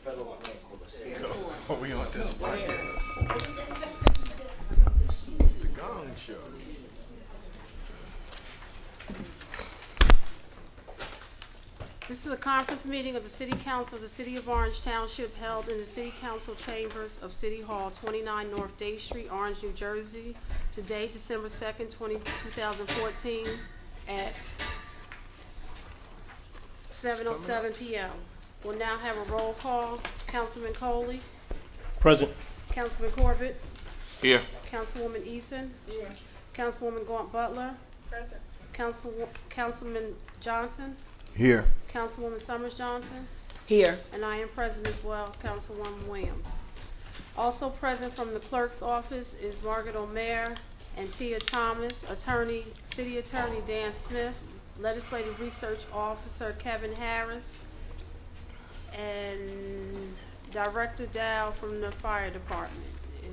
federal grant called a SARE. Oh, we on this one. It's the Gong Show. This is a conference meeting of the City Council of the City of Orange Township held in the City Council Chambers of City Hall, 29 North Day Street, Orange, New Jersey. Today, December 2nd, 2014, at 7:07 p.m. We'll now have a roll call. Councilman Coley. Present. Councilman Corbett. Here. Councilwoman Eason. Here. Councilwoman Gaunt Butler. Present. Councilman Johnson. Here. Councilwoman Summers Johnson. Here. And I am present as well, Councilwoman Williams. Also present from the clerk's office is Margaret O'Meara and Tia Thomas, City Attorney Dan Smith, Legislative Research Officer Kevin Harris, and Director Dow from the Fire Department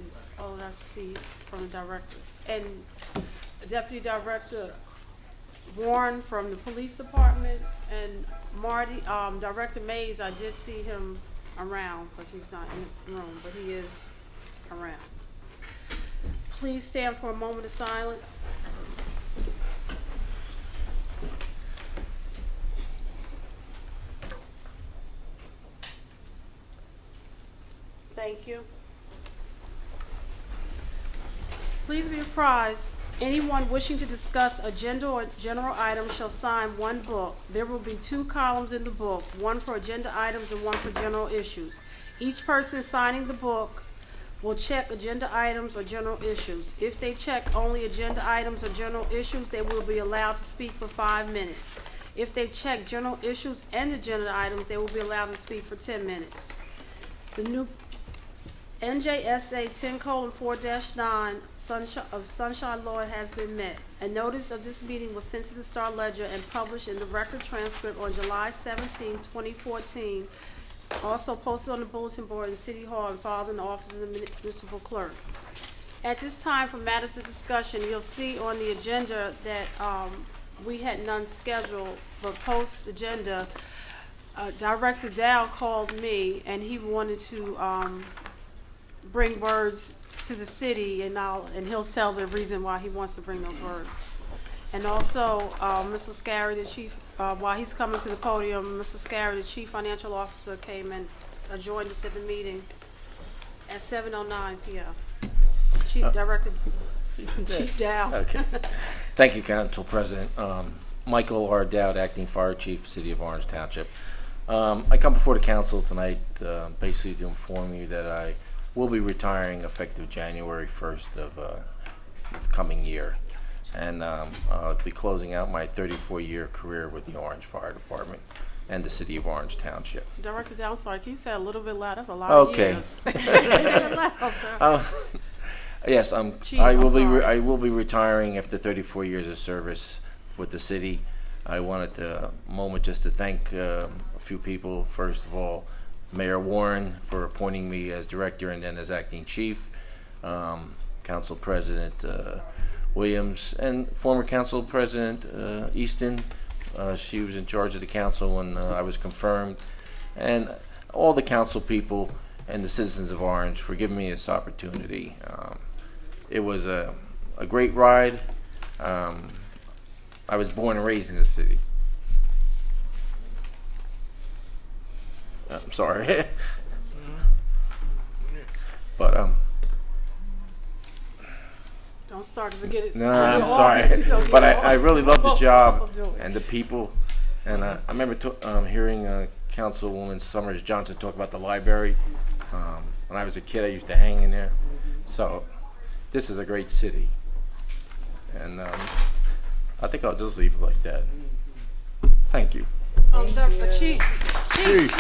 is all I see from the directors. And Deputy Director Warren from the Police Department, and Marty, Director Mays, I did see him around, but he's not in the room, but he is around. Please stand for a moment of silence. Thank you. Please be apprised, anyone wishing to discuss agenda or general items shall sign one book. There will be 2 columns in the book, one for agenda items and one for general issues. Each person signing the book will check agenda items or general issues. If they check only agenda items or general issues, they will be allowed to speak for 5 minutes. If they check general issues and agenda items, they will be allowed to speak for 10 minutes. The new NJSA 10:4-9 Sunshine Law has been met. A notice of this meeting was sent to the Star Ledger and published in the record transcript on July 17, 2014. Also posted on the bulletin board in City Hall and filed in the office of the municipal clerk. At this time, for matters of discussion, you'll see on the agenda that we had none scheduled, but post-agenda, Director Dow called me and he wanted to bring words to the city, and he'll tell the reason why he wants to bring those words. And also, Mr. Scarry, the chief, while he's coming to the podium, Mr. Scarry, the chief financial officer, came and joined us at the meeting at 7:09 p.m. Chief Director, Chief Dow. Okay. Thank you, Council President. Michael R. Dowd, Acting Fire Chief, City of Orange Township. I come before the council tonight basically to inform you that I will be retiring effective January 1st of the coming year. And I'll be closing out my 34-year career with the Orange Fire Department and the City of Orange Township. Director Dow, I'm sorry, can you say a little bit loud? That's a lot of years. Okay. Say it loud, sir. Yes, Chief, I will be retiring after 34 years of service with the city. I wanted a moment just to thank a few people. First of all, Mayor Warren for appointing me as director and then as acting chief, Council President Williams, and former Council President Easton. She was in charge of the council when I was confirmed, and all the council people and the citizens of Orange for giving me this opportunity. It was a great ride. I was born and raised in the city. I'm sorry. But don't start because get it. No, I'm sorry. But I really love the job and the people. And I remember hearing Councilwoman Summers Johnson talk about the library. When I was a kid, I used to hang in there. So this is a great city. And I think I'll just leave it like that. Thank you. The chief. Chief.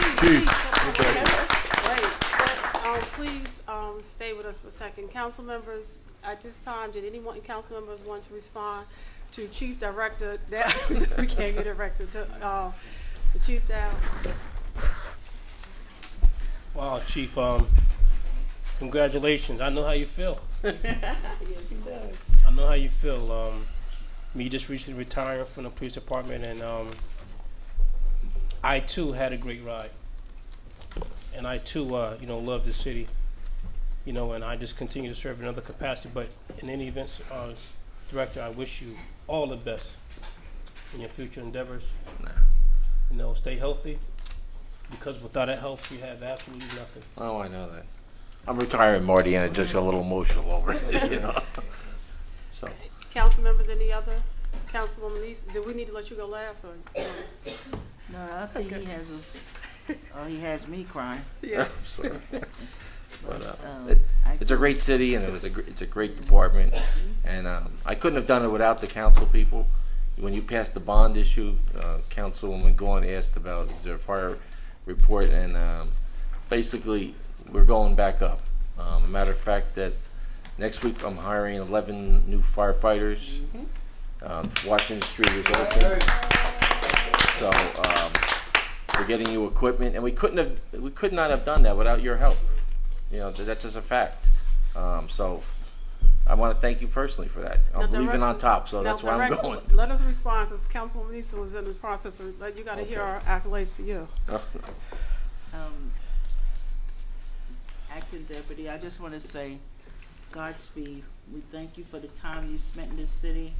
Please stay with us for a second. Council members, at this time, did anyone, council members want to respond to Chief Director Dow? We can't get director to the Chief Dow. Wow, Chief, congratulations. I know how you feel. I know how you feel. Me just recently retiring from the police department, and I too had a great ride. And I too, love this city, and I just continue to serve in another capacity. But in any event, Director, I wish you all the best in your future endeavors. Stay healthy, because without that health, you have absolutely nothing. Oh, I know that. I'm retiring, Marty, and I just got a little emotional over it, So, Council members, any other? Councilwoman East, do we need to let you go last, or? No, I think he has us. Oh, he has me crying. Yeah. I'm sorry. But I- it's a great city, and it's a great department, and I couldn't have done it without the council people. When you passed the bond issue, Councilwoman Gaunt asked about is there a fire report, and basically we're going back up. A matter of fact, that next week I'm hiring 11 new firefighters. Washington Street is open, so we're getting you equipment, and we could not have done that without your help. That's just a fact. So I want to thank you personally for that. I'm leaving on top, so that's why I'm going. Let us respond, because Councilwoman East was in this process. You got to hear our accolades to you. Acting Deputy, I just want to say, Godspeed. We thank you for the time you spent in this city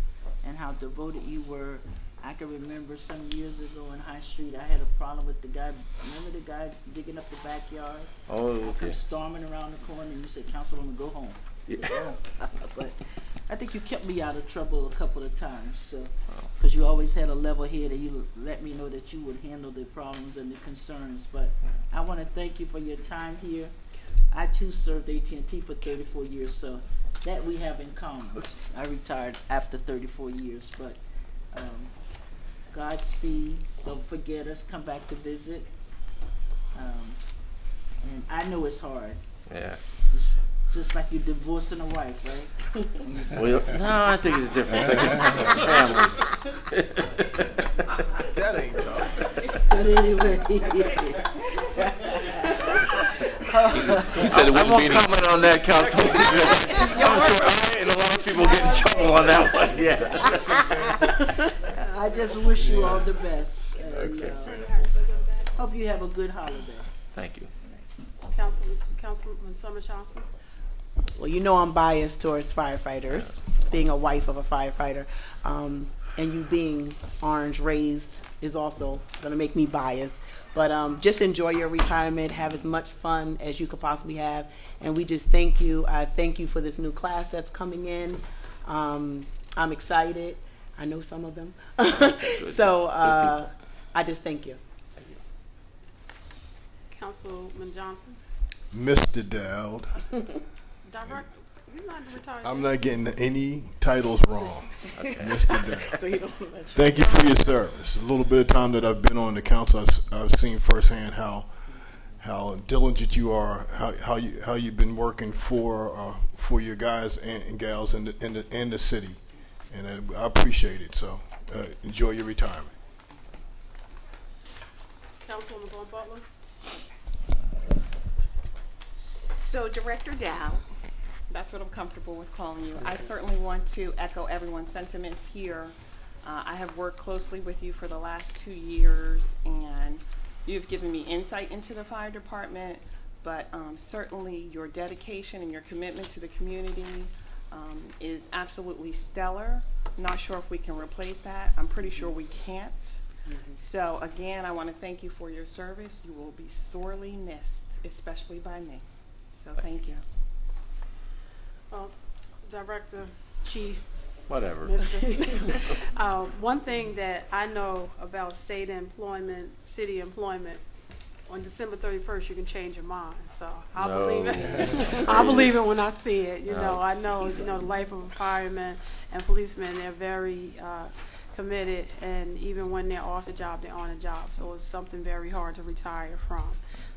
and how devoted you were. I can remember some years ago in High Street, I had a problem with the guy. Remember the guy digging up the backyard? Oh, I okay. come storming around the corner, and you said, "Councilwoman, go home." Yeah. Go home. But I think you kept me out of trouble a couple of times, so because you always had a level head, and you let me know that you would handle the problems and the concerns. But I want to thank you for your time here. I too served AT&T for 34 years, so that we have in common. I retired after 34 years, but Godspeed. Don't forget us. Come back to visit. And I know it's hard. Yeah. It's just like you're divorcing a wife, right? Well, no, I think it's different. It's like a family. That ain't tough. But anyway, He said it I wouldn't won't be any. comment on that, Councilman. I'm sure I and a lot of people get in trouble on that one. Yeah. I just wish you all the best. And, Okay. hope you have a good holiday. Thank you. Councilman Summer Johnson. Well, you know I'm biased towards firefighters, being a wife of a firefighter, and you being orange raised is also going to make me biased. But just enjoy your retirement, have as much fun as you could possibly have, and we just thank you. I thank you for this new class that's coming in. I'm excited. I know some of them. So I just thank you. Councilman Johnson. Mr. Dowd, Director, you're not retired. I'm not getting any titles wrong. Mr. Dowd. So you don't let you. Thank you for your service. A little bit of time that I've been on the council, I've seen firsthand how diligent you are, how you've been working for your guys and gals in the city, and I appreciate it. So enjoy your retirement. Councilwoman Gordon Butler. So Director Dow, that's what I'm comfortable with calling you. I certainly want to echo everyone's sentiments here. I have worked closely with you for the last 2 years, and you've given me insight into the fire department, but certainly your dedication and your commitment to the community is absolutely stellar. Not sure if we can replace that. I'm pretty sure we can't. So again, I want to thank you for your service. You will be sorely missed, especially by me. So thank you. Director, Chief, Whatever. Mr. One thing that I know about state employment, city employment, on December 31st, you can change your mind. So I No. believe it. I believe it when I see it. No. I know, the life of a fireman and policeman, they're very committed, and even when they're off the job, they're on the job. So it's something very hard to retire from.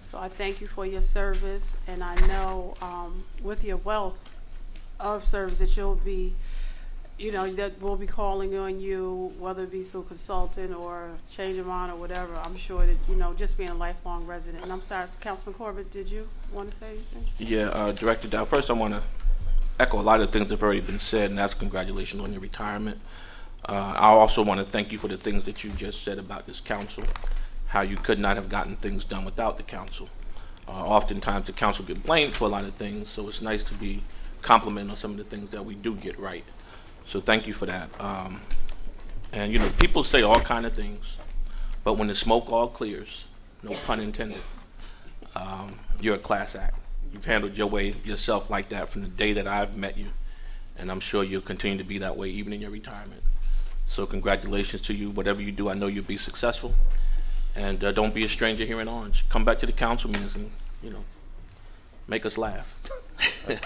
So I thank you for your service, and I know with your wealth of service that you'll be, that we'll be calling on you, whether it be through consultant or change of mind or whatever. I'm sure that, just being a lifelong resident. And I'm sorry, Councilman Corbett, did you want to say anything? Yeah, Director Dow, first I want to echo a lot of the things that have already been said, and that's congratulations on your retirement. I also want to thank you for the things that you just said about this council, how you could not have gotten things done without the council. Oftentimes the council get blamed for a lot of things, so it's nice to be complimented on some of the things that we do get right. So thank you for that. And you know, people say all kind of things, but when the smoke all clears, no pun intended, you're a class act. You've handled your way yourself like that from the day that I've met you, and I'm sure you'll continue to be that way even in your retirement. So congratulations to you. Whatever you do, I know you'll be successful. And don't be a stranger here in Orange. Come back to the council meetings and, you know, make us laugh. And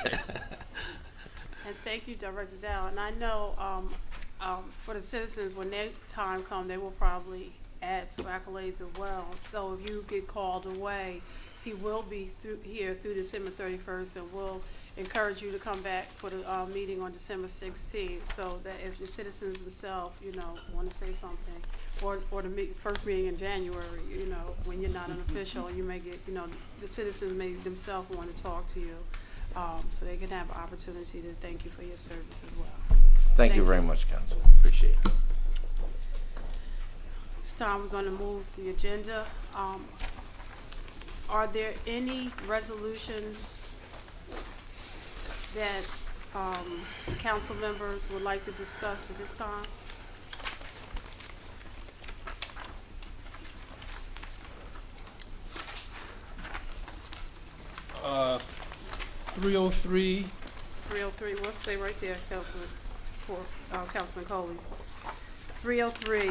thank you, Director Dow. And I know for the citizens, when their time comes, they will probably add some accolades as well. So if you get called away, he will be here through December 31st, and we'll encourage you to come back for the meeting on December 16th, so that if the citizens themselves, you know, want to say something, or the first meeting in January, you know, when you're not an official, you may get, you know, the citizens may themselves want to talk to you, so they can have an opportunity to thank you for your service as well. Thank you very much, Council. Appreciate it. This time we're going to move the agenda. Are there any resolutions that council members would like to discuss at this time? Uh, 303. 303, we'll stay right there, Councilman Coley. 303,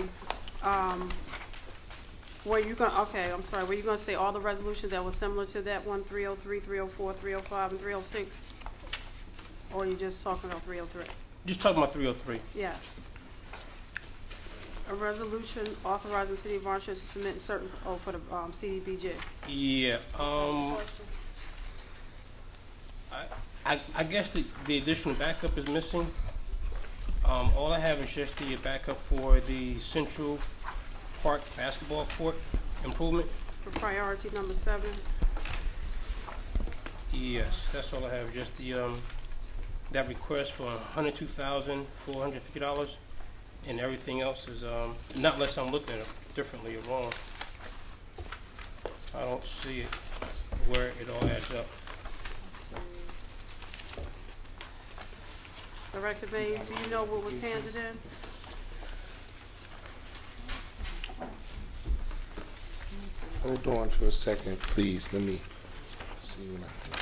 were you going, okay, I'm sorry, were you going to say all the resolutions that were similar to that one, 303, 304, 305, and 306? Or are you just talking about 303? Just talking about 303. Yes. A resolution authorizing the city of Orange to submit certain, for the CDBG. Yeah. I guess the additional backup is missing. All I have is just the backup for the Central Park basketball court improvement. For priority number 7. Yes, that's all I have. Just the that request for $102,450, and everything else is not unless I'm looking at it differently or wrong. I don't see it where it all adds up. Director Mays, do you know what was handed in? Hold on for a second, please. Let me see what I can.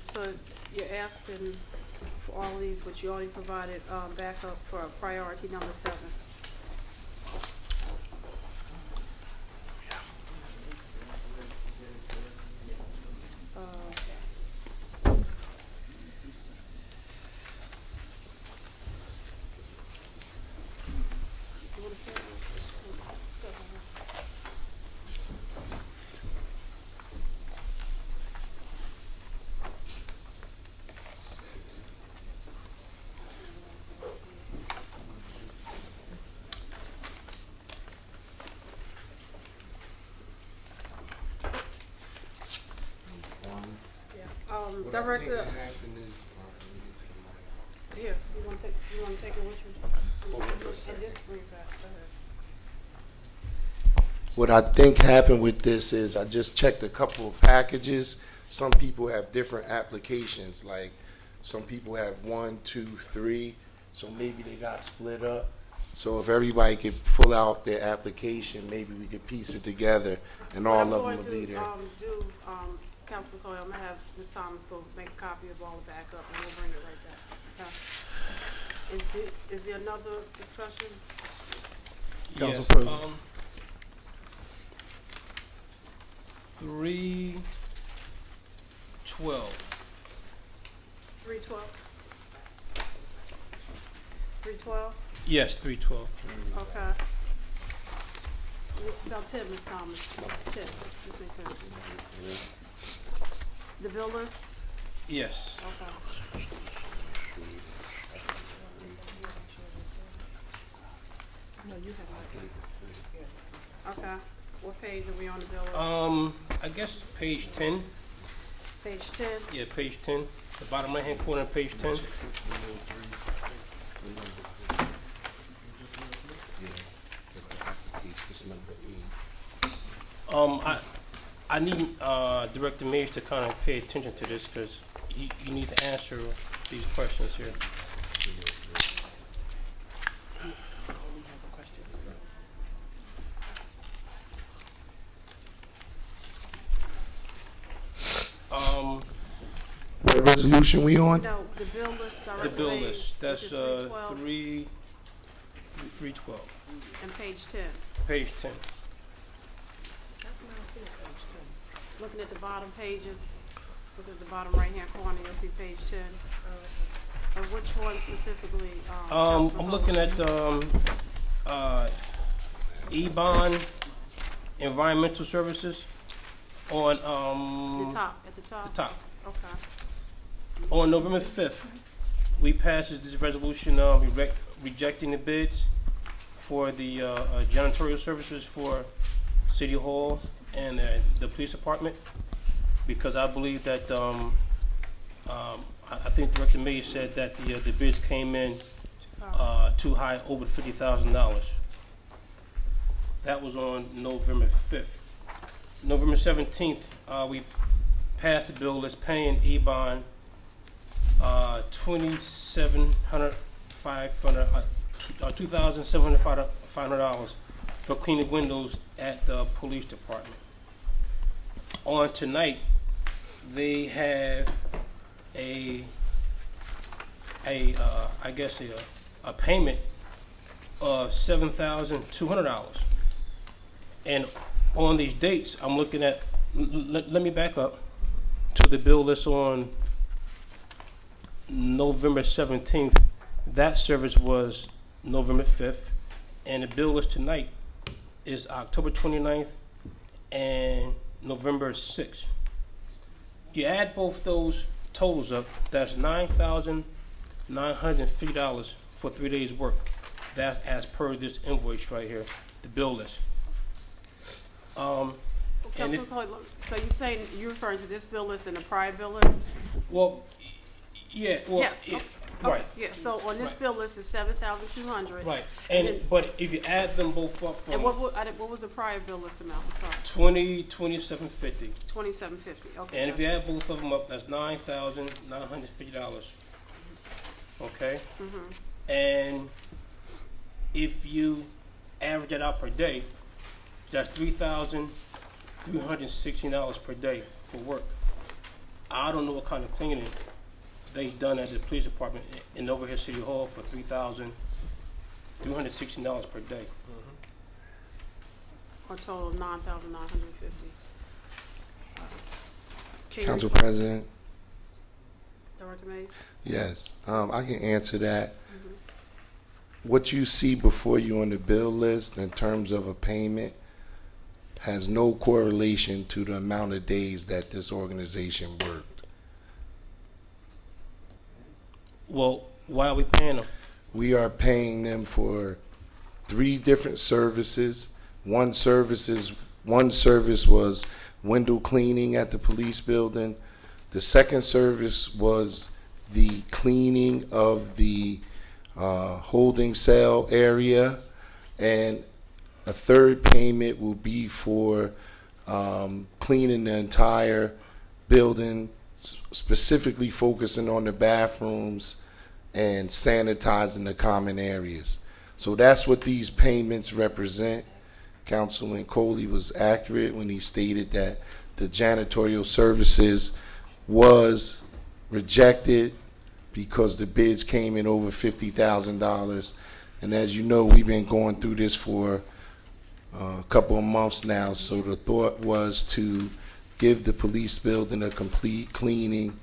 So you're asking for all of these, but you already provided backup for priority number 7. Director, here, you want to take it with you? And just bring it back. Go ahead. What I think happened with this is I just checked a couple of packages. Some people have different applications, like some people have 1, 2, 3, so maybe they got split up. So if everybody could pull out their application, maybe we could piece it together and all of them will be there. Councilman Coley, I'm going to have Ms. Thomas go make a copy of all the backup, and we'll bring it right back. Okay. Is there another discussion? Council Yes. President. 312. 312? 312? Yes, 312. Okay. Now, Tim, Ms. Thomas. Tim. Just make sure. The bill list? Yes. Okay. No, you have it. Okay. What page are we on the bill list? I guess page 10. Page 10? Yeah, page 10. The bottom right-hand corner of page 10. I need Director Mays to kind of pay attention to this because you need to answer these questions here. What resolution we on? No, the bill list, The Director bill Mays, list, that's which is 312 312, and page 10. page 10. Looking at the bottom pages, look at the bottom right-hand corner, you'll see page 10. And which one specifically? Councilman I'm looking at E-Bond Environmental Services on The top, at the top? the top. Okay. On November 5th, we passed this resolution rejecting the bids for the janitorial services for City Hall and the police department because I believe that I think Director Mays said that the bids came in too high, over $50,000. That was on November 5th. November 17th, we passed a bill that's paying E-Bond $2,705 for cleaning windows at the police department. On tonight, they have a payment of $7,200. And on these dates, I'm looking at, let me back up to the bill list on November 17th. That service was November 5th. And the bill list tonight is October 29th and November 6th. You add both those totals up, that's $9,950 for 3 days' work. That's as per this invoice right here, the bill list. Councilman Coyle, so you saying, you're referring to this bill list and the prior bill list? Well, yeah, well, Yes. right, Yeah, so on this Right. bill list is 7,200. right. And And then- but if you add them both up And from what was the prior bill list amount? I'm sorry, 2750, 2750, okay. and if you add both of them up, that's $9,950. Okay. And if you average it out per day, that's $3,316 per day for work. I don't know what kind of cleaning they've done at the police department in Overhead City Hall for $3,316 per day. A total of 9,950. Council President? Director Mays? Yes, I can answer that. What you see before you on the bill list in terms of a payment has no correlation to the amount of days that this organization worked. Well, why are we paying them? We are paying them for 3 different services. One service was window cleaning at the police building. The second service was the cleaning of the holding cell area, and a third payment will be for cleaning the entire building, specifically focusing on the bathrooms and sanitizing the common areas. So that's what these payments represent. Councilman Coley was accurate when he stated that the janitorial services was rejected because the bids came in over $50,000. And as you know, we've been going through this for a couple of months now. So the thought was to give the police building a complete cleaning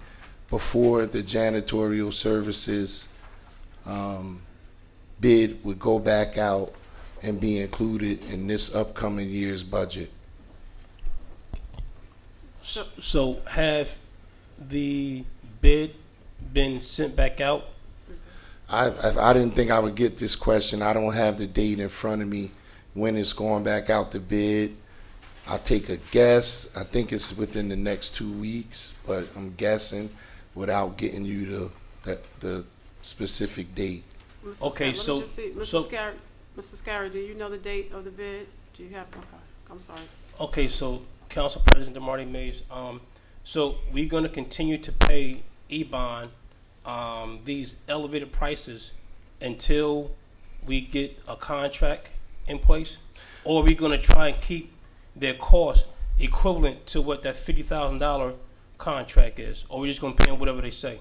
before the janitorial services bid would go back out and be included in this upcoming year's budget. So have the bid been sent back out? I didn't think I would get this question. I don't have the date in front of me when it's going back out to bid. I'll take a guess. I think it's within the next 2 weeks, but I'm guessing without getting you the specific date. Mr. Okay, Scott, let me so- just see. Mr. Scarry, do you know the date of the bid? Do you have, okay, I'm sorry. Okay, so Council President DeMarty Mays, so we're gonna continue to pay E-Bond, these elevated prices until we get a contract in place? Or are we gonna try and keep their cost equivalent to what that $50,000 contract is? Or we just gonna pay them whatever they say?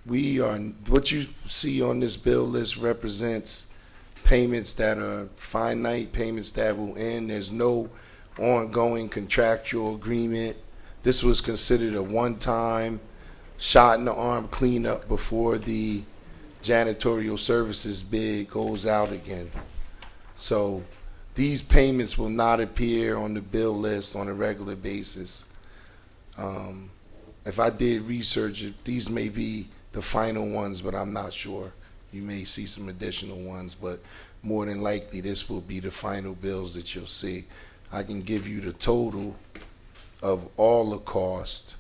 We are, what you see on this bill list represents payments that are finite, payments that will end. There's no ongoing contractual agreement. This was considered a one-time shot in the arm cleanup before the janitorial services bid goes out again. So these payments will not appear on the bill list on a regular basis. If I did research it, these may be the final ones, but I'm not sure. You may see some additional ones, but more than likely this will be the final bills that you'll see. I can give you the total of all the cost.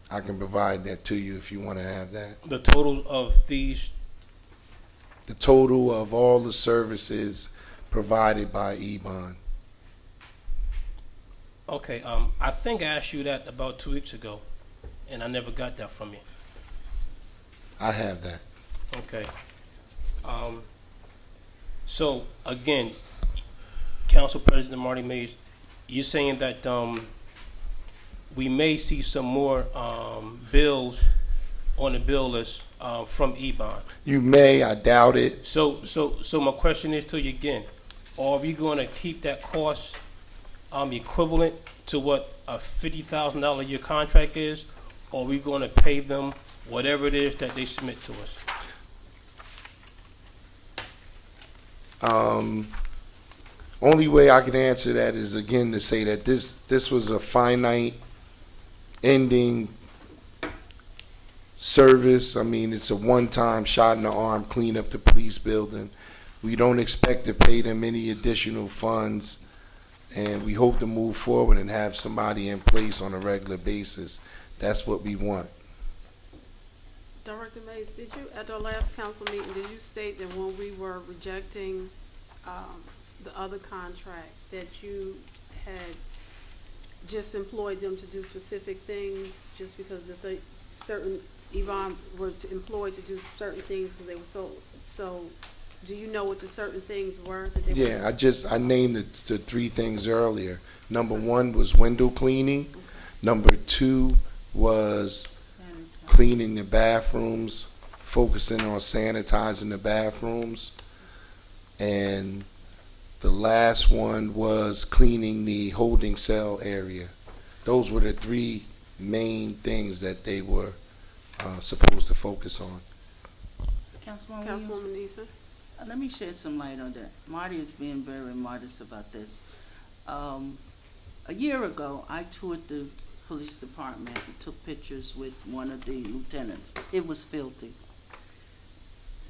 I can provide that to you if you want to have that. The total of these, The total of all the services provided by E-Bond. okay, I think I asked you that about 2 weeks ago, and I never got that from you. I have that. Okay. So again, Council President Marty Mays, you're saying that we may see some more bills on the bill list from E-Bond. You may, I doubt it. So my question is to you again: are we going to keep that cost equivalent to what a $50,000 a year contract is, or are we going to pay them whatever it is that they submit to us? Only way I can answer that is again to say that this was a finite ending service. I mean, it's a one-time shot in the arm, clean up the police building. We don't expect to pay them any additional funds, and we hope to move forward and have somebody in place on a regular basis. That's what we want. Director Mays, did you, at our last council meeting, did you state that when we were rejecting the other contract, that you had just employed them to do specific things just because if they, certain, Yvonne were employed to do certain things because they were so, do you know what the certain things were that they were? Yeah, I named the three things earlier. Number one was window cleaning. Number two was cleaning the bathrooms, focusing on sanitizing the bathrooms. And the last one was cleaning the holding cell area. Those were the three main things that they were supposed to focus on. Councilwoman Eason? Let me shed some light on that. Marty is being very modest about this. A year ago, I toured the police department and took pictures with one of the lieutenants. It was filthy.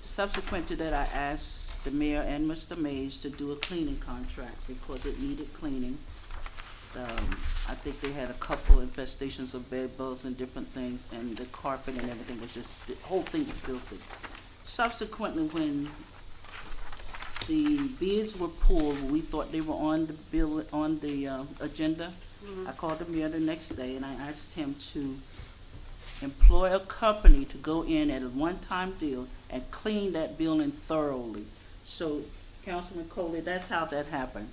Subsequent to that, I asked the mayor and Mr. Mays to do a cleaning contract because it needed cleaning. I think they had a couple infestations of bed bugs and different things, and the carpet and everything was just, the whole thing was filthy. Subsequently, when the bids were pulled, we thought they were on the bill, on the agenda. I called the mayor the next day and I asked him to employ a company to go in at a one-time deal and clean that building thoroughly. So, Councilman Coley, that's how that happened.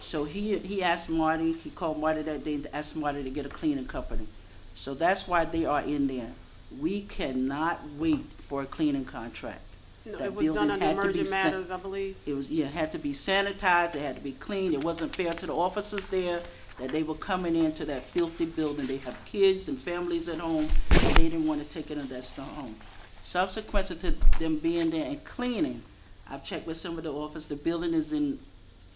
So he asked Marty, he called Marty that day to ask Marty to get a cleaning company. So that's why they are in there. We cannot wait for a cleaning contract. No, That it was done building under had to be emergent sent- matters, I believe. It was, yeah, it had to be sanitized, it had to be cleaned, it wasn't fair to the officers there, that they were coming into that filthy building, they have kids and families at home, and they didn't want to take any of that stuff home. Subsequent to them being there and cleaning, I've checked with some of the officers, the building is in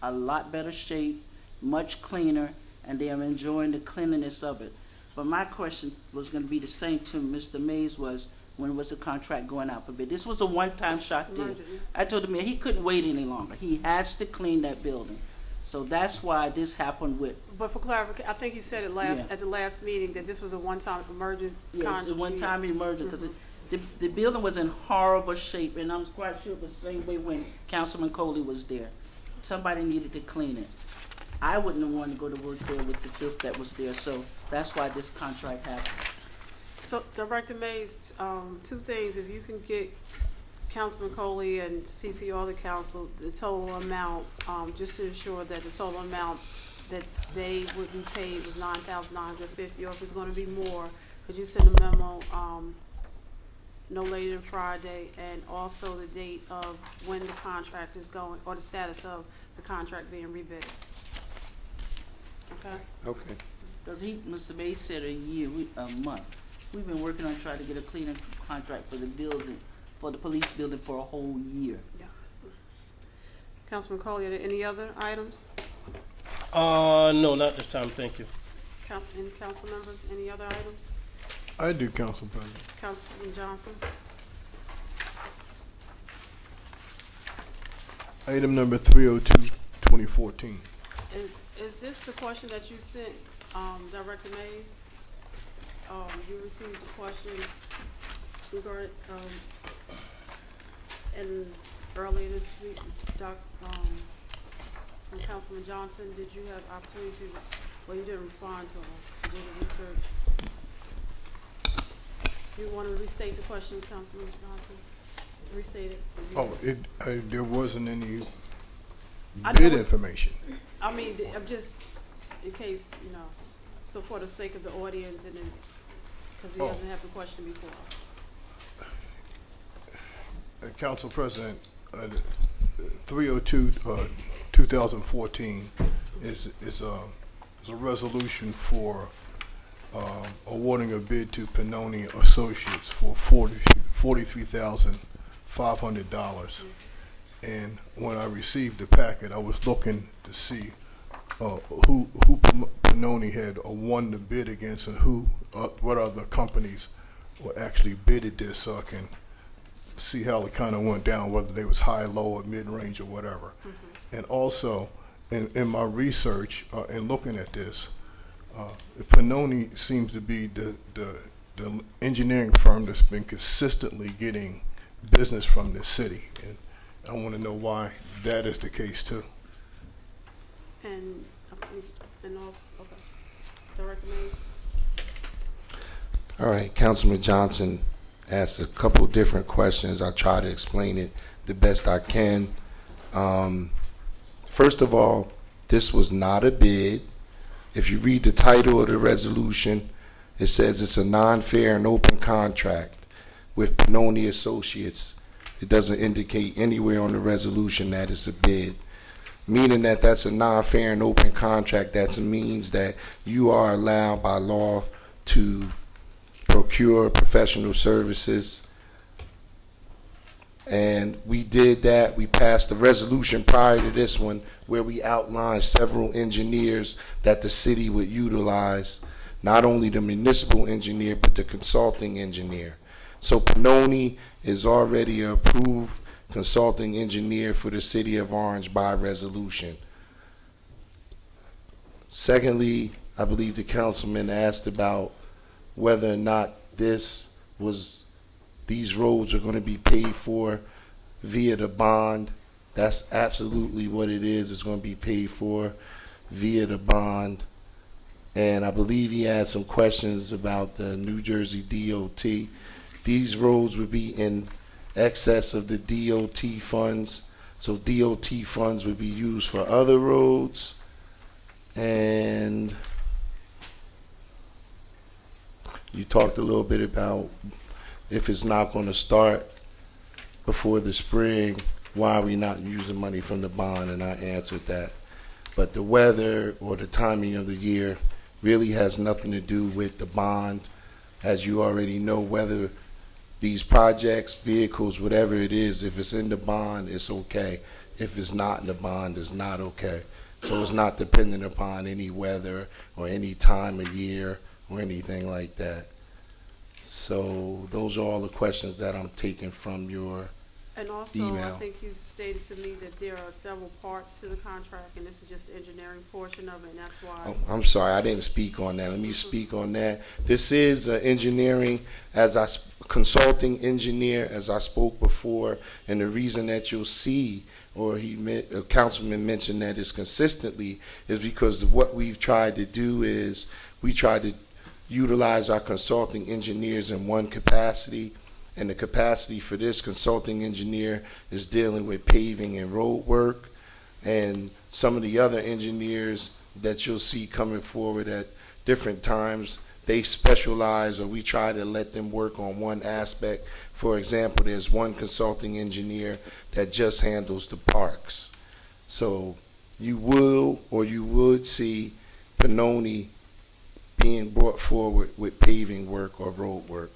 a lot better shape, much cleaner, and they are enjoying the cleanliness of it. But my question was gonna be the same to Mr. Mays was, when was the contract going out for bid? This was a one-time shot deal. Emergent. I told him he couldn't wait any longer. He has to clean that building. So that's why this happened with, But for clarification, I think you said it Yeah. at the last meeting that this was a one-time emergent yeah, contract. the one-time emergent, because the building was in horrible shape, and I'm quite sure it was the same way when Councilman Coley was there. somebody needed to clean it. I wouldn't have wanted to go to work there with the filth that was there, so that's why this contract happened. So, Director Mays, two things, if you can get Councilman Coley and CC all the council, the total amount, just to ensure that the total amount that they would be paid was $9,950, or if it's gonna be more, could you send a memo, no later than Friday, and also the date of when the contract is going, or the status of the contract being rebid? Okay? Okay. Because Mr. Mays said a month. We've been working on trying to get a cleaning contract for the building, for the police building for a whole year. Yeah. Councilman Coley, are there any other items? No, not this time, thank you. Any council members, any other items? I do, Council President. Councilman Johnson? Item number 302, 2014. Is this the question that you sent, Director Mays? You received a question regarding, and earlier this week, from Councilman Johnson, did you have opportunity to, well, you didn't respond to him, you did the research. You want to restate the question, Councilman Johnson? Restate it. Oh, there wasn't any I bid know- information. I mean, I'm just, in case, you know, so for the sake of the audience and then, because he Oh. doesn't have the question before. Council President, 302, 2014 is a resolution for awarding a bid to Pannoni Associates for $43,500. And when I received the packet, I was looking to see who Pannoni had won the bid against, and what other companies were actually bidded this, so I can see how it kind of went down, whether they was high, low, or mid-range, or whatever. And also, in my research and looking at this, Pannoni seems to be the engineering firm that's been consistently getting business from this city, and I want to know why that is the case too. And also, okay, Director Mays? All right, Councilman Johnson asked a couple different questions. I'll try to explain it the best I can. First of all, this was not a bid. If you read the title of the resolution, it says it's a non-fair and open contract with Pannoni Associates. It doesn't indicate anywhere on the resolution that it's a bid, meaning that that's a non-fair and open contract. That means that you are allowed by law to procure professional services, and we did that. We passed a resolution prior to this one where we outlined several engineers that the city would utilize, not only the municipal engineer but the consulting engineer. So Pannoni is already an approved consulting engineer for the city of Orange by resolution. Secondly, I believe the councilman asked about whether or not these roads are going to be paid for via the bond. That's absolutely what it is. It's going to be paid for via the bond. And I believe he had some questions about the New Jersey DOT. These roads would be in excess of the DOT funds. So DOT funds would be used for other roads. And you talked a little bit about if it's not going to start before the spring, why are we not using money from the bond? And I answered that. But the weather or the timing of the year really has nothing to do with the bond. As you already know, whether these projects, vehicles, whatever it is, if it's in the bond, it's okay. If it's not in the bond, it's not okay. So it's not dependent upon any weather or any time of year or anything like that. So those are all the questions that I'm taking from your And also, email. I think you stated to me that there are several parts to the contract, and this is just the engineering portion of it, and that's why. Oh, I'm sorry, I didn't speak on that. Let me speak on that. This is engineering, consulting engineer, as I spoke before, and the reason that you'll see or a councilman mentioned that is consistently, is because of what we've tried to do is we try to utilize our consulting engineers in one capacity, and the capacity for this consulting engineer is dealing with paving and road work, and some of the other engineers that you'll see coming forward at different times, they specialize, or we try to let them work on one aspect. For example, there's one consulting engineer that just handles the parks. So you will, or you would see Pannoni being brought forward with paving work or road work.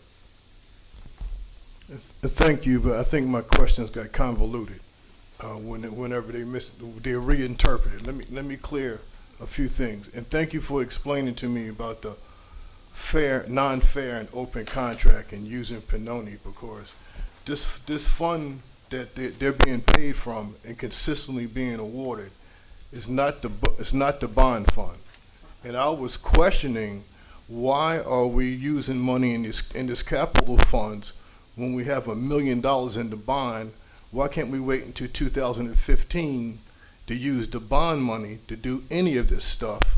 Thank you, but I think my questions got convoluted whenever they reinterpreted. Let me clear a few things, and thank you for explaining to me about the fair, non-fair, and open contract and using Pannoni, because this fund that they're being paid from and consistently being awarded is not the bond fund, and I was questioning why are we using money in this capital funds when we have $1 million in the bond. Why can't we wait until 2015 to use the bond money to do any of this stuff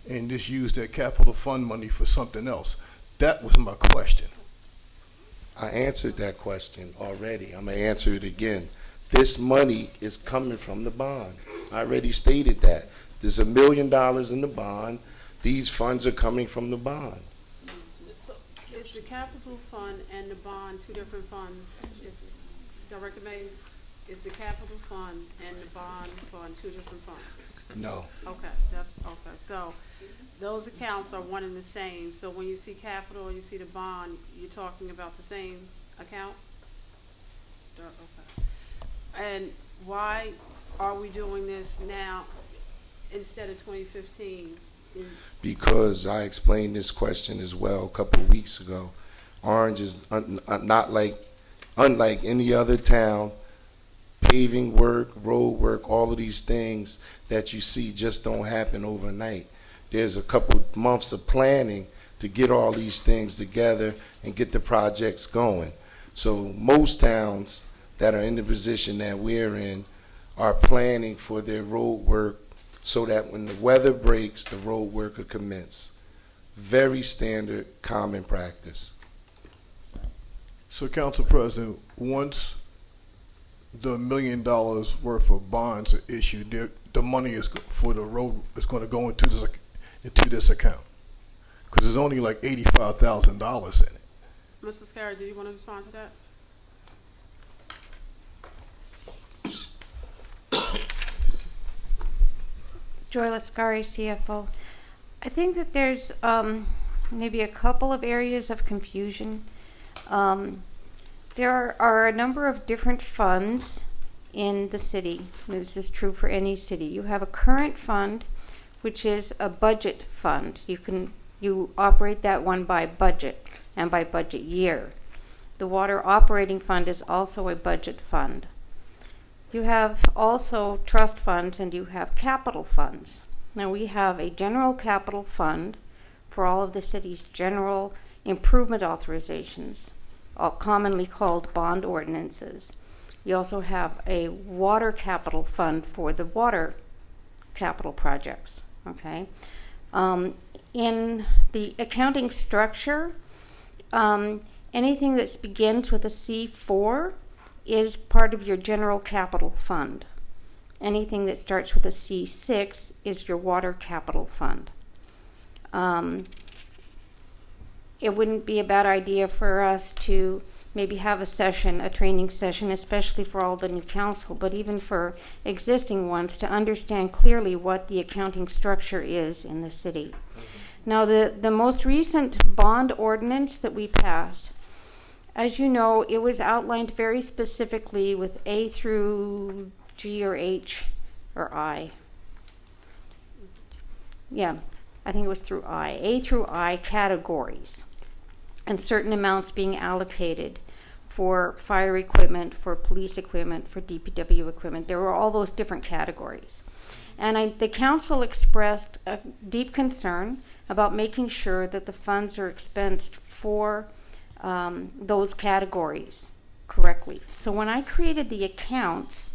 and just use that capital fund money for something else? That was my question. I answered that question already. I'm going to answer it again. This money is coming from the bond. I already stated that. There's $1 million in the bond. These funds are coming from the bond. So is the capital fund and the bond two different funds? Is Director Mays, is the capital fund and the bond fund two different funds? No. Okay, that's okay. So those accounts are one and the same. So when you see capital and you see the bond, you're talking about the same account? Okay. And why are we doing this now instead of 2015? Because I explained this question as well a couple of weeks ago. Orange is unlike any other town. Paving work, road work, all of these things that you see just don't happen overnight. There's a couple months of planning to get all these things together and get the projects going. So most towns that are in the position that we're in are planning for their road work so that when the weather breaks, the road work will commence. Very standard, common practice. So, Council President, once the $1 million worth of bonds are issued, the money is for the road is going to go into this account, because there's only like $85,000 in it. Mrs. Carey, do you want to respond to that? Joy Lascari, CFO. I think that there's maybe a couple of areas of confusion. There are a number of different funds in the city. This is true for any city. You have a current fund, which is a budget fund. You operate that one by budget and by budget year. The water operating fund is also a budget fund. You have also trust funds and you have capital funds. Now we have a general capital fund for all of the city's general improvement authorizations, commonly called bond ordinances. You also have a water capital fund for the water capital projects, okay? In the accounting structure, anything that begins with a C4 is part of your general capital fund. Anything that starts with a C6 is your water capital fund. It wouldn't be a bad idea for us to maybe have a training session, especially for all the new council, but even for existing ones, to understand clearly what the accounting structure is in the city. Now, the most recent bond ordinance that we passed, as you know, it was outlined very specifically with A through G or H or I. Yeah, I think it was through I. A through I categories, and certain amounts being allocated for fire equipment, for police equipment, for DPW equipment. There were all those different categories. And the council expressed a deep concern about making sure that the funds are expensed for those categories correctly. So when I created the accounts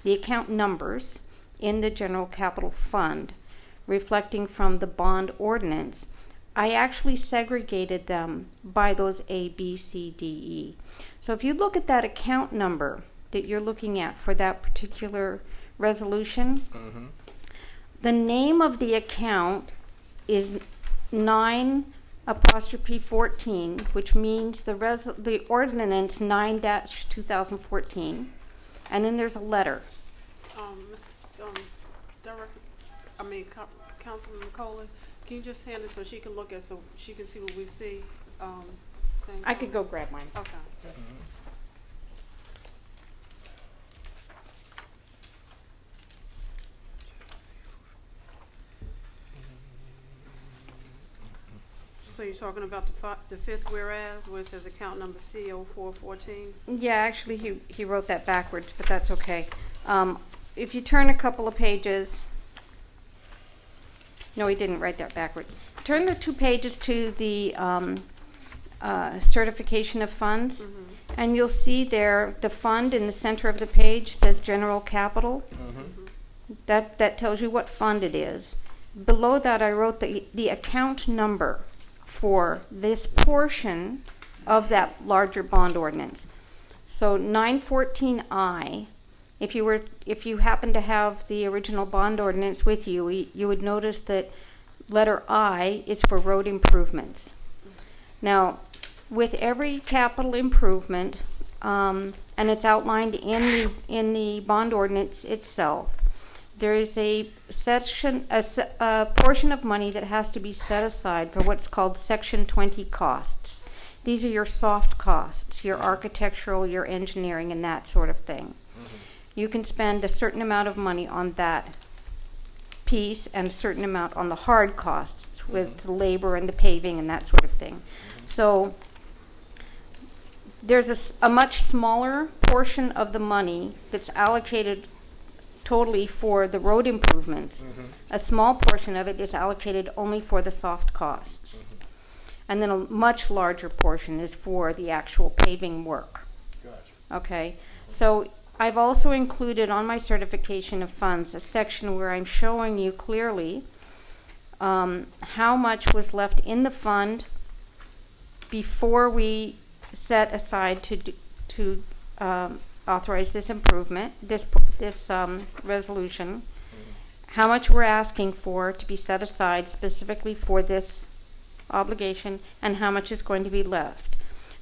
the account numbers in the general capital fund, reflecting from the bond ordinance, I actually segregated them by those A, B, C, D, E. So if you look at that account number that you're looking at for that particular resolution, the name of the account is 9'14", which means the ordinance 9-2014, and then there's a letter. Councilman McCollum, can you just hand it so she can look at, so she can see what we see? I could go grab mine. Okay. So you're talking about the fifth whereas, where it says account number C0414? Yeah, actually he wrote that backwards, but that's okay. If you turn a couple of pages, no, he didn't write that backwards. Turn the 2 pages to the certification of funds, and you'll see there the fund in the center of the page says general capital. That tells you what fund it is. Below that, I wrote the account number for this portion of that larger bond ordinance. So 914I, if you happen to have the original bond ordinance with you, you would notice that letter I is for road improvements. Now, with every capital improvement, and it's outlined in the bond ordinance itself, there is a portion of money that has to be set aside for what's called Section 20 costs. These are your soft costs, your architectural, your engineering, and that sort of thing. You can spend a certain amount of money on that piece and a certain amount on the hard costs with the labor and the paving and that sort of thing. So there's a much smaller portion of the money that's allocated totally for the road improvements. A small portion of it is allocated only for the soft costs. And then a much larger portion is for the actual paving work. Okay, so I've also included on my certification of funds a section where I'm showing you clearly how much was left in the fund before we set aside to authorize this improvement, this resolution, how much we're asking for to be set aside specifically for this obligation, and how much is going to be left.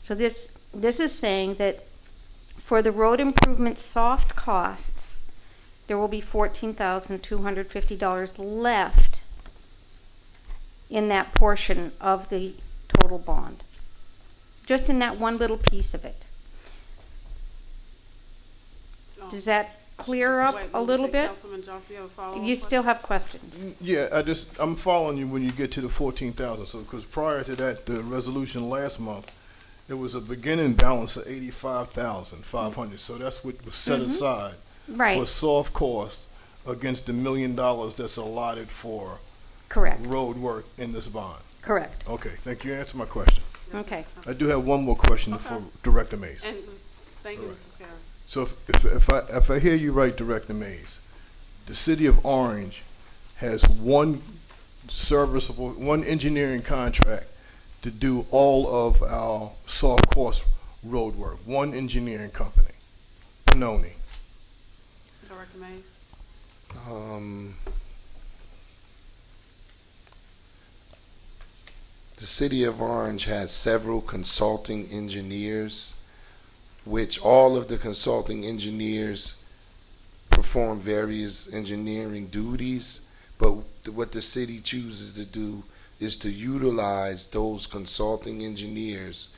So this is saying that for the road improvement soft costs, there will be $14,250 left in that portion of the total bond, just in that one little piece of it. Does that clear up a little bit? Councilman Johnson, you have a follow-up You still have questions? Yeah, I'm following you when you get to the 14,000. So, because prior to that, the resolution last month, it was a beginning balance of 85,500. So that's what was set aside for soft costs against the $1 million that's allotted for Correct. road work in this bond. Correct. Okay, thank you. You answered my question. Okay. I do have one more question for Director Mays. And thank you, Mr. Scott. So if I hear you right, Director Mays, the city of Orange has one engineering contract to do all of our soft cost road work. One engineering company, Pannoni. Director Mays. The city of Orange has several consulting engineers, which all of the consulting engineers perform various engineering duties, but what the city chooses to do is to utilize those consulting engineers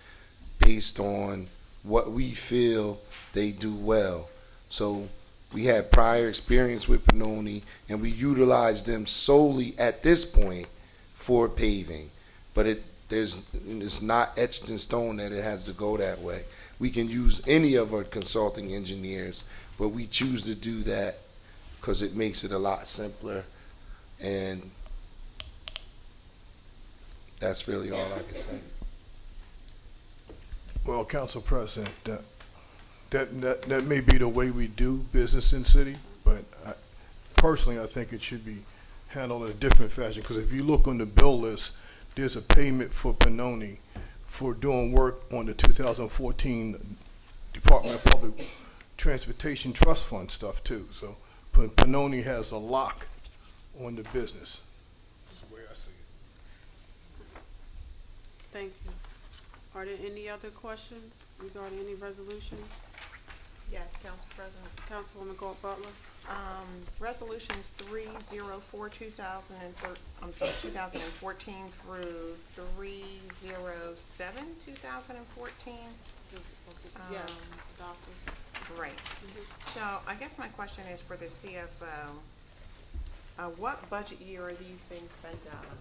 based on what we feel they do well. So we had prior experience with Pannoni, and we utilize them solely at this point for paving. But it's not etched in stone that it has to go that way. We can use any of our consulting engineers, but we choose to do that because it makes it a lot simpler, and that's really all I can say. Well, Council President, that may be the way we do business in city, but personally, I think it should be handled in a different fashion, because if you look on the bill list, there's a payment for Pannoni for doing work on the 2014 Department of Public Transportation Trust Fund stuff too. So Pannoni has a lock on the business. That's the way I see it. Thank you. Are there any other questions regarding any resolutions? Yes, Council President. Councilwoman Galt Butler? Resolutions 304, 2014 through 307, 2014. Yes, doctors. Right. So I guess my question is for the CFO, what budget year are these being spent out of?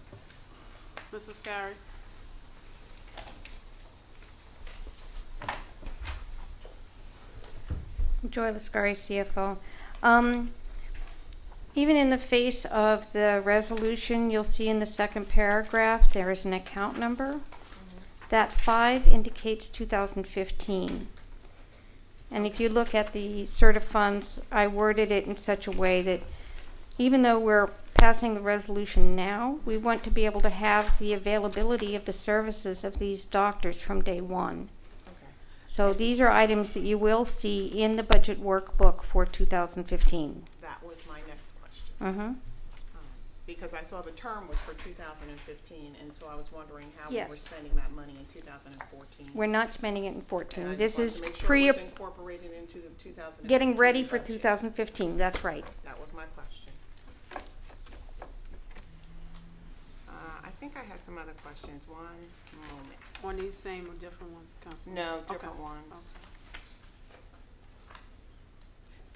Mrs. Scary? Joy Lascari, CFO. Even in the face of the resolution, you'll see in the second paragraph there is an account number. That 5 indicates 2015. And if you look at the CERTA funds, I worded it in such a way that even though we're passing the resolution now, we want to be able to have the availability of the services of these doctors from day one. So these are items that you will see in the budget workbook for 2015. That was my next question. Mm-hmm. Because I saw the term was for 2015, and so I was wondering how we Yes. were spending that money in 2014. We're not spending it in 14. And I this just is wanted to make sure pre it was incorporated into the 2015 getting ready for budget. 2015. That's right. That was my question. I think I had some other questions. One moment. On these same or different ones, Councilwoman? No, different Okay. ones.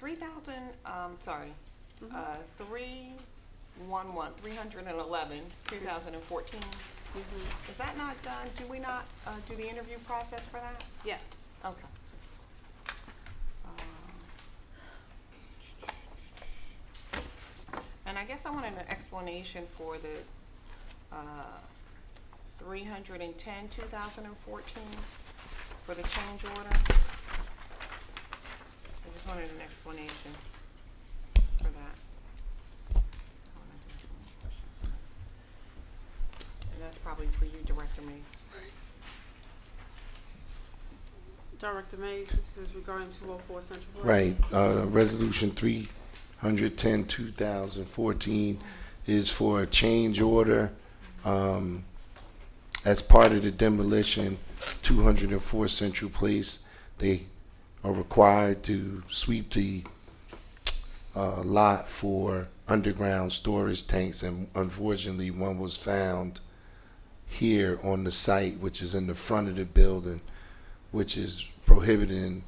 Okay. 311, 2014. Is that not done? Do we not do the interview process for that? Yes. Okay. And I guess I wanted an explanation for the 310, 2014 for the change order. I just wanted an explanation for that. And that's probably for you, Director Mays. Director Mays, this is regarding 204 Central Place. Right. Resolution 310, 2014 is for a change order. As part of the demolition, 204 Central Place, they are required to sweep the lot for underground storage tanks, and unfortunately one was found here on the site, which is in the front of the building, which is prohibiting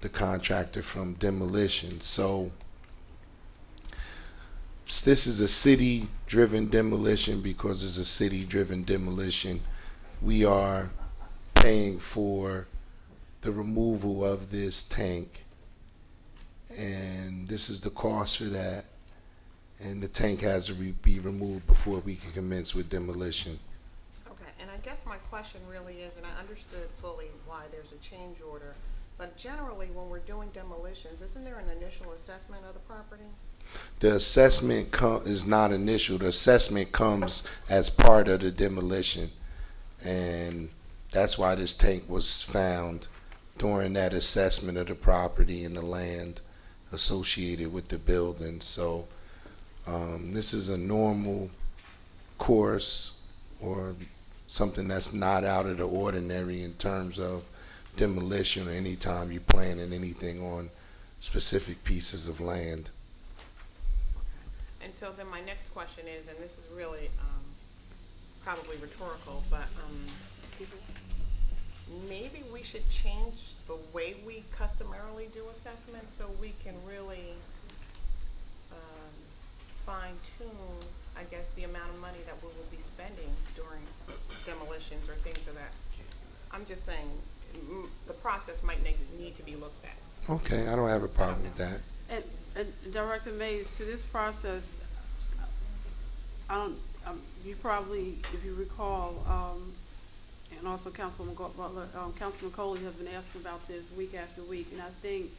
the contractor from demolition. So this is a city-driven demolition. Because it's a city-driven demolition, we are paying for the removal of this tank, and this is the cost for that, and the tank has to be removed before we can commence with demolition. Okay, and I guess my question really is, and I understood fully why there's a change order, but generally when we're doing demolitions, isn't there an initial assessment of the property? The assessment is not initial. The assessment comes as part of the demolition, and that's why this tank was found during that assessment of the property and the land associated with the building. So this is a normal course, or something that's not out of the ordinary in terms of demolition or any time you're planning anything on specific pieces of land. And so then my next question is, and this is really probably rhetorical, but maybe we should change the way we customarily do assessments so we can really fine-tune, I guess, the amount of money that we will be spending during demolitions or things of that. I'm just saying the process might need to be looked at. Okay, I don't have a problem with that. And Director Mays, to this process, you probably, if you recall, and also Councilwoman Butler, Councilman Coley has been asking about this week after week, and I think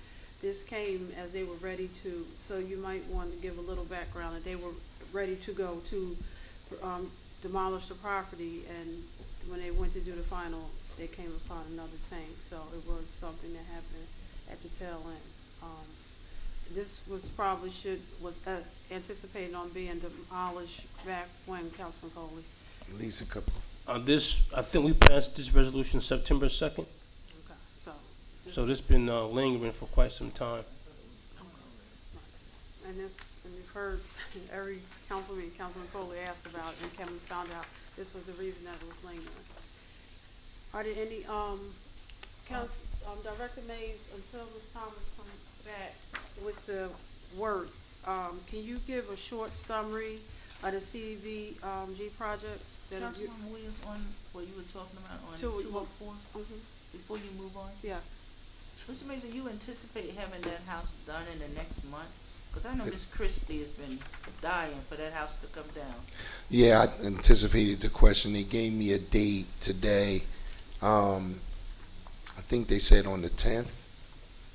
this came as they were ready to, so you might want to give a little background, that they were ready to go to demolish the property, and when they went to do the final, they came upon another tank, so it was something that happened at the tail end. This was probably anticipated on being demolished back when, Councilman Coley? At least a couple. I think we passed this resolution September 2nd, Okay, so. so this been lingering for quite some time. And you've heard every Councilman Coley asked about it, and Kevin found out this was the reason that it was lingering. Are there any, Director Mays, until Ms. Thomas comes back with the work, can you give a short summary of the CDBG projects that are? Councilwoman Williams, on what you were talking about on 204, before you move on? Yes. Mr. Mason, you anticipate having that house done in the next month? Because I know Miss Christie has been dying for that house to come down. Yeah, I anticipated the question. They gave me a date today. I think they said on the 10th.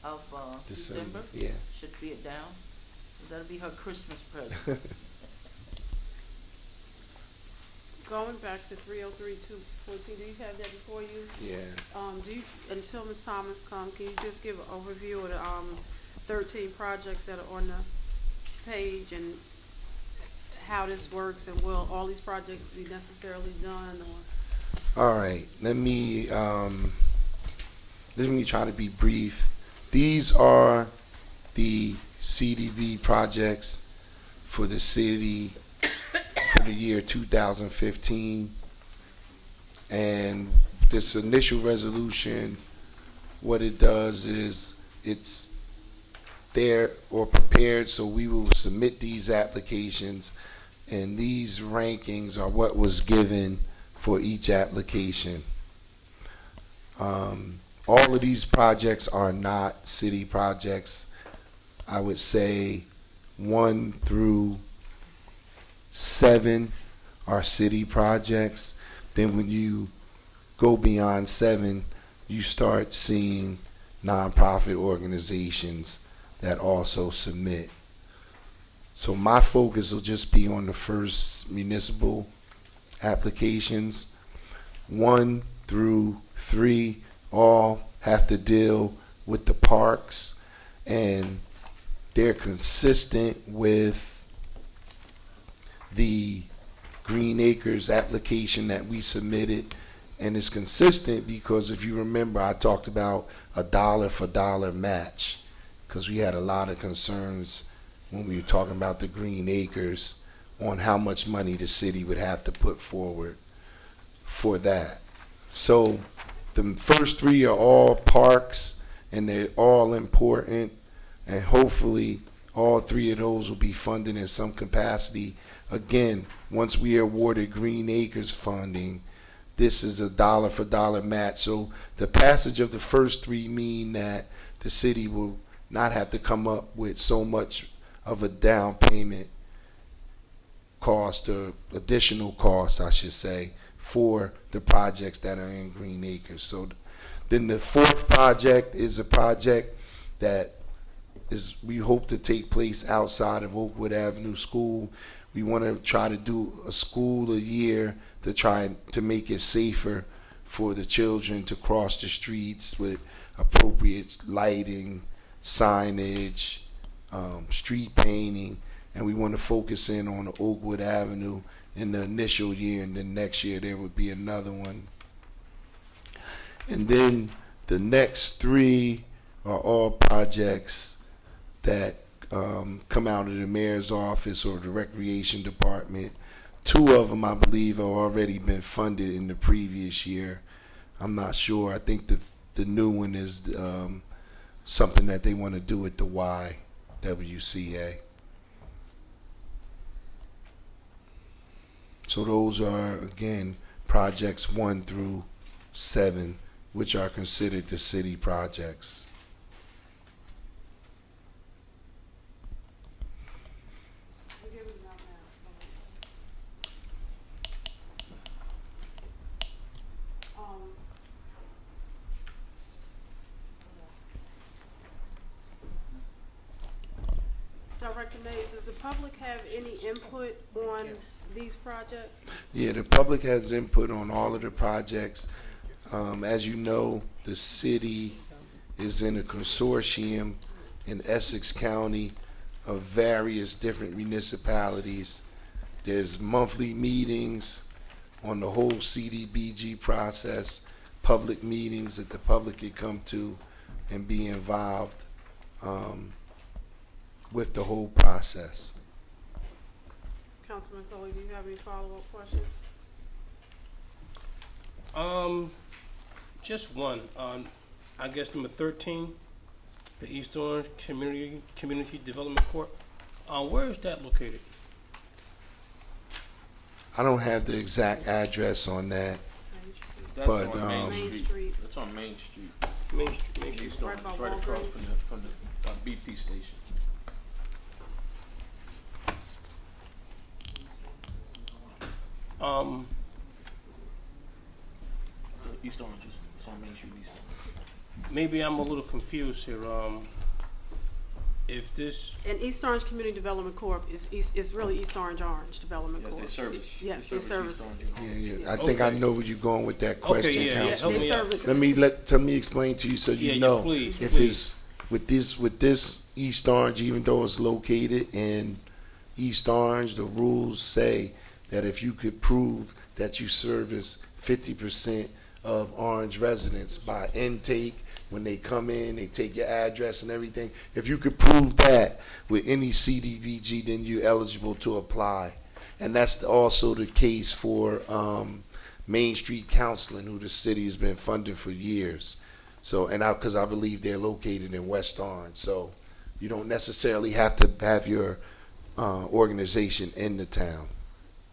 Of December? Yeah. Should be it down. That'll be her Christmas present. Going back to 303-214, do you have that before you? Yeah. Until Ms. Thomas comes, can you just give an overview of the 13 projects that are on the page and how this works, and will all these projects be necessarily done, or? All right. Let me try to be brief. These are the CDB projects for the city for the year 2015. And this initial resolution, what it does is it's there or prepared, so we will submit these applications, and these rankings are what was given for each application. All of these projects are not city projects. I would say 1 through 7 are city projects. Then when you go beyond 7, you start seeing nonprofit organizations that also submit. So my focus will just be on the first municipal applications. 1 through 3 all have to deal with the parks, and they're consistent with the Green Acres application that we submitted. And it's consistent because if you remember, I talked about a dollar for dollar match, because we had a lot of concerns when we were talking about the Green Acres on how much money the city would have to put forward for that. So the first 3 are all parks, and they're all important, and hopefully all 3 of those will be funded in some capacity. Again, once we are awarded Green Acres funding, this is a dollar for dollar match. So the passage of the first 3 mean that the city will not have to come up with so much of a down payment cost, or additional cost, I should say, for the projects that are in Green Acres. So then the 4th project is a project that we hope to take place outside of Oakwood Avenue School. We want to try to do a school a year to try to make it safer for the children to cross the streets with appropriate lighting, signage, street painting, and we want to focus in on Oakwood Avenue in the initial year, and then next year there would be another one. And then the next 3 are all projects that come out of the mayor's office or the recreation department. 2 of them, I believe, have already been funded in the previous year. I'm not sure. I think the new one is something that they want to do at the YWCA. So those are, again, projects 1 through 7, which are considered the city projects. Mays, does the public have any input on these projects? Yeah, the public has input on all of the projects. As you know, the city is in a consortium in Essex County of various different municipalities. There's monthly meetings on the whole CDBG process, public meetings that the public can come to and be involved with the whole process. Councilman Foley, do you have any follow-up questions? Just one. I guess number 13, the East Orange Community Development Corp. Where is that located? I don't have the exact address on that. That's But, on Main Main Street. Street. That's on Main Street. Main Street. East Orange, by right across Walgreens. from the BP station. East Orange is it's on Main Street, East Orange. Maybe I'm a little confused here. If this, And East Orange Community Development Corp. is really East Orange Development Yes, Corp. they service. Yes, they service. East Orange. Yeah. I think I know where you're going with that question, okay, yeah, Council. help They me out. service. Let me explain to you so you Yeah, know. please, if please. it's with this East Orange, even though it's located in East Orange, the rules say that if you could prove that you service 50% of Orange residents by intake, when they come in, they take your address and everything. If you could prove that with any CDBG, then you're eligible to apply. And that's also the case for Main Street Counseling, who the city has been funding for years. So, because I believe they're located in West Orange. So you don't necessarily have to have your organization in the town.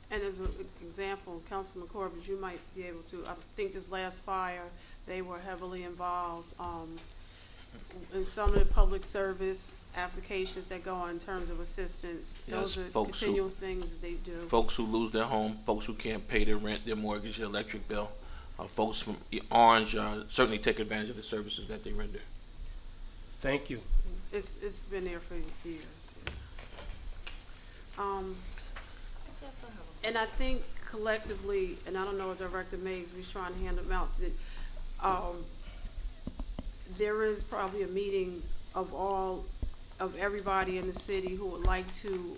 And as an example, Councilman Corbett, you might be able to, I think this last fire, they were heavily involved in some of the public service applications that go on in terms of assistance. Yes, Those are folks who- continuous things they do. Folks who lose their home, folks who can't pay their rent, their mortgage, their electric bill. Folks from Orange certainly take advantage of the services that they render. thank you. It's been there for years. And I think collectively, and I don't know if Director Mays was trying to hand them out, that there is probably a meeting of everybody in the city who would like to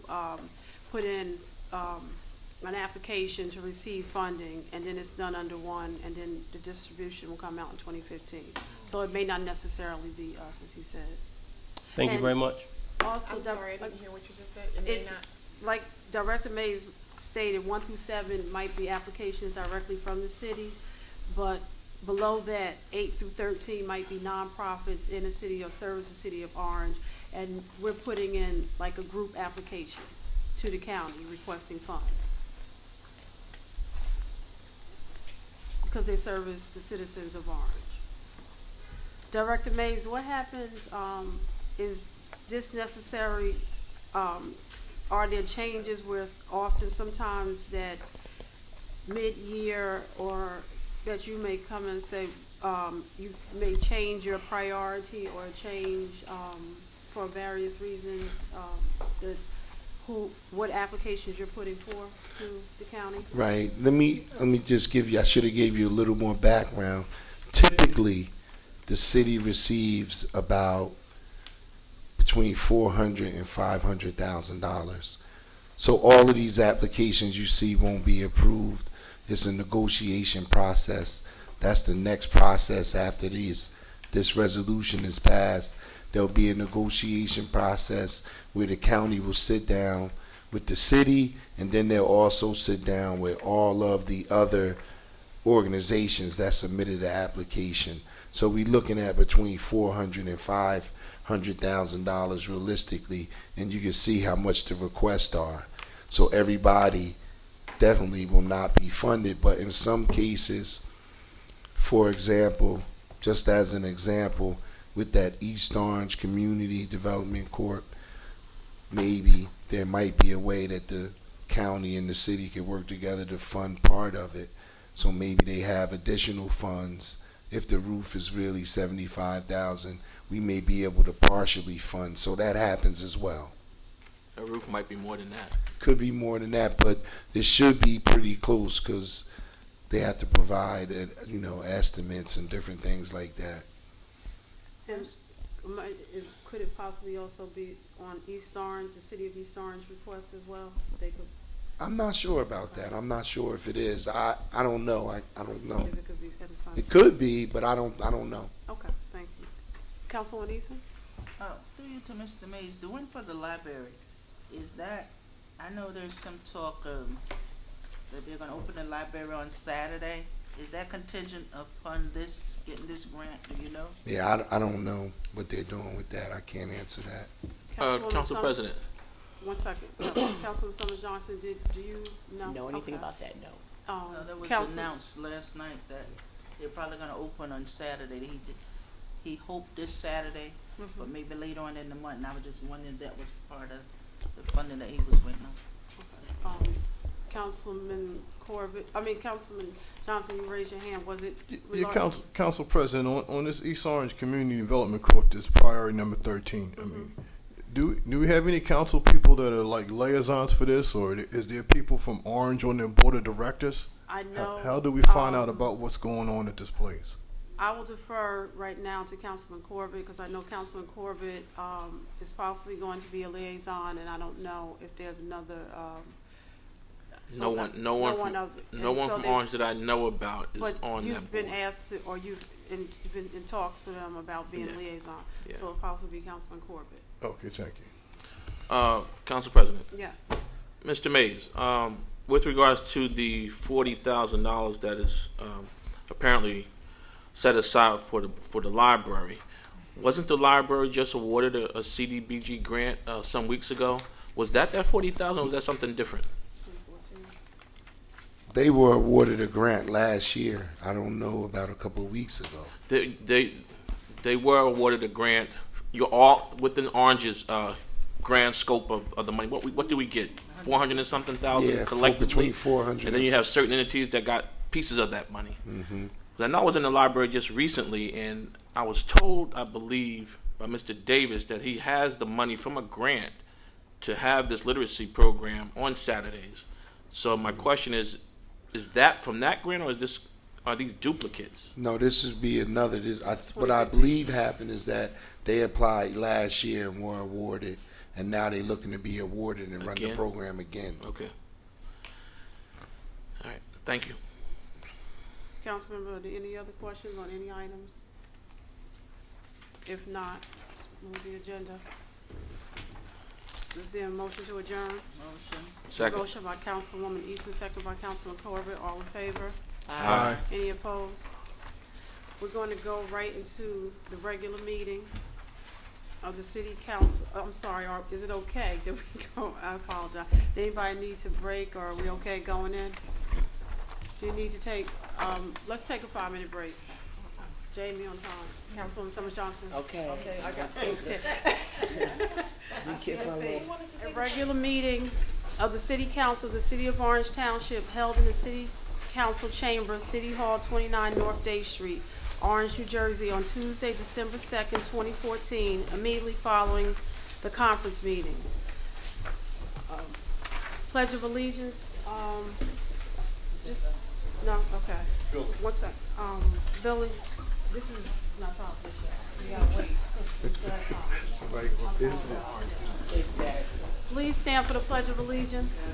put in an application to receive funding, and then it's done under one, and then the distribution will come out in 2015. So it may not necessarily be us, as he said. Thank you And very much. Also, I'm sorry, I didn't hear what you just said. It may it's not. like Director Mays stated, 1 through 7 might be applications directly from the city, but below that, 8 through 13 might be nonprofits in the city or service the city of Orange, and we're putting in like a group application to the county requesting funds. Because they service the citizens of Orange. Director Mays, what happens, is this necessary, are there changes where it's often sometimes that mid-year or that you may come and say, you may change your priority or change, for various reasons, what applications you're putting forth to the county? Right. Let me just give you. I should have gave you a little more background. Typically, the city receives about between $400,000 and $500,000. So all of these applications you see won't be approved. It's a negotiation process. That's the next process after this resolution is passed. There'll be a negotiation process where the county will sit down with the city, and then they'll also sit down with all of the other organizations that submitted the application. So we're looking at between $400,000 and $500,000 realistically, and you can see how much the requests are. So everybody definitely will not be funded, but in some cases, for example, just as an example, with that East Orange Community Development Corp, maybe there might be a way that the county and the city can work together to fund part of it. So maybe they have additional funds. If the roof is really $75,000, we may be able to partially fund. So that happens as well. A roof might be more than that. Could be more than that, but it should be pretty close because they have to provide, estimates and different things like that. And could it possibly also be on East Orange, the city of East Orange request as well? They could, I'm not sure about that. I'm not sure if it is. I don't know. I don't know. if it could be assigned. It could be, but I don't know. Okay, thank you. Councilwoman Eason? Through you to Mr. Mays, the one for the library, is that, I know there's some talk, that they're gonna open the library on Saturday. Is that contingent upon this, getting this grant, do you know? Yeah, I don't know what they're doing with that. I can't answer that. Councilwoman Council Sum- President. One second. Councilwoman Summers Johnson, do you know? Know anything Okay. about that? No. That was Council- announced last night that they're probably gonna open on Saturday. He hoped this Saturday, but maybe later on in the month, and I was just wondering if that was part of the funding that he was waiting on. Councilman Councilman Johnson, you raised your hand. Was it? Yeah, regardless? Council President, on this East Orange Community Development Court, this priority number 13. I mean, do we have any council people that are like liaisons for this, or is there people from Orange on their board of directors? I know. How do we find out about what's going on at this place? I will defer right now to Councilman Corbett, because I know Councilman Corbett is possibly going to be a liaison, and I don't know if there's another. No one from Orange that I know about is But on that you've been board. asked to, or you've been in talks with them about being Yeah. liaison. Yeah. So it'll possibly be Councilman Corbett. Okay, thank you. Council President, Yes. Mr. Mays, with regards to the $40,000 that is apparently set aside for the library, wasn't the library just awarded a CDBG grant some weeks ago? Was that 40,000? Or was that something different? They were awarded a grant last year. I don't know about a couple of weeks ago. They were awarded a grant. You're all within Orange's grand scope of the money. What do we get? 400 and something thousand Yeah, collectively. between 400. And then you have certain entities that got pieces of that money. Mm-hmm. I know I was in the library just recently, and I was told, I believe, by Mr. Davis that he has the money from a grant to have this literacy program on Saturdays. So my question is that from that grant, or are these duplicates? No, this would be another. What I believe happened is that they applied last year and were awarded, and now they're looking to be awarded and run the Again? program again. Okay. All right. Thank you. Councilmember, are there any other questions on any items? If not, let's move the agenda. Is there a motion to adjourn? Motion. Second. Motion by Councilwoman Easton, second by Councilman Corbett. All in favor? Aye. Any opposed? We're going to go right into the regular meeting of the city council. I'm sorry, is it okay that we go? I apologize. Anybody need to break, or are we okay going in? Do you need to take, let's take a 5-minute break. Jamie on time. Councilwoman Summers Johnson. Okay. Okay, I got 10. A regular meeting of the City Council of the City of Orange Township held in the City Council Chamber, City Hall, 29 North Day Street, Orange, New Jersey, on Tuesday, December 2nd, 2014, immediately following the conference meeting. Pledge of Allegiance, no, okay. One sec. Billy, this is not time for this yet. You gotta wait. Somebody go visit. Please stand for the Pledge of Allegiance.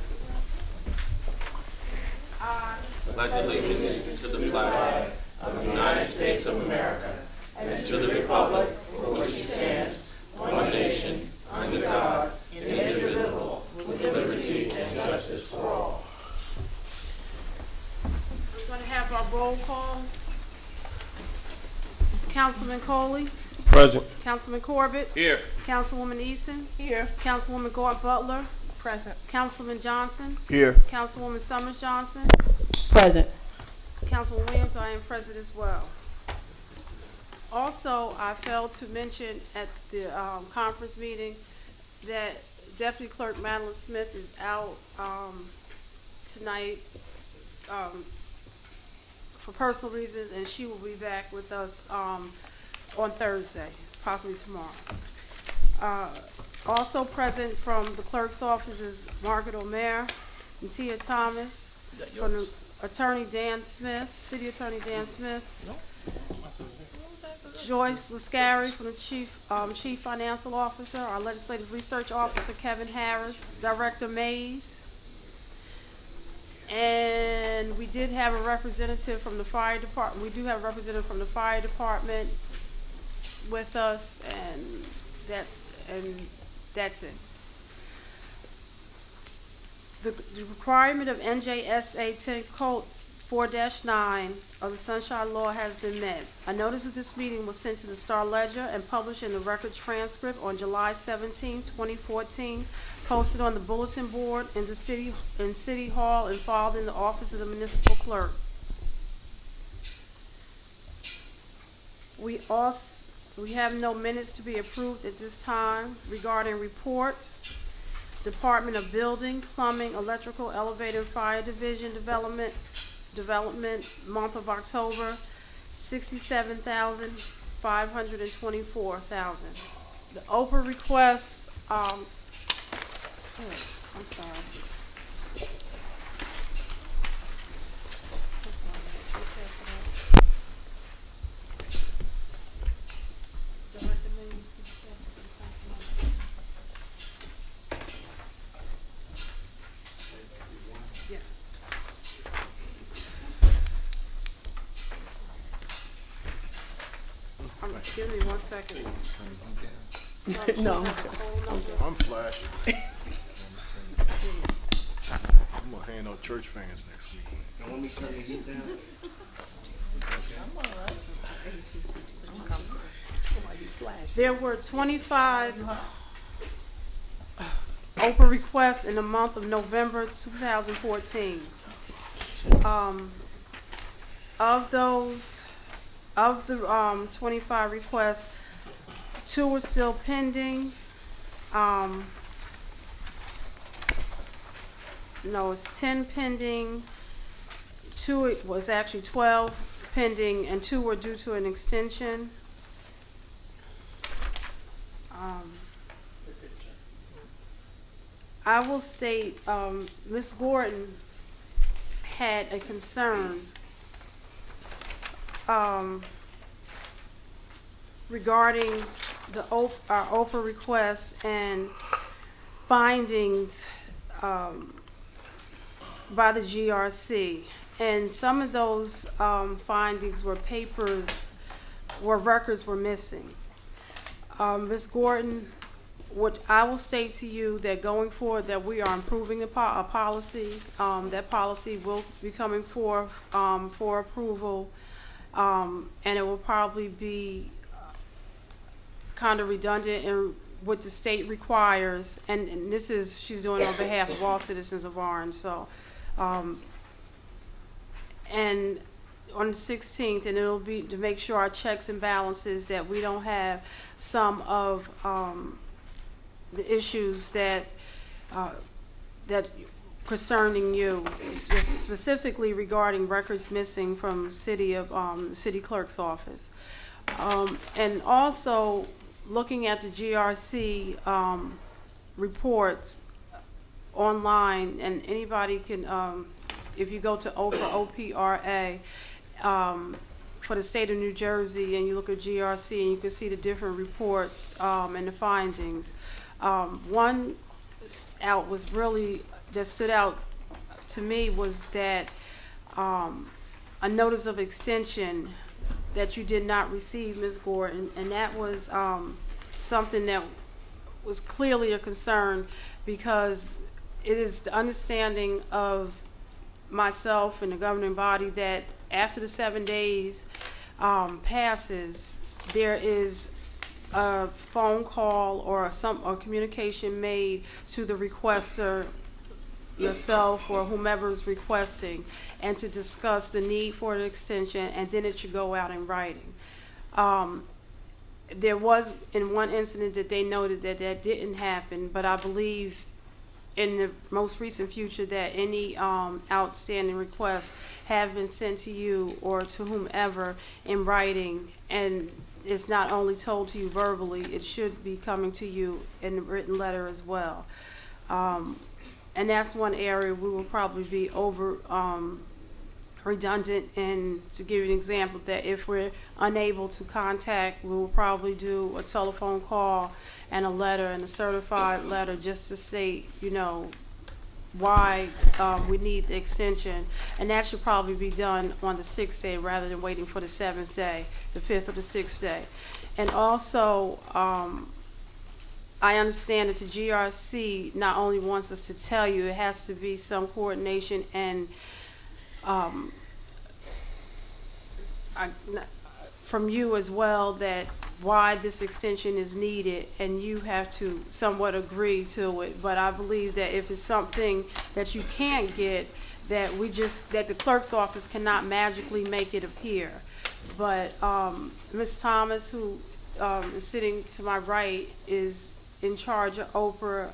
I Pledge allegiance to the flag of the United States of America and to the republic for which it stands, one nation, under God, indivisible, with liberty and justice for all. I'm going to have our roll call. Councilman Coley, Present. Councilman Corbett, Here. Councilwoman Eason. Here. Councilwoman Gord Butler. Present. Councilman Johnson. Here. Councilwoman Summers Johnson. Present. Councilman Williams, I am present as well. Also, I failed to mention at the conference meeting that Deputy Clerk Madeline Smith is out tonight for personal reasons, and she will be back with us on Thursday, possibly tomorrow. Also present from the clerk's office is Margaret O'Meara and Tia Thomas. From the Attorney Dan Smith, City Attorney Dan Smith. Joyce Lascari from the Chief Financial Officer, our Legislative Research Officer Kevin Harris, Director Mays. And we did have a representative from the fire department. We do have a representative from the fire department with us, and that's it. The requirement of NJSA 10:4-9 of the Sunshine Law has been met. A notice of this meeting was sent to the Star Ledger and published in the record transcript on July 17, 2014, posted on the bulletin board in City Hall and filed in the office of the municipal clerk. We have no minutes to be approved at this time. Regarding reports, Department of Building, Plumbing, Electrical, Elevator, Fire Division Development, month of October, $67,524,000. The Oprah requests, I'm sorry. Director Mays, could you pass it to the councilman? Yes. Give me 1 second. No. I'm flashing. I'm gonna hand out church fans next week. Now let me turn the heat down. There were 25 Oprah requests in the month of November 2014. Of the 25 requests, 2 are still pending. No, it's 10 pending. 2, it was actually 12 pending, and 2 were due to an extension. I will state, Ms. Gordon had a concern regarding our Oprah requests and findings by the GRC. And some of those findings were papers where records were missing. Ms. Gordon, what I will state to you that going forward that we are improving a policy. That policy will be coming forth for approval, and it will probably be kind of redundant in what the state requires. And this is, she's doing on behalf of all citizens of Orange. So, and on the 16th, and it'll be to make sure our checks and balances that we don't have some of the issues that concerning you, specifically regarding records missing from city clerk's office, and also looking at the GRC reports online, and anybody can, if you go to OPRA for the state of New Jersey, and you look at GRC, and you can see the different reports and the findings. One that stood out to me was that a notice of extension that you did not receive, Ms. Gordon, and that was something that was clearly a concern, because it is the understanding of myself and the governing body that after the 7 days passes, there is a phone call or communication made to the requester, yourself or whomever is requesting, and to discuss the need for an extension, and then it should go out in writing. There was in one incident that they noted that didn't happen, but I believe in the most recent future that any outstanding requests have been sent to you or to whomever in writing, and it's not only told to you verbally, it should be coming to you in a written letter as well. And that's one area we will probably be over redundant. And to give you an example, that if we're unable to contact, we will probably do a telephone call and a letter, and a certified letter, just to state, you know, why we need the extension. And that should probably be done on the 6th day rather than waiting for the 7th day, the 5th or the 6th day. And also, I understand that the GRC not only wants us to tell you, it has to be some coordination and from you as well, that why this extension is needed, and you have to somewhat agree to it. But I believe that if it's something that you can't get, that the clerk's office cannot magically make it appear. But Ms. Thomas, who is sitting to my right, is in charge of Oprah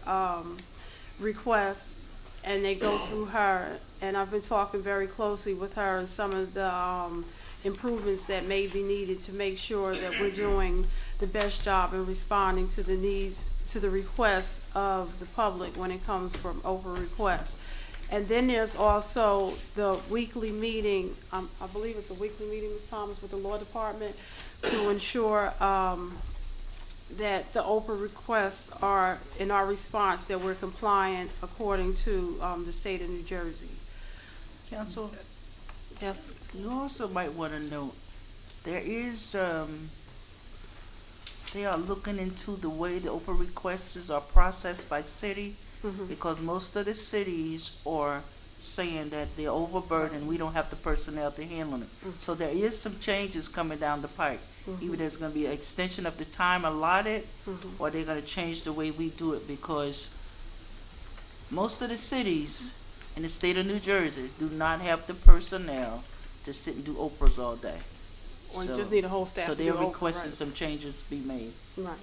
requests, and they go through her. And I've been talking very closely with her and some of the improvements that may be needed to make sure that we're doing the best job in responding to the needs, to the requests of the public when it comes from Oprah requests. And then there's also the weekly meeting, I believe it's a weekly meeting, Ms. Thomas, with the law department, to ensure that the Oprah requests are, in our response, that we're compliant according to the state of New Jersey. Council, Yes. you also might want to note, there is, they are looking into the way the Oprah requests are processed by city, because most of the cities are saying that they're overburdened, we don't have the personnel to handle it. So there is some changes coming down the pike. Either there's going to be an extension of the time allotted, or they're going to change the way we do it, because most of the cities in the state of New Jersey do not have the personnel to sit and do Oprahs all day. Or you just need a whole staff So to they're do Oprah, requesting right. some changes be made. Right.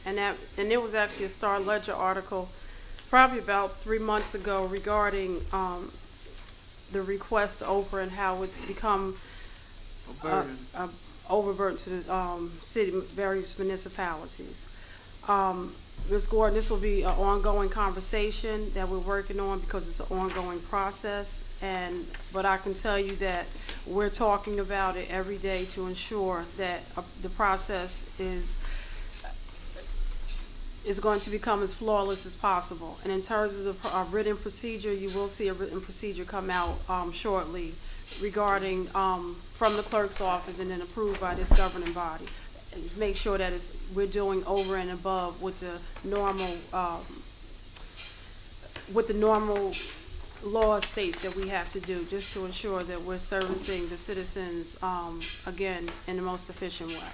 And there was actually a Star Ledger article probably about 3 months ago regarding the request to Oprah and how it's become overburden to the city, various municipalities. Ms. Gordon, this will be an ongoing conversation that we're working on because it's an ongoing process. But I can tell you that we're talking about it every day to ensure that the process is going to become as flawless as possible. And in terms of the written procedure, you will see a written procedure come out shortly regarding from the clerk's office and then approved by this governing body. And make sure that we're doing over and above with the normal law states that we have to do, just to ensure that we're servicing the citizens again in the most efficient way.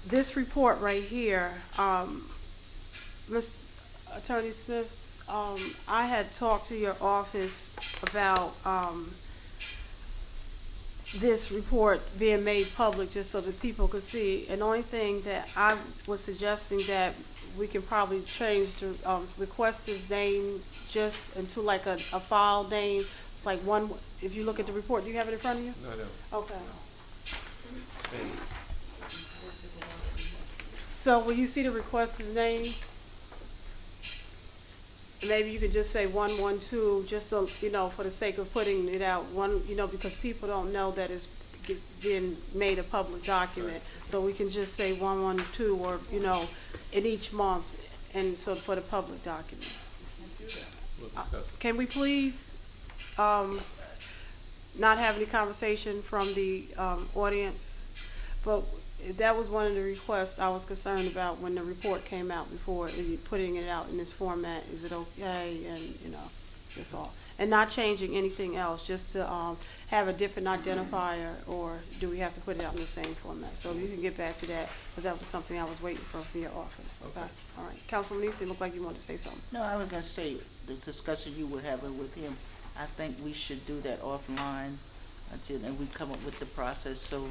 This report right here, Ms. Attorney Smith, I had talked to your office about this report being made public just so that people could see. And the only thing that I was suggesting that we can probably change the requester's name just into like a file name. It's like one, if you look at the report, do you have it in front of you? No. Okay. So when you see the requester's name, maybe you could just say 112, just so, you know, for the sake of putting it out, because people don't know that it's being made a public document. Right. So we can just say 112 or, in each month, and so for the public document. Can we please not have any conversation from the audience? But that was one of the requests I was concerned about when the report came out before, putting it out in this format. Is it okay? And, that's all. And not changing anything else, just to have a different identifier, or do we have to put it out in the same format? So you can get back to that, because that was something I was waiting for your office. Okay? All right. Councilwoman Easton, looked like you wanted to say something. No, I was going to say, the discussion you were having with him, I think we should do that offline and we come up with the process so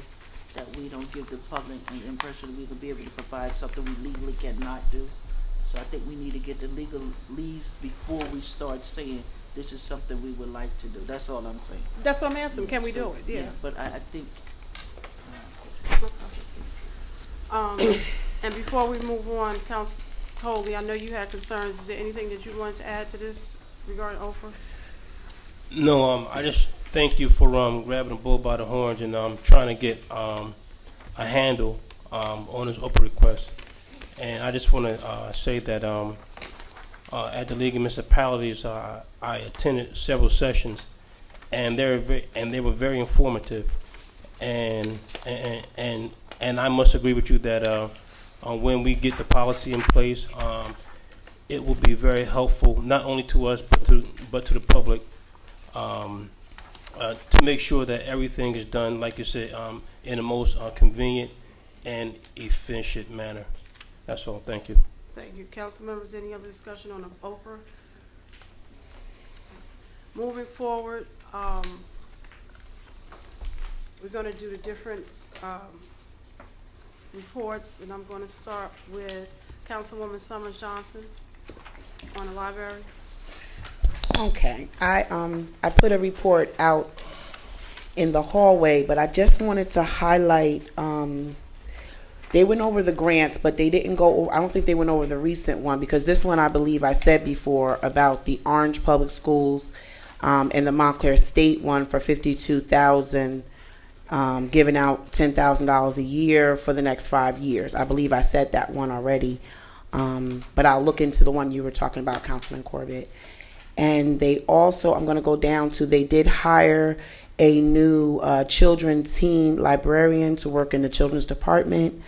that we don't give the public an impression we can be able to provide something we legally cannot do. So I think we need to get the legalese before we start saying this is something we would like to do. That's all I'm saying. That's what I'm asking. Can we do it? Yeah. But I think And before we move on, Council Coley, I know you had concerns. Is there anything that you wanted to add to this regarding Oprah? No, I just thank you for grabbing the bull by the horns and trying to get a handle on this Oprah request. And I just want to say that at the League of Municipalities, I attended several sessions, and they were very informative. And I must agree with you that when we get the policy in place, it will be very helpful not only to us but to the public to make sure that everything is done, like you said, in the most convenient and efficient manner. That's all. Thank you. Thank you. Council members, any other discussion on Oprah? Moving forward, we're going to do the different reports, and I'm going to start with Councilwoman Summers Johnson on the library. Okay, I put a report out in the hallway, but I just wanted to highlight, they went over the grants, but they didn't go over, I don't think they went over the recent one, because this one I believe I said before about the Orange Public Schools and the Montclair State one for $52,000, giving out $10,000 a year for the next 5 years. I believe I said that one already, but I'll look into the one you were talking about, Councilman Corbett. And they also, I'm going to go down to, they did hire a new children's teen librarian to work in the children's department.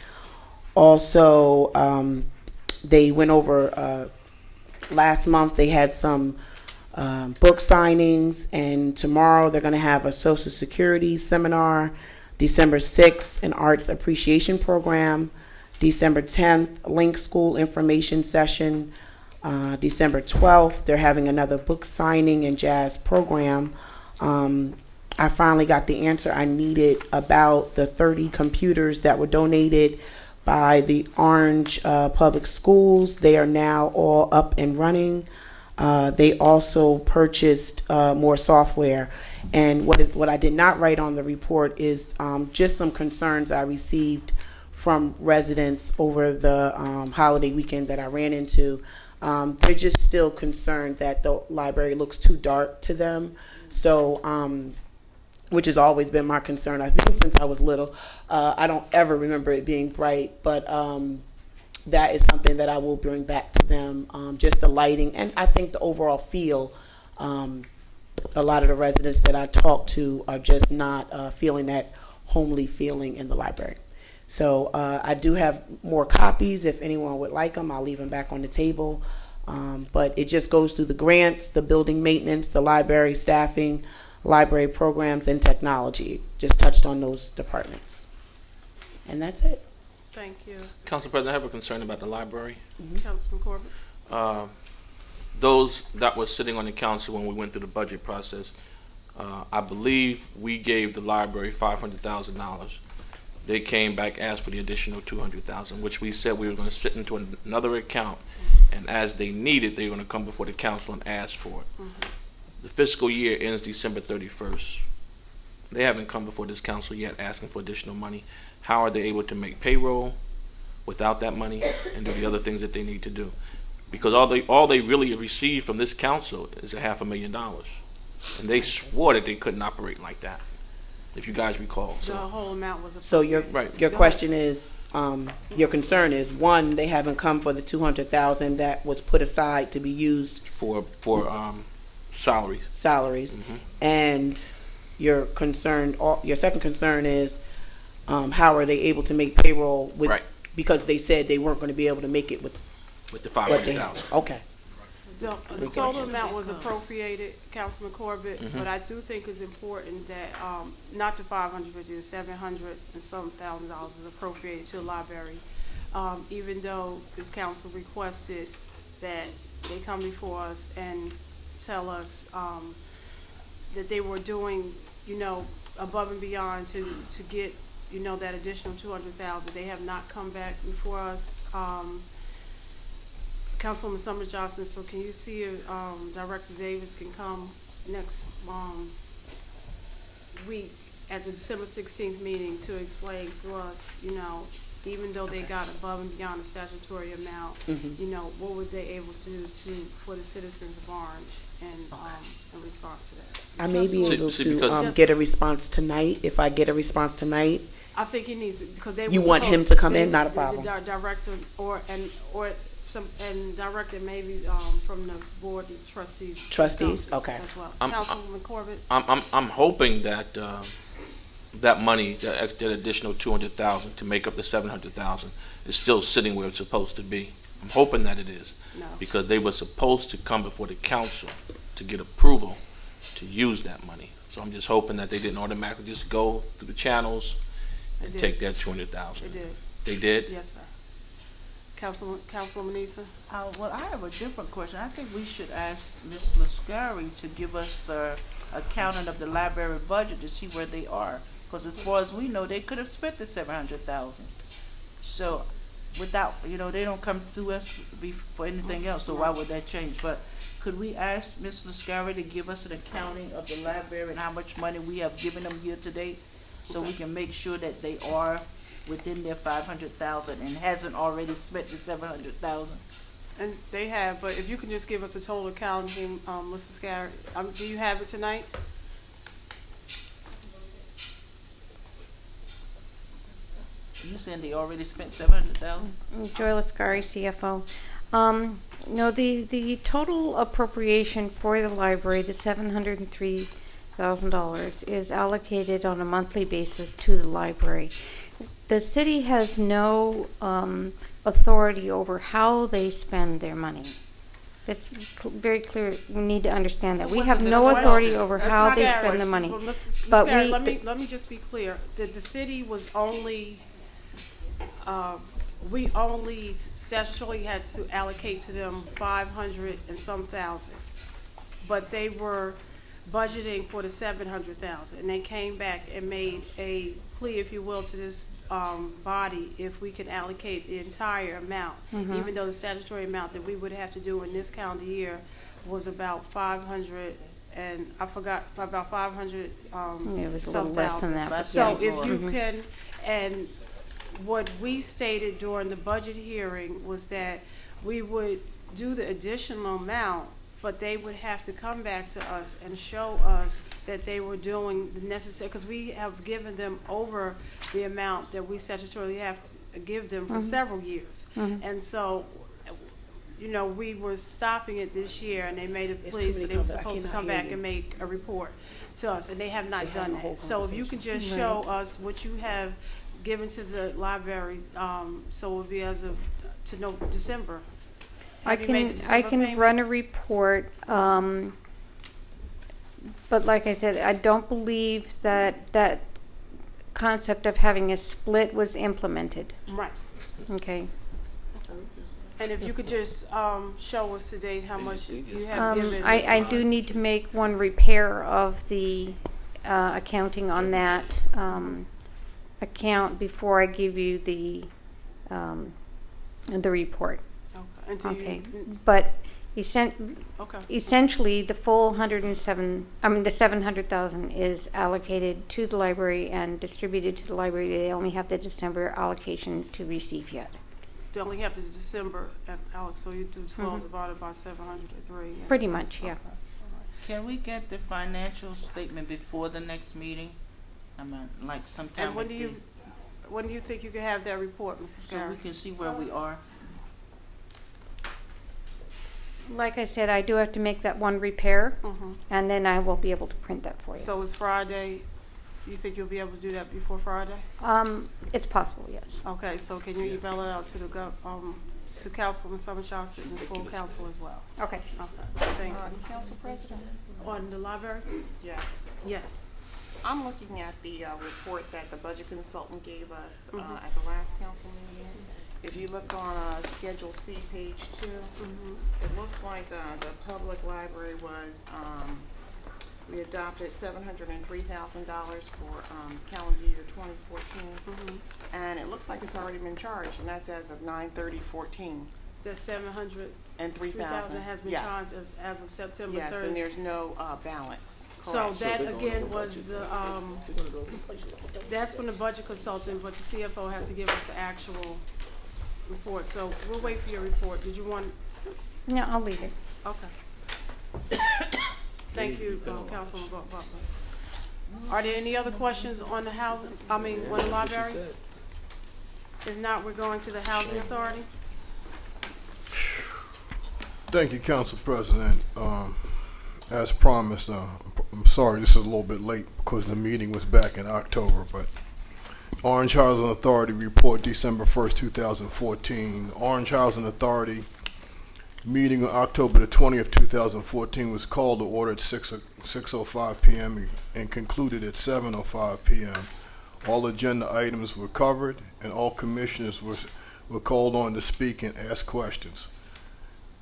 Also, they went over, last month they had some book signings, and tomorrow they're going to have a Social Security seminar. December 6th, an Arts Appreciation Program. December 10th, Link School Information Session. December 12th, they're having another book signing and jazz program. I finally got the answer I needed about the 30 computers that were donated by the Orange Public Schools. They are now all up and running. They also purchased more software. And what I did not write on the report is just some concerns I received from residents over the holiday weekend that I ran into. They're just still concerned that the library looks too dark to them. So, which has always been my concern, I think, since I was little. I don't ever remember it being bright, but that is something that I will bring back to them, just the lighting, and I think the overall feel. A lot of the residents that I talk to are just not feeling that homely feeling in the library. So I do have more copies. If anyone would like them, I'll leave them back on the table. But it just goes through the grants, the building maintenance, the library staffing, library programs, and technology. Just touched on those departments. And that's it. Thank you. Council President, I have a concern about the library. Councilman Corbett. Those that were sitting on the council when we went through the budget process, I believe we gave the library $500,000. They came back, asked for the additional $200,000, which we said we were going to sit into another account, and as they needed, they were going to come before the council and ask for it. The fiscal year ends December 31st. They haven't come before this council yet asking for additional money. How are they able to make payroll without that money and do the other things that they need to do? Because all they really received from this council is $500,000, and they swore that they couldn't operate like that, if you guys recall. The whole amount was So your Right. question is, your concern is, one, they haven't come for the $200,000 that was put aside to be used for salaries. and your second concern is, how are they able to make payroll with, Right. because they said they weren't going to be able to make it with With the what they $500,000. Okay. The total amount was appropriated, Councilman Corbett, but I do think it's important that, not the 500, but the 700 and some $1,000 was appropriated to the library. Even though this council requested that they come before us and tell us, that they were doing, above and beyond to get, that additional 200,000. They have not come back before us. Councilwoman Summers Johnson, so can you see if Director Davis can come next week at the December 16th meeting to explain to us, even though they got above and beyond the statutory amount, you know, what were they able to do for the citizens of Orange in response to that? I may be See- able see, to because- get a response tonight. If I get a response tonight, I think he needs it, because they You were want supposed- him to come they- in? Not a the problem. Director and director maybe from the board of trustees. Trustees? Okay. As well. I'm- Councilwoman Corbett? I'm hoping that that money, that additional 200,000 to make up the 700,000, is still sitting where it's supposed to be. I'm hoping that it is, No. because they were supposed to come before the council to get approval to use that money. So I'm just hoping that they didn't automatically just go through the channels They and did. take that 200,000. They did. They did? Yes, sir. Councilwoman Eason? Well, I have a different question. I think we should ask Ms. Lascari to give us accounting of the library budget to see where they are. Because as far as we know, they could have spent the 700,000. So without, you know, they don't come through us for anything else, so why would that change? But could we ask Ms. Lascari to give us an accounting of the library and how much money we have given them year to date? So we can make sure that they are within their 500,000 and hasn't already spent the 700,000. And they have, but if you can just give us a total accounting, Mrs. Scary, do you have it tonight? You saying they already spent 700,000? Joy Lascari, CFO. No, the total appropriation for the library, the $703,000, is allocated on a monthly basis to the library. The city has no authority over how they spend their money. That's very clear. We need to understand that. We have no authority over how they spend the money. Ms. But Scary, we- let me just be clear, that the city was only, we only statutorily had to allocate to them 500 and some thousand. But they were budgeting for the 700,000, and they came back and made a plea, if you will, to this body if we can allocate the entire amount, even though the statutory amount that we would have to do in this calendar year was about 500, and I forgot, about 500 It was a some little less than thousand. that. But So yeah. if you can, and what we stated during the budget hearing was that we would do the additional amount, but they would have to come back to us and show us that they were doing the necessary, because we have given them over the amount that we statutorily have to give them for several years. And so, you know, we were stopping it this year, and they made a It's plea, too so many they were comments. I supposed to cannot come hear back you. and make a report to us, and they have not They done had a whole that. So if you could just Right. show us what you have given to the library, so it will be as of, to know, December. I Have you made the can December payment? run a report, but like I said, I don't believe that concept of having a split was implemented. Right. Okay. And if you could just show us to date how much you have given. I do need to make one repair of the accounting on that account before I give you the report. Okay. Until Okay, you, but okay. essentially, the full 700,000 is allocated to the library and distributed to the library. They only have the December allocation to receive yet. They only have the December, Alex, so you do 12 divided by 703. Pretty much, yeah. Can we get the financial statement before the next meeting? I mean, like sometime. And when do with you think you can have that report, Mrs. so we Garrett? can see where we are? Like I said, I do have to make that one repair, Mhm. and then I will be able to print that for you. So it's Friday, you think you'll be able to do that before Friday? It's possible, yes. Okay, so can you email it out to the to Councilwoman Summer Johnson and the full council as well? Okay. Okay, thank you. Council President? On the library? Yes. Yes. I'm looking at the report that the budget consultant gave us at the last council meeting. If you look on Schedule C, page 2, it looks like the public library was, we adopted $703,000 for calendar year 2014. And it looks like it's already been charged, and that's as of 9/30/14. That 700, and 3,000 has been Yes. charged as of September 3rd. Yes, and there's no balance. So Correct. that again was the, that's from the budget consultant, but the CFO has to give us the actual report. So we'll wait for your report. Did you want, No, I'll leave it. okay. Thank you, Councilman Butler. Are there any other questions on the housing, on the library? If not, we're going to the Housing Authority. Thank you, Council President. As promised, I'm sorry this is a little bit late because the meeting was back in October, but Orange Housing Authority report December 1st, 2014. Orange Housing Authority meeting on October the 20th, 2014 was called to order at 6:05 p.m. and concluded at 7:05 p.m. All agenda items were covered and all commissioners were called on to speak and ask questions.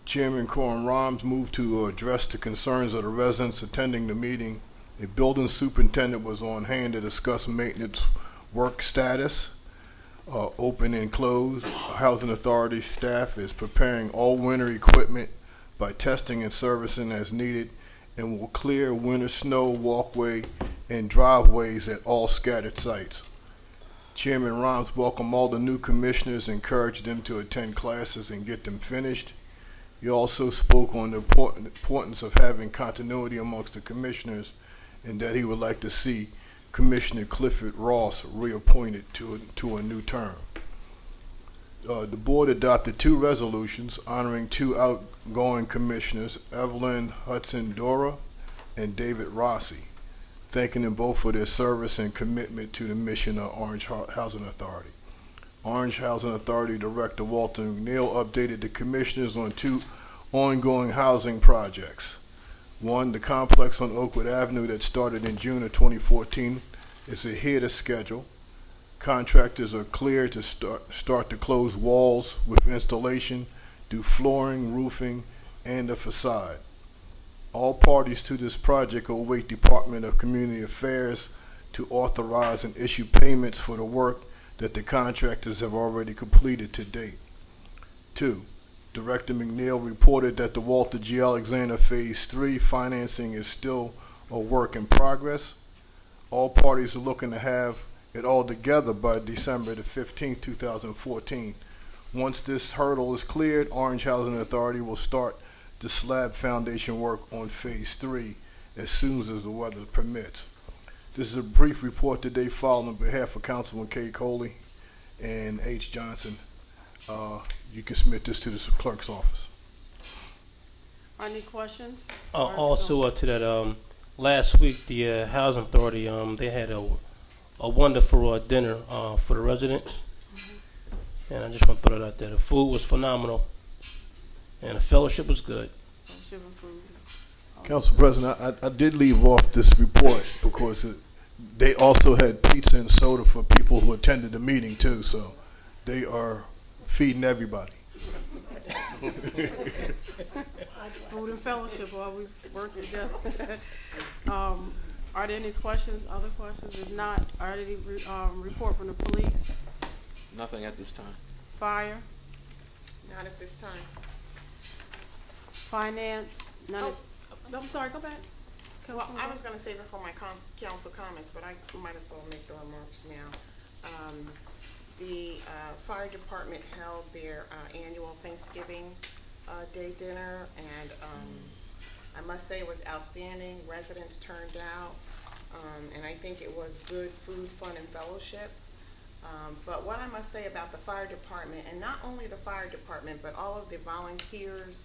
Chairman Coram Rams moved to address the concerns of the residents attending the meeting. A building superintendent was on hand to discuss maintenance work status, open and closed. Housing Authority staff is preparing all winter equipment by testing and servicing as needed and will clear winter snow walkway and driveways at all scattered sites. Chairman Rams welcomed all the new commissioners, encouraged them to attend classes and get them finished. He also spoke on the importance of having continuity amongst the commissioners and that he would like to see Commissioner Clifford Ross reappointed to a new term. The board adopted 2 resolutions honoring 2 outgoing commissioners, Evelyn Hudson-Dora and David Rossi, thanking them both for their service and commitment to the mission of Orange Housing Authority. Orange Housing Authority Director Walter McNeil updated the commissioners on 2 ongoing housing projects. One, the complex on Oakwood Avenue that started in June of 2014 is ahead of schedule. Contractors are clear to start to close walls with installation, do flooring, roofing, and the facade. All parties to this project await Department of Community Affairs to authorize and issue payments for the work that the contractors have already completed to date. 2, Director McNeil reported that the Walter G. Alexander Phase 3 financing is still a work in progress. All parties are looking to have it all together by December the 15th, 2014. Once this hurdle is cleared, Orange Housing Authority will start the slab foundation work on Phase 3 as soon as the weather permits. This is a brief report today filed on behalf of Councilman Kay Coley and H. Johnson. You can submit this to the clerk's office. Any questions? Also, to that, last week the Housing Authority they had a wonderful dinner for the residents, and I just want to throw it out there. The food was phenomenal, and the fellowship was good. Council President, I did leave off this report because they also had pizza and soda for people who attended the meeting too, so they are feeding everybody. Food and fellowship always works together. Are there any questions, other questions? If not, are there any report from the police, Nothing at this time. fire, Not at this time. finance? None of, I'm sorry, go back. Well, Councilwoman I Gray. was gonna save it for my council comments, but I might as well make the remarks now. The fire department held their annual Thanksgiving Day dinner, and I must say it was outstanding. Residents turned out, and I think it was good food, fun, and fellowship. But what I must say about the fire department, and not only the fire department, but all of the volunteers,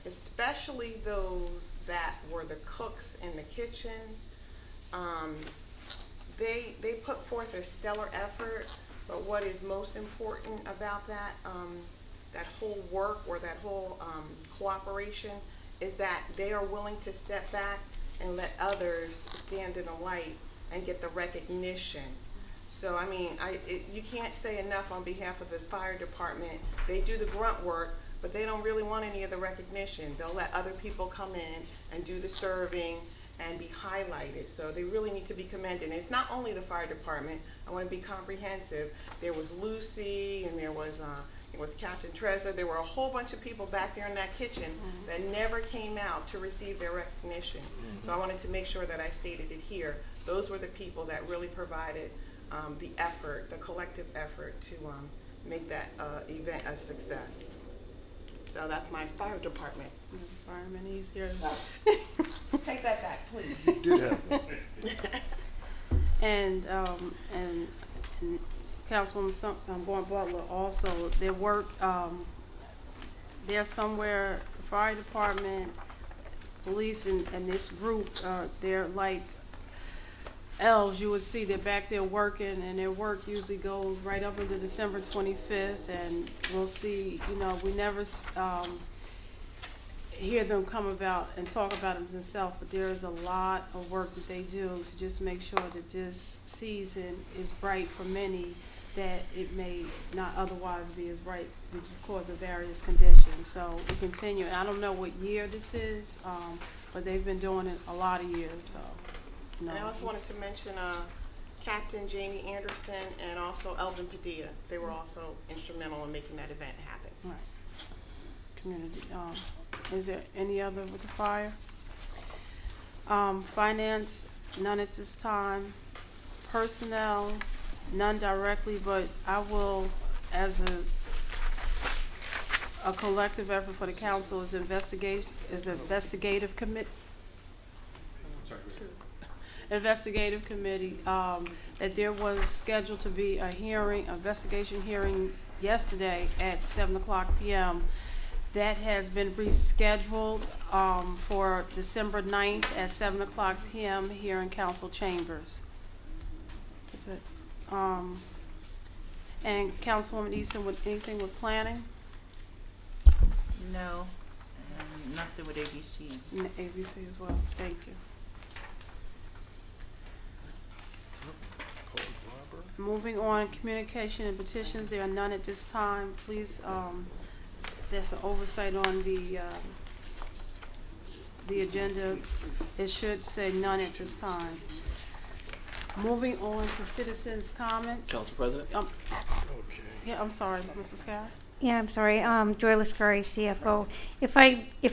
especially those that were the cooks in the kitchen, they put forth a stellar effort. But what is most important about that whole work, or that whole cooperation, is that they are willing to step back and let others stand in the light and get the recognition. So I mean, you can't say enough on behalf of the fire department. They do the grunt work, but they don't really want any of the recognition. They'll let other people come in and do the serving and be highlighted. So they really need to be commended. And it's not only the fire department. I want to be comprehensive. There was Lucy, and there was it was Captain Trezza. There were a whole bunch of people back there in that kitchen that never came out to receive their recognition. So I wanted to make sure that I stated it here. Those were the people that really provided the effort, the collective effort to make that event a success. So that's my fire department. Fireman, he's here. Take that back, please. You did have one. And Councilwoman Bourne Butler also, their work, they're somewhere, fire department, police, and this group, they're like elves. You would see they're back there working, and their work usually goes right up into December 25th, and we'll see, you know, we never hear them come about and talk about them themselves, but there is a lot of work that they do to just make sure that this season is bright for many that it may not otherwise be as bright because of various conditions. So we continue. I don't know what year this is, but they've been doing it a lot of years. So, you know. And I also wanted to mention Captain Jamie Anderson and also Elvin Padilla. They were also instrumental in making that event happen. Right. Community. Is there any other with the fire? Finance, none at this time. Personnel, none directly, but I will, as a collective effort for the council, is investigative committee. Investigative committee, that there was scheduled to be a hearing, investigation hearing yesterday at 7:00 p.m. That has been rescheduled for December 9th at 7:00 p.m. here in council chambers. That's it. And Councilwoman Easton, with anything with planning? No, nothing with ABC. ABC as well. Thank you. Moving on, communication and petitions, there are none at this time. Please, there's an oversight on the agenda. It should say none at this time. Moving on to citizens' comments. Council President? Yeah, I'm sorry, Mrs. Scott. Yeah, I'm sorry. Joy Lascari, CFO. If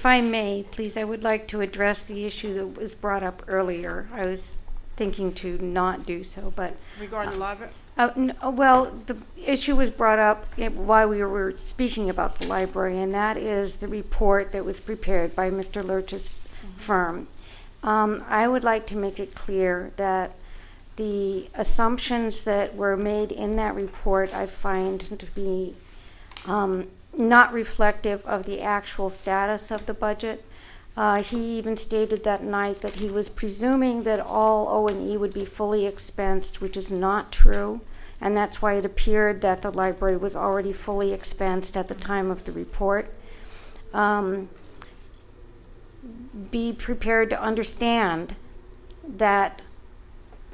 I may, please, I would like to address the issue that was brought up earlier. I was thinking to not do so, but Regarding the library? well, the issue was brought up while we were speaking about the library, and that is the report that was prepared by Mr. Lurch's firm. I would like to make it clear that the assumptions that were made in that report I find to be not reflective of the actual status of the budget. He even stated that night that he was presuming that all O&E would be fully expensed, which is not true, and that's why it appeared that the library was already fully expensed at the time of the report. Be prepared to understand that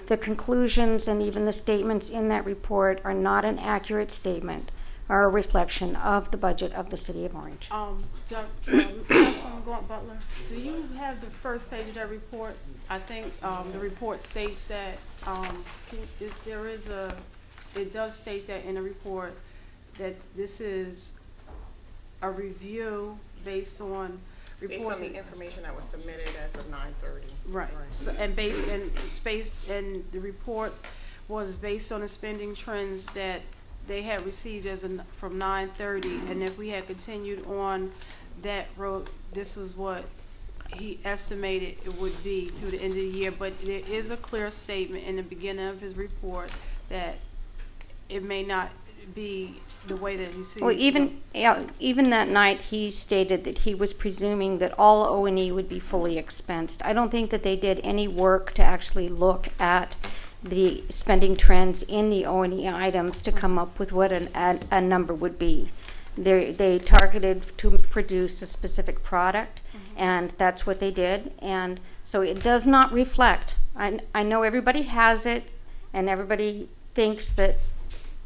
the conclusions and even the statements in that report are not an accurate statement or a reflection of the budget of the City of Orange. Councilwoman Butler, do you have the first page of that report? I think the report states that it does state that in the report that this is a review based on reports. Based on the information that was submitted as of 9:30. Right. So, and the report was based on the spending trends that they had received from 9:30, and if we had continued on that road, this was what he estimated it would be through the end of the year. But there is a clear statement in the beginning of his report that it may not be the way that he sees. Well, even that night, he stated that he was presuming that all O&E would be fully expensed. I don't think that they did any work to actually look at the spending trends in the O&E items to come up with what a number would be. They targeted to produce a specific product, and that's what they did. And so it does not reflect. I know everybody has it, and everybody thinks that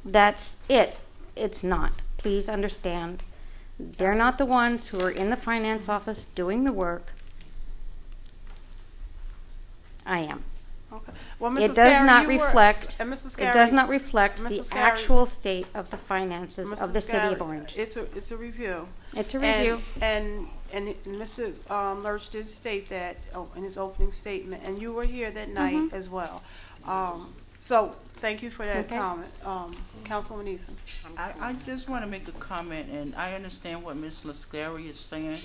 that's it. It's not. Please understand. They're not the ones who are in the finance office doing the work. I am. Okay. Well, It Mrs. does Scary, not you were- reflect, and Mrs. it Scary, does not reflect the Mrs. Scary- actual state of the finances of Mrs. the city Scary, of Orange. It's a review. It's a review. And Mr. Lurch did state that in his opening statement, and you were here that night as well. So, thank you for that Okay. comment. Councilwoman Eason. I just want to make a comment, and I understand what Ms. Lascari is saying,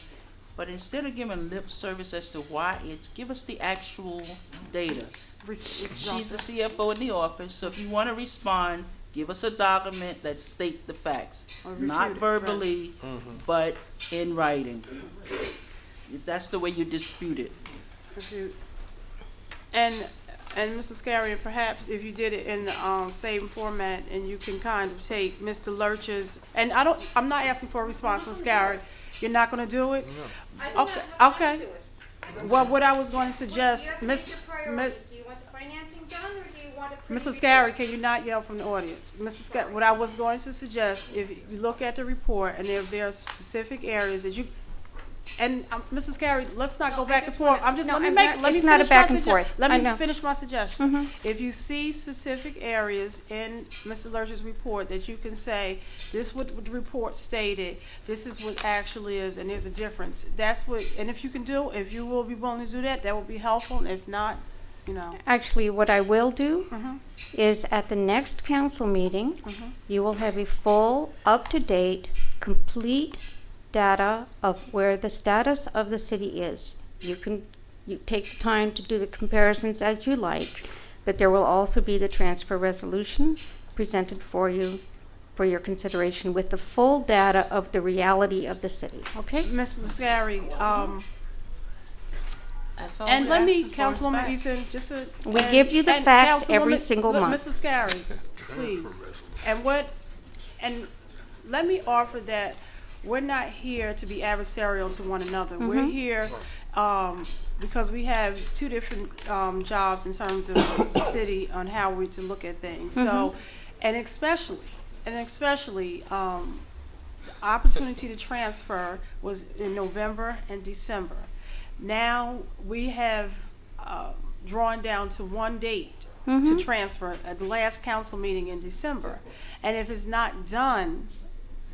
but instead of giving lip service as to why it's, give us the actual data. She's the CFO in the office, so if you want to respond, give us a document that state the facts, Or refute not it, verbally, but in writing. If that's the way you dispute it. And Mr. Scary, perhaps if you did it in the same format, and you can kind of take Mr. Lurch's, and I'm not asking for a response, Mr. Scary. You're not going to do it? No. Okay. Well, what I was going to suggest, Do you want the financing done, or do you want it? Mr. Scary, can you not yell from the audience? Mr. Scary, what I was going to suggest, if you look at the report, and if there are specific areas that you, and Mr. Scary, let's not go back and forth. Let me it's not a finish back my and forth. Let I me know. finish my suggestion. If you see specific areas in Mr. Lurch's report that you can say, this is what the report stated, this is what actually is, and there's a difference. That's what, and if you will be willing to do that, that would be helpful. And if not, Actually, what I will do is at the next council meeting, you will have a full, up-to-date, complete data of where the status of the city is. You take the time to do the comparisons as you like, but there will also be the transfer resolution presented for you for your consideration with the full data of the reality of the city. Okay? Mr. Scary, That's all and we're let me, asking for is Councilwoman facts. Eason, We give you the facts every Councilwoman- single look, month. Mr. Scary, please. And let me offer that we're not here to be adversarial to one another. We're here because we have two different jobs in terms of the city on how we're to look at things. So, and especially, the opportunity to transfer was in November and December. Now we have drawn down to one date to transfer at the last council meeting in December. And if it's not done,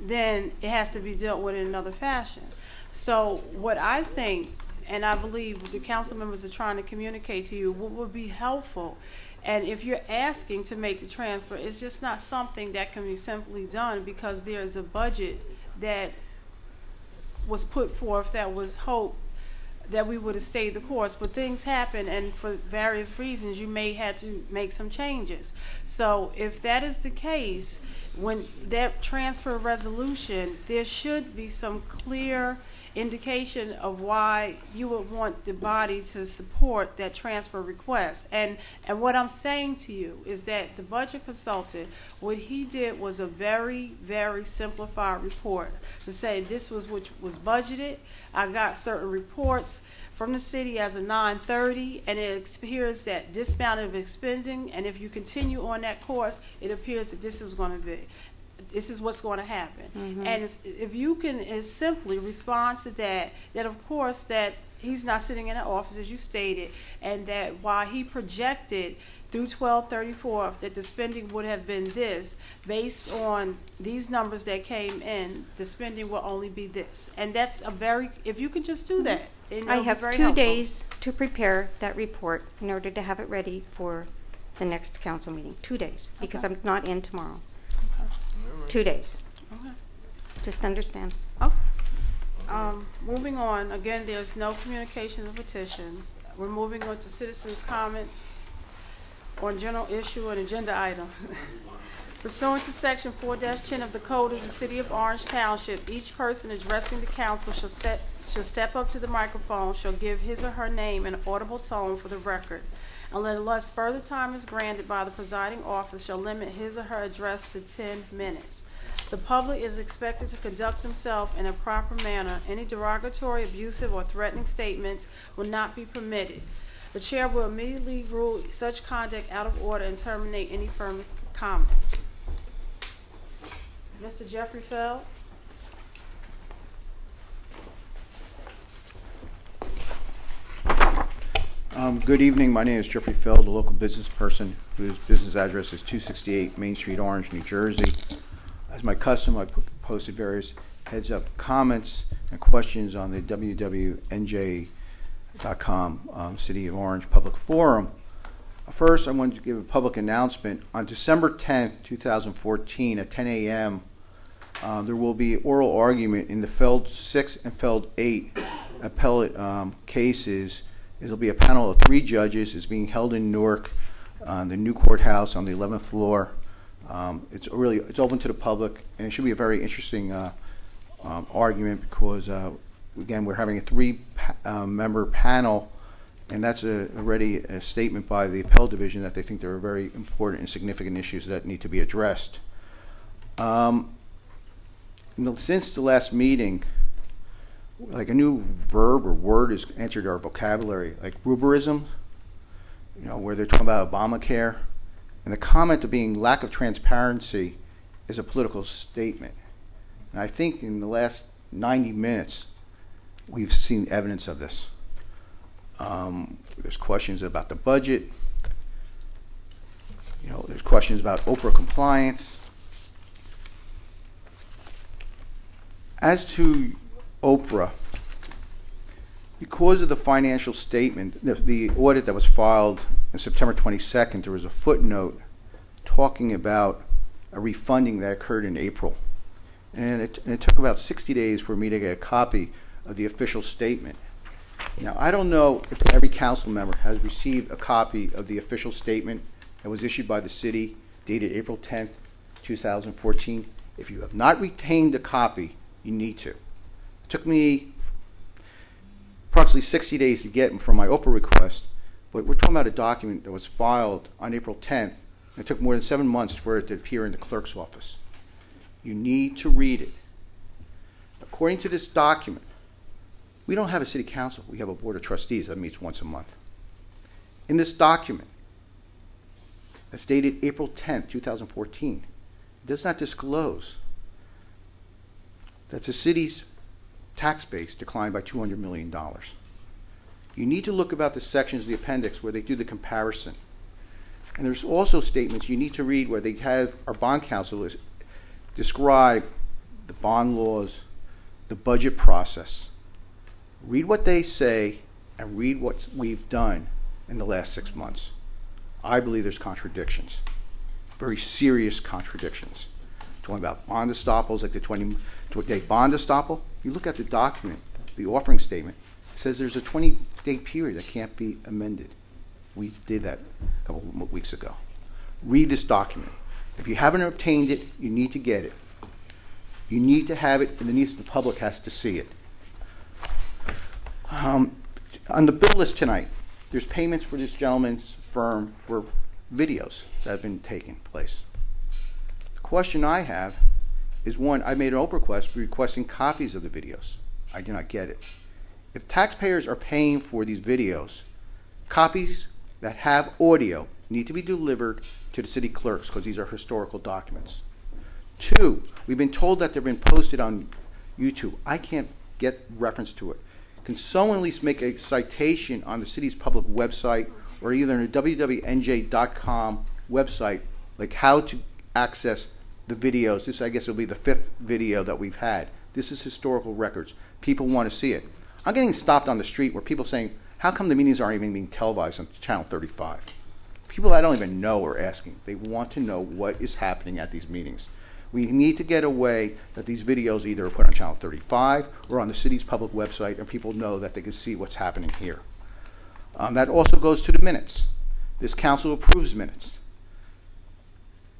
then it has to be dealt with in another fashion. So what I think, and I believe the council members are trying to communicate to you, what would be helpful, and if you're asking to make the transfer, it's just not something that can be simply done because there is a budget that was put forth that was hoped that we would have stayed the course, but things happen, and for various reasons you may have to make some changes. So if that is the case, when that transfer resolution, there should be some clear indication of why you would want the body to support that transfer request. And what I'm saying to you is that the budget consultant, what he did was a very, very simplified report to say this was what was budgeted. I got certain reports from the city as of 9/30, and it appears that this amount of expending, and if you continue on that course, it appears that this is what's going to happen. And if you can simply respond to that of course that he's not sitting in the office as you stated, and that while he projected through 12/34 that the spending would have been this, based on these numbers that came in, the spending will only be this. And that's if you could just do that. I have 2 days to prepare that report in order to have it ready for the next council meeting. 2 days, because I'm not in tomorrow. 2 days. Okay. Just understand. Moving on, again, there's no communication of petitions. We're moving on to citizens' comments on general issue and agenda items. Pursuant to Section 4-10 of the Code of the City of Orange Township, each person addressing the council shall step up to the microphone, shall give his or her name in an audible tone for the record. Unless further time is granted by the presiding officer, shall limit his or her address to 10 minutes. The public is expected to conduct themselves in a proper manner. Any derogatory, abusive, or threatening statements will not be permitted. The chair will immediately rule such conduct out of order and terminate any further comments. Mr. Jeffrey Feld. Good evening. My name is Jeffrey Feld, a local business person whose business address is 268 Main Street, Orange, New Jersey. As my custom, I posted various heads-up comments and questions on the www.nj.com City of Orange Public Forum. First, I wanted to give a public announcement. On December 10th, 2014, at 10 a.m., there will be oral argument in the Feld 6 and Feld 8 appellate cases. There'll be a panel of 3 judges. It's being held in Newark, on the new courthouse on the 11th floor. It's open to the public, and it should be a very interesting argument because, again, we're having a 3-member panel, and that's already a statement by the appellate division that they think there are very important and significant issues that need to be addressed. Since the last meeting, like a new verb or word has entered our vocabulary, like ruberism, where they're talking about Obamacare. And the comment of being lack of transparency is a political statement. And I think in the last 90 minutes, we've seen evidence of this. There's questions about the budget. There's questions about Oprah compliance. As to Oprah, because of the financial statement, the audit that was filed on September 22nd, there was a footnote talking about a refunding that occurred in April. And it took about 60 days for me to get a copy of the official statement. Now, I don't know if every council member has received a copy of the official statement that was issued by the city, dated April 10th, 2014. If you have not retained a copy, you need to. It took me approximately 60 days to get from my Oprah request, but we're talking about a document that was filed on April 10th. It took more than 7 months for it to appear in the clerk's office. You need to read it. According to this document, we don't have a city council. We have a board of trustees that meets once a month. In this document, that's dated April 10th, 2014, it does not disclose that the city's tax base declined by $200 million. You need to look about the sections of the appendix where they do the comparison. And there's also statements you need to read where they have our bond counsel describe the bond laws, the budget process. Read what they say and read what we've done in the last 6 months. I believe there's contradictions, very serious contradictions. Talking about bond estoppels, like the 20-day bond estoppel. You look at the document, the offering statement, it says there's a 20-day period that can't be amended. We did that a couple of weeks ago. Read this document. If you haven't obtained it, you need to get it. You need to have it, and the public has to see it. On the bill list tonight, there's payments for this gentleman's firm for videos that have been taking place. The question I have is, one, I made an Oprah request requesting copies of the videos. I do not get it. If taxpayers are paying for these videos, copies that have audio need to be delivered to the city clerks because these are historical documents. Two, we've been told that they've been posted on YouTube. I can't get reference to it. Can someone at least make a citation on the city's public website or either in the www.nj.com website, like how to access the videos? This, I guess, will be the 5th video that we've had. This is historical records. People want to see it. I'm getting stopped on the street where people saying, how come the meetings aren't even being televised on Channel 35? People I don't even know are asking. They want to know what is happening at these meetings. We need to get a way that these videos either are put on Channel 35 or on the city's public website, and people know that they can see what's happening here. That also goes to the minutes. This council approves minutes.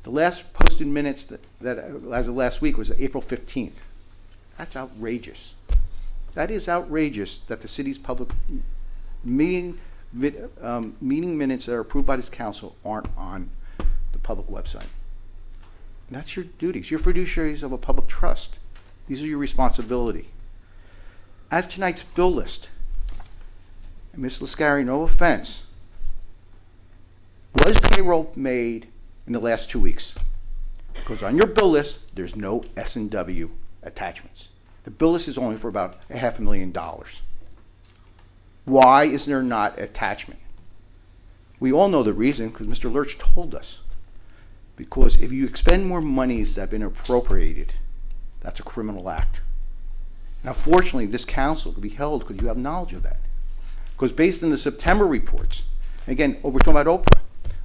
The last posted minutes that as of last week was April 15th. That's outrageous. That is outrageous that the city's public meeting minutes that are approved by this council aren't on the public website. And that's your duties. You're fiduciaries of a public trust. These are your responsibility. As tonight's bill list, and Ms. Lascari, no offense, was payroll made in the last 2 weeks? Because on your bill list, there's no S&W attachments. The bill list is only for about $500,000. Why is there not attachment? We all know the reason, because Mr. Lurch told us. Because if you expend more monies that have been appropriated, that's a criminal act. Now, fortunately, this council could be held because you have knowledge of that. Because based on the September reports, again, we're talking about Oprah.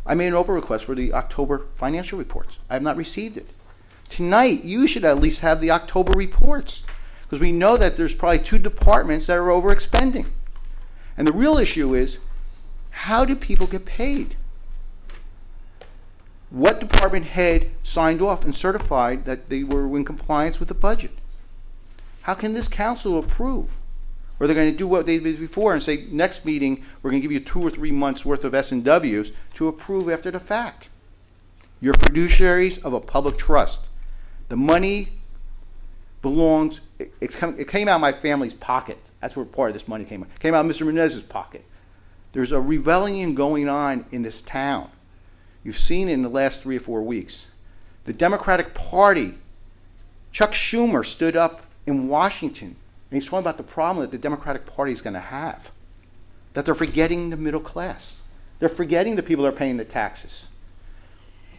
I made an Oprah request for the October financial reports. I have not received it. Tonight, you should at least have the October reports, because we know that there's probably 2 departments that are overexpending. And the real issue is, how do people get paid? What department head signed off and certified that they were in compliance with the budget? How can this council approve? Or they're going to do what they did before and say, next meeting, we're going to give you 2 or 3 months worth of S&Ws to approve after the fact. You're fiduciaries of a public trust. The money belongs, it came out of my family's pocket. That's where part of this money came out. It came out of Mr. Menezes' pocket. There's a rebellion going on in this town. You've seen it in the last 3 or 4 weeks. The Democratic Party, Chuck Schumer stood up in Washington, and he's talking about the problem that the Democratic Party is going to have, that they're forgetting the middle class. They're forgetting the people that are paying the taxes.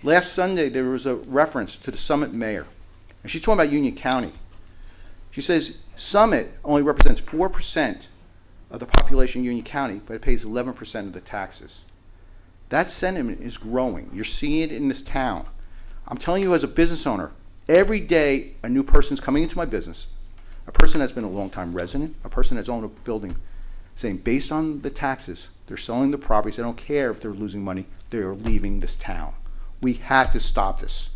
Last Sunday, there was a reference to the Summit mayor, and she's talking about Union County. She says Summit only represents 4% of the population of Union County, but it pays 11% of the taxes. That sentiment is growing. You're seeing it in this town. I'm telling you as a business owner, every day a new person's coming into my business, a person that's been a long-time resident, a person that's owned a building, saying based on the taxes, they're selling the properties. They don't care if they're losing money. They are leaving this town. We have to stop this.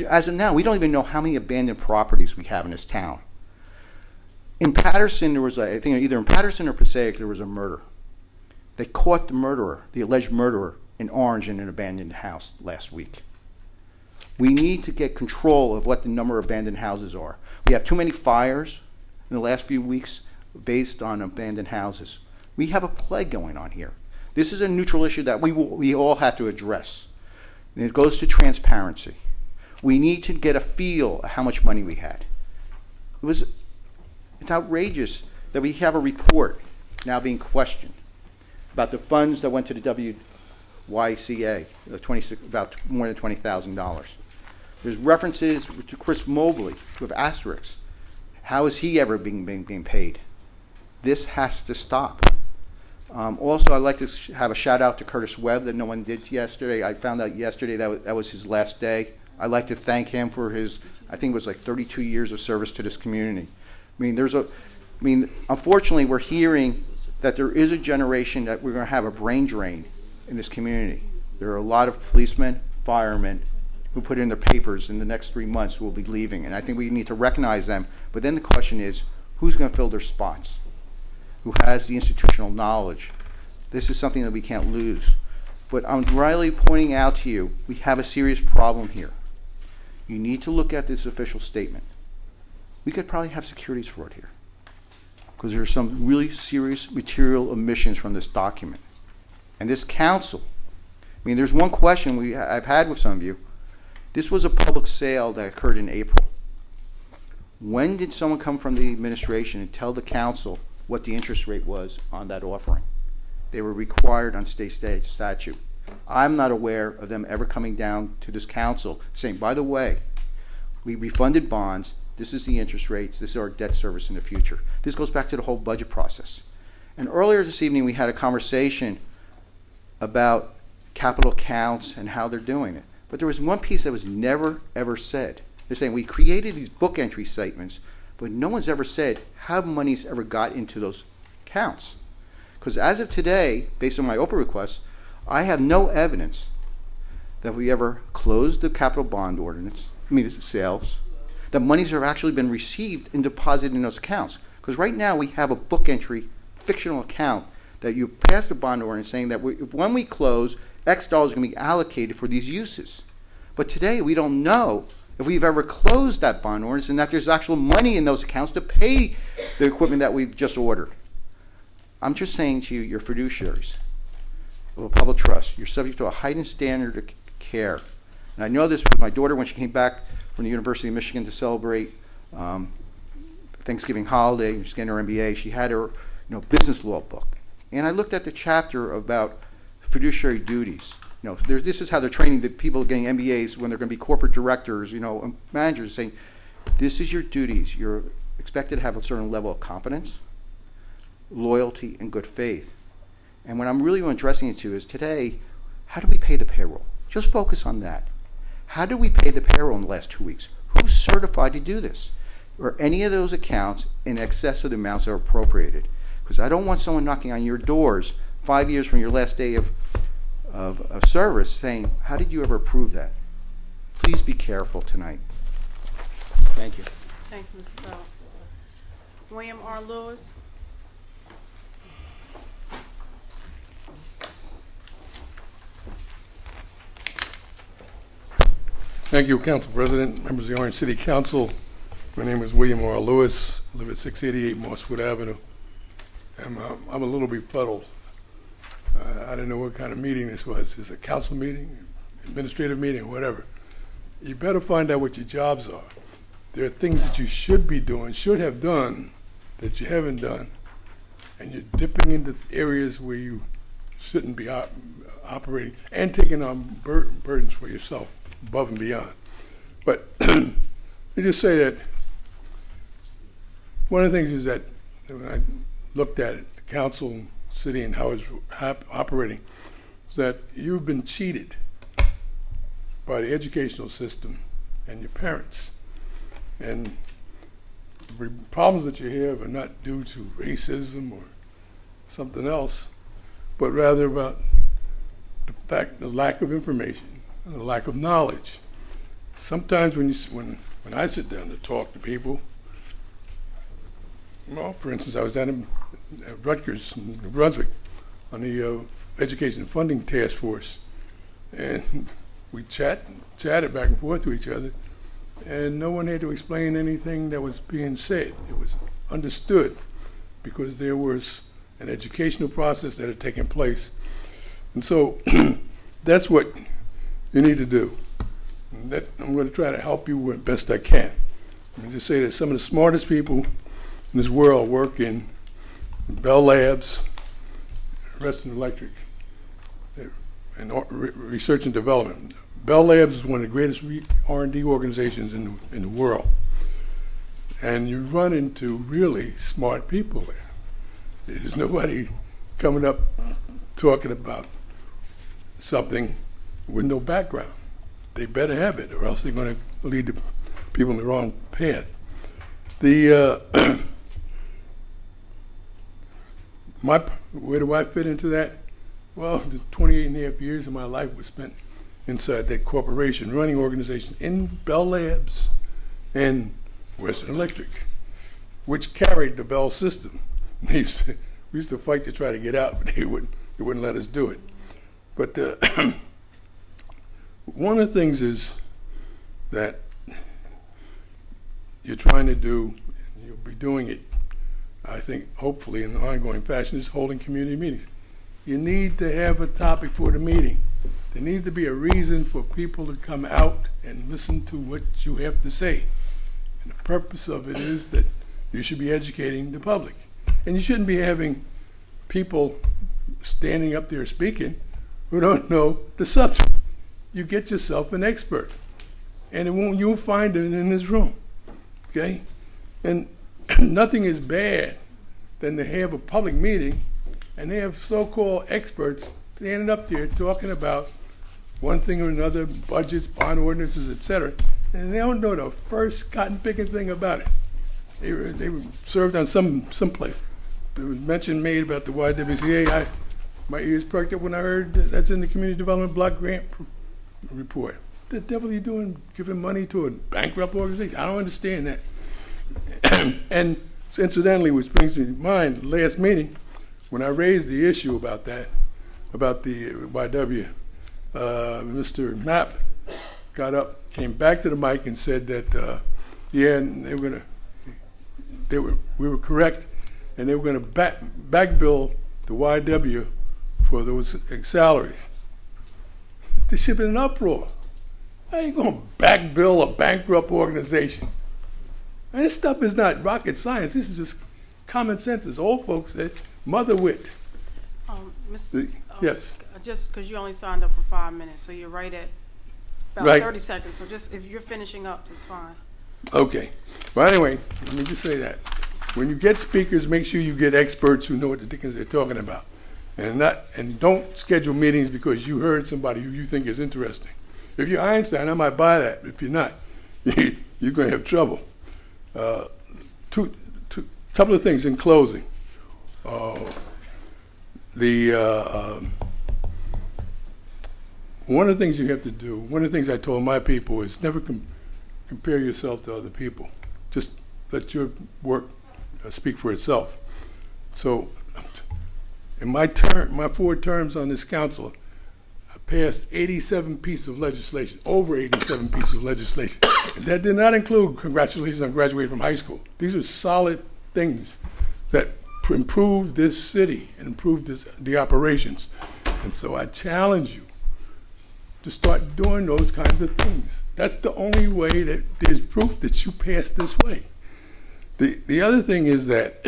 As of now, we don't even know how many abandoned properties we have in this town. In Patterson, there was, I think either in Patterson or Passaic, there was a murder. They caught the murderer, the alleged murderer, in Orange in an abandoned house last week. We need to get control of what the number of abandoned houses are. We have too many fires in the last few weeks based on abandoned houses. We have a plague going on here. This is a neutral issue that we all have to address. And it goes to transparency. We need to get a feel of how much money we had. It's outrageous that we have a report now being questioned about the funds that went to the WYCA, about more than $20,000. There's references to Chris Mobley with asterisks. How is he ever being paid? This has to stop. Also, I'd like to have a shout out to Curtis Webb that no one did yesterday. I found out yesterday that was his last day. I'd like to thank him for his, I think it was like 32 years of service to this community. Unfortunately, we're hearing that there is a generation that we're going to have a brain drain in this community. There are a lot of policemen, firemen who put in their papers in the next 3 months who will be leaving, and I think we need to recognize them. But then the question is, who's going to fill their spots? Who has the institutional knowledge? This is something that we can't lose. But I'm really pointing out to you, we have a serious problem here. You need to look at this official statement. We could probably have securities fraud here, because there are some really serious material omissions from this document. And this council, there's one question I've had with some of you. This was a public sale that occurred in April. When did someone come from the administration and tell the council what the interest rate was on that offering? They were required on state statute. I'm not aware of them ever coming down to this council saying, by the way, we refunded bonds, this is the interest rates, this is our debt service in the future. This goes back to the whole budget process. And earlier this evening we had a conversation about capital accounts and how they're doing it. But there was one piece that was never ever said. They're saying we created these book entry statements, but no one's ever said how money's ever got into those accounts. Because as of today, based on my Oprah request, I have no evidence that we ever closed the capital bond ordinance, sales, that monies have actually been received and deposited in those accounts. Because right now we have a book entry fictional account that you passed a bond ordinance saying that when we close, X dollars is going to be allocated for these uses. But today we don't know if we've ever closed that bond ordinance and that there's actual money in those accounts to pay the equipment that we've just ordered. I'm just saying to you, you're fiduciaries of a public trust. You're subject to a heightened standard of care. And I know this with my daughter when she came back from the University of Michigan to celebrate Thanksgiving holiday. She's getting her MBA. She had her business law book. And I looked at the chapter about fiduciary duties. You know, this is how they're training the people getting MBAs when they're going to be corporate directors, you know, and managers, saying, this is your duties. You're expected to have a certain level of competence, loyalty, and good faith. And what I'm really addressing it to is today, how do we pay the payroll? Just focus on that. How do we pay the payroll in the last 2 weeks? Who's certified to do this? Or any of those accounts in excess of the amounts that are appropriated? Because I don't want someone knocking on your doors 5 years from your last day of service saying, how did you ever approve that? Please be careful tonight. Thank you. Thank you, Mr. Bell. William R. Lewis. Thank you, Council President, members of the Orange City Council. My name is William R. Lewis. I live at 688 Mosswood Avenue. I'm a little befuddled. I didn't know what kind of meeting this was. Is it a council meeting, administrative meeting, whatever? You better find out what your jobs are. There are things that you should be doing, should have done, that you haven't done. And you're dipping into areas where you shouldn't be operating and taking on burdens for yourself above and beyond. But let me just say that one of the things is that when I looked at it, the council, city, and how it's operating, is that you've been cheated by the educational system and your parents. And the problems that you have are not due to racism or something else, but rather about the lack of information and the lack of knowledge. Sometimes when I sit down to talk to people, well, for instance, I was down at Rutgers, New Brunswick, on the Education Funding Task Force, and we chatted back and forth to each other, and no one had to explain anything that was being said. It was understood because there was an educational process that had taken place. And so that's what you need to do. And that, I'm going to try to help you as best I can. Let me just say that some of the smartest people in this world work in Bell Labs, Reston Electric, and research and development. Bell Labs is one of the greatest R&D organizations in the world. And you run into really smart people there. There's nobody coming up talking about something with no background. They better have it, or else they're going to lead the people in the wrong path. Where do I fit into that? Well, the 28 and a half years of my life was spent inside that corporation, running organizations in Bell Labs and Western Electric, which carried the Bell system. We used to fight to try to get out, but they wouldn't let us do it. But one of the things is that you're trying to do, and you'll be doing it, I think, hopefully in an ongoing fashion, is holding community meetings. You need to have a topic for the meeting. There needs to be a reason for people to come out and listen to what you have to say. And the purpose of it is that you should be educating the public. And you shouldn't be having people standing up there speaking who don't know the subject. You get yourself an expert. And you'll find it in this room, okay? And nothing is bad than to have a public meeting and they have so-called experts standing up there talking about one thing or another, budgets, bond ordinances, etc., and they don't know the first cotton-picking thing about it. They were served on some place. There was mention made about the YWCA. My ears perked up when I heard that's in the Community Development Block Grant report. What the devil are you doing giving money to a bankrupt organization? I don't understand that. And incidentally, which brings me to mind, last meeting, when I raised the issue about that, about the YW, Mr. Mapp got up, came back to the mic and said that, yeah, and we were correct, and they were going to back bill the YW for those salaries. This should have been an uproar. How are you going to back bill a bankrupt organization? And this stuff is not rocket science. This is just common sense, as old folks said, mother wit. Mr. Yes. just because you only signed up for 5 minutes, so you're right at about Right. 30 seconds. So just if you're finishing up, it's fine. Okay. But anyway, let me just say that. When you get speakers, make sure you get experts who know what the dickens they're talking about. And don't schedule meetings because you heard somebody who you think is interesting. If you're Einstein, I might buy that. If you're not, you're going to have trouble. Couple of things in closing. One of the things you have to do, one of the things I told my people is never compare yourself to other people. Just let your work speak for itself. So in my 4 terms on this council, I passed 87 pieces of legislation, over 87 pieces of legislation. And that did not include congratulations on graduating from high school. These are solid things that improve this city and improve the operations. And so I challenge you to start doing those kinds of things. That's the only way that there's proof that you passed this way. The other thing is that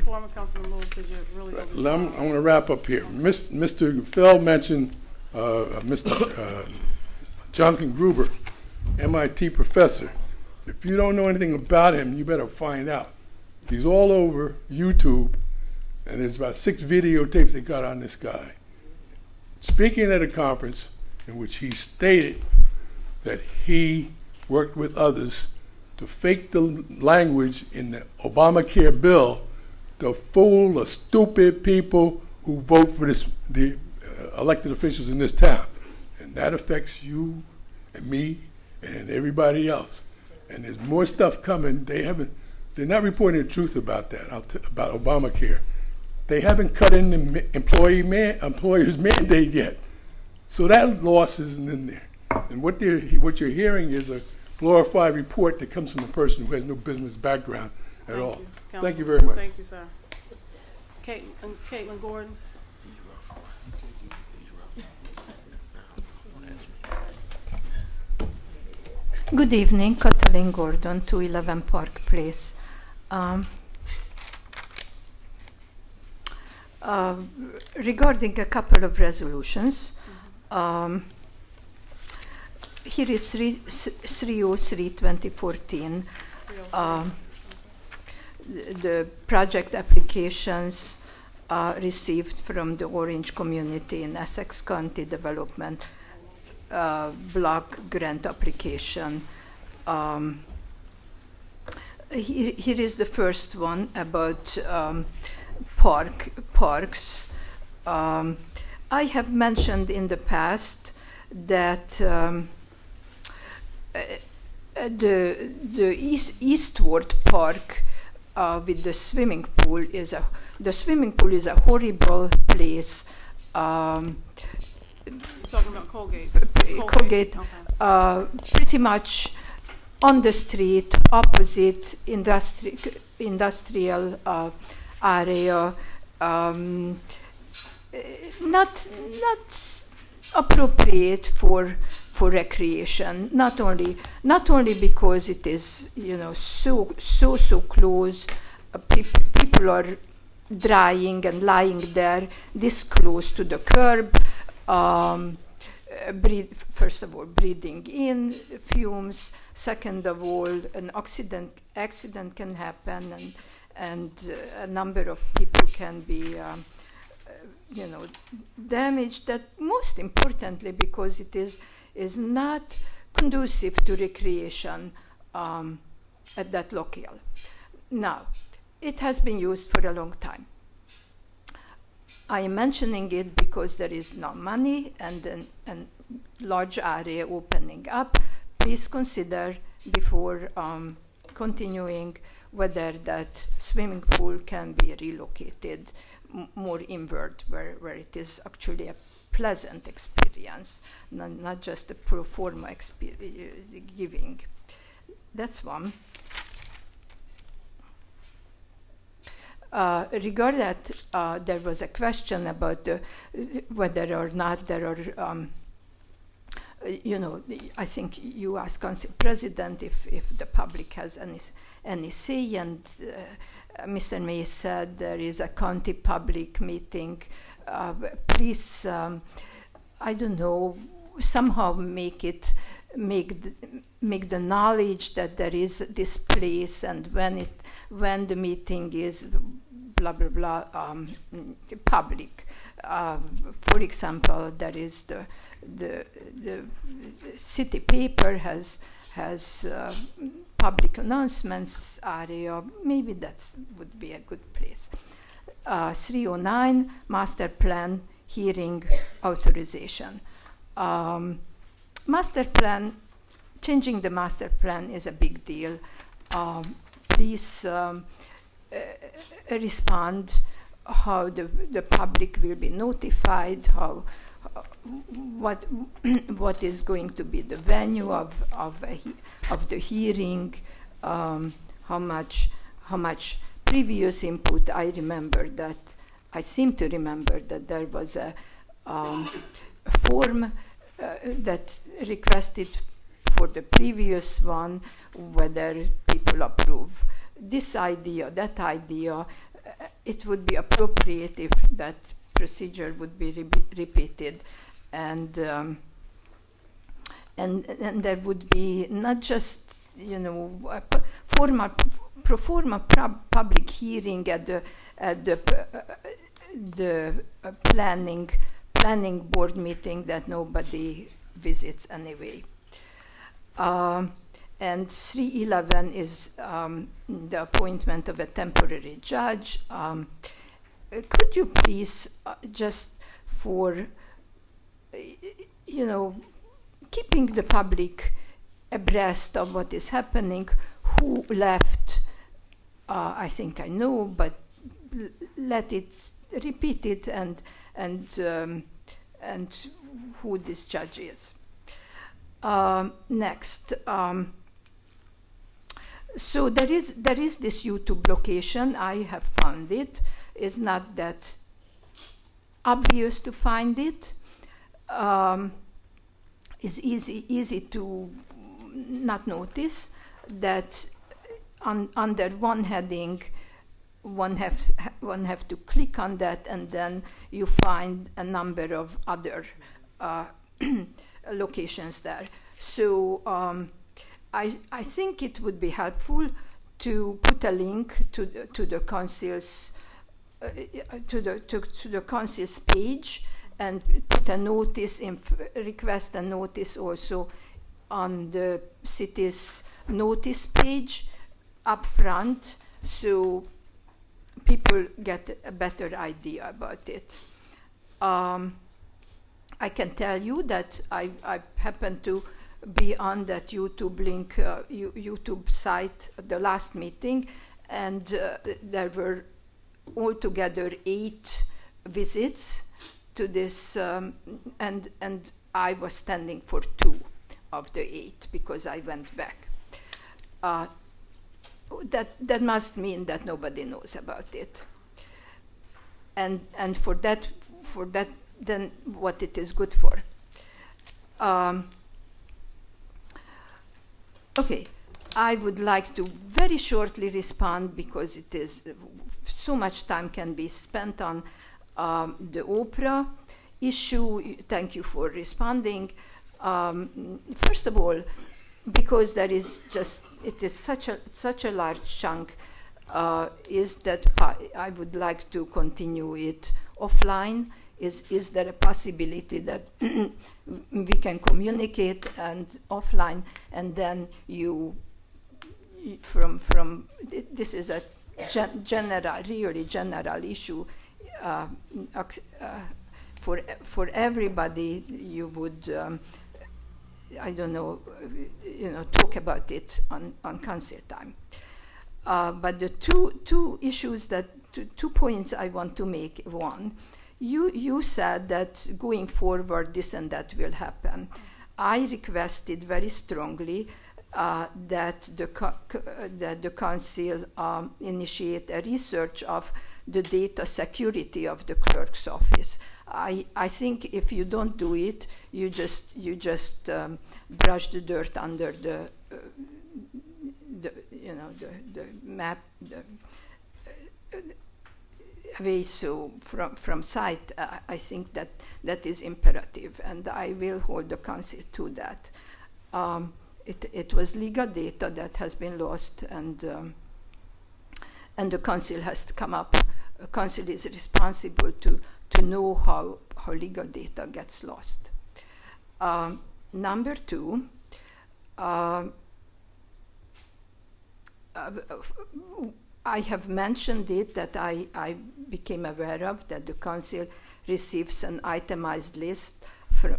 Former Councilman Lewis, did you really over the I'm time? going to wrap up here. Mr. Feld mentioned Mr. Jonathan Gruber, MIT professor. If you don't know anything about him, you better find out. He's all over YouTube, and there's about 6 videotapes they got on this guy. Speaking at a conference in which he stated that he worked with others to fake the language in the Obamacare bill to fool the stupid people who vote for the elected officials in this town. And that affects you and me and everybody else. And there's more stuff coming. They're not reporting the truth about that, about Obamacare. They haven't cut in the employer's mandate yet. So that loss isn't in there. And what you're hearing is a glorified report that comes from a person who has no business background at all. Thank you very much. Thank you, sir. Caitlin Gordon. Good evening, Kathleen Gordon, 211 Park Place. Regarding a couple of resolutions, here is 303-2014. The project applications received from the Orange community in Essex County Development Block grant application. Here is the first one about parks. I have mentioned in the past that the Eastward Park with the swimming pool is a horrible place. You're talking about Colgate. Colgate, Okay. pretty much on the street, opposite industrial area, not appropriate for recreation. Not only because it is so close. People are drying and lying there this close to the curb. First of all, breathing in fumes. Second of all, an accident can happen, and a number of people can be, damaged. That most importantly, because it is not conducive to recreation at that locale. Now, it has been used for a long time. I am mentioning it because there is no money and a large area opening up. Please consider before continuing whether that swimming pool can be relocated more inward, where it is actually a pleasant experience, not just a pro forma giving. That's one. Regarding that, there was a question about whether or not there are, I think you asked Council President if the public has any say, and Mr. May said there is a county public meeting please, I don't know, somehow make the knowledge that there is this place, and when the meeting is blah blah blah public. For example, there is the city paper has public announcements area. Maybe that would be a good place. 309 master plan hearing authorization. Master plan, changing the master plan is a big deal. Please respond how the public will be notified, how what is going to be the venue of the hearing, how much previous input. I seem to remember that there was a form that requested for the previous one whether people approve this idea, that idea. It would be appropriate if that procedure would be repeated, and there would be not just a pro forma public hearing at the planning board meeting that nobody visits anyway. And 311 is the appointment of a temporary judge. Could you please, just for, keeping the public abreast of what is happening, who left, I think I know, but let it repeat it and who this judge is. Next. So there is this YouTube location. I have found it. It's not that obvious to find it. It's easy to not notice that under one heading, one have to click on that, and then you find a number of other locations there. So I think it would be helpful to put a link to the council's to the council's page, and put a notice, request a notice also on the city's notice page up front, so people get a better idea about it. I can tell you that I happen to be on that YouTube link, YouTube site at the last meeting, and there were altogether 8 visits to this, and I was standing for 2 of the 8 because I went back. That must mean that nobody knows about it, and for that then what it is good for. Okay, I would like to very shortly respond because it is so much time can be spent on the Oprah issue. Thank you for responding. First of all, because there is it is such a large chunk, is that I would like to continue it offline. Is there a possibility that we can communicate and offline, and then from this is a really general issue for everybody. You would I don't know, talk about it on council time. But the two issues two points I want to make. One, you said that going forward this and that will happen. I requested very strongly that the council initiate a research of the data security of the clerk's office. I think if you don't do it, you just brush the dirt under the map. way. So from site, I think that is imperative, and I will hold the council to that. It was legal data that has been lost, and the council has to come up. The council is responsible to know how legal data gets lost. Number two, I have mentioned it, that I became aware of, that the council receives an itemized list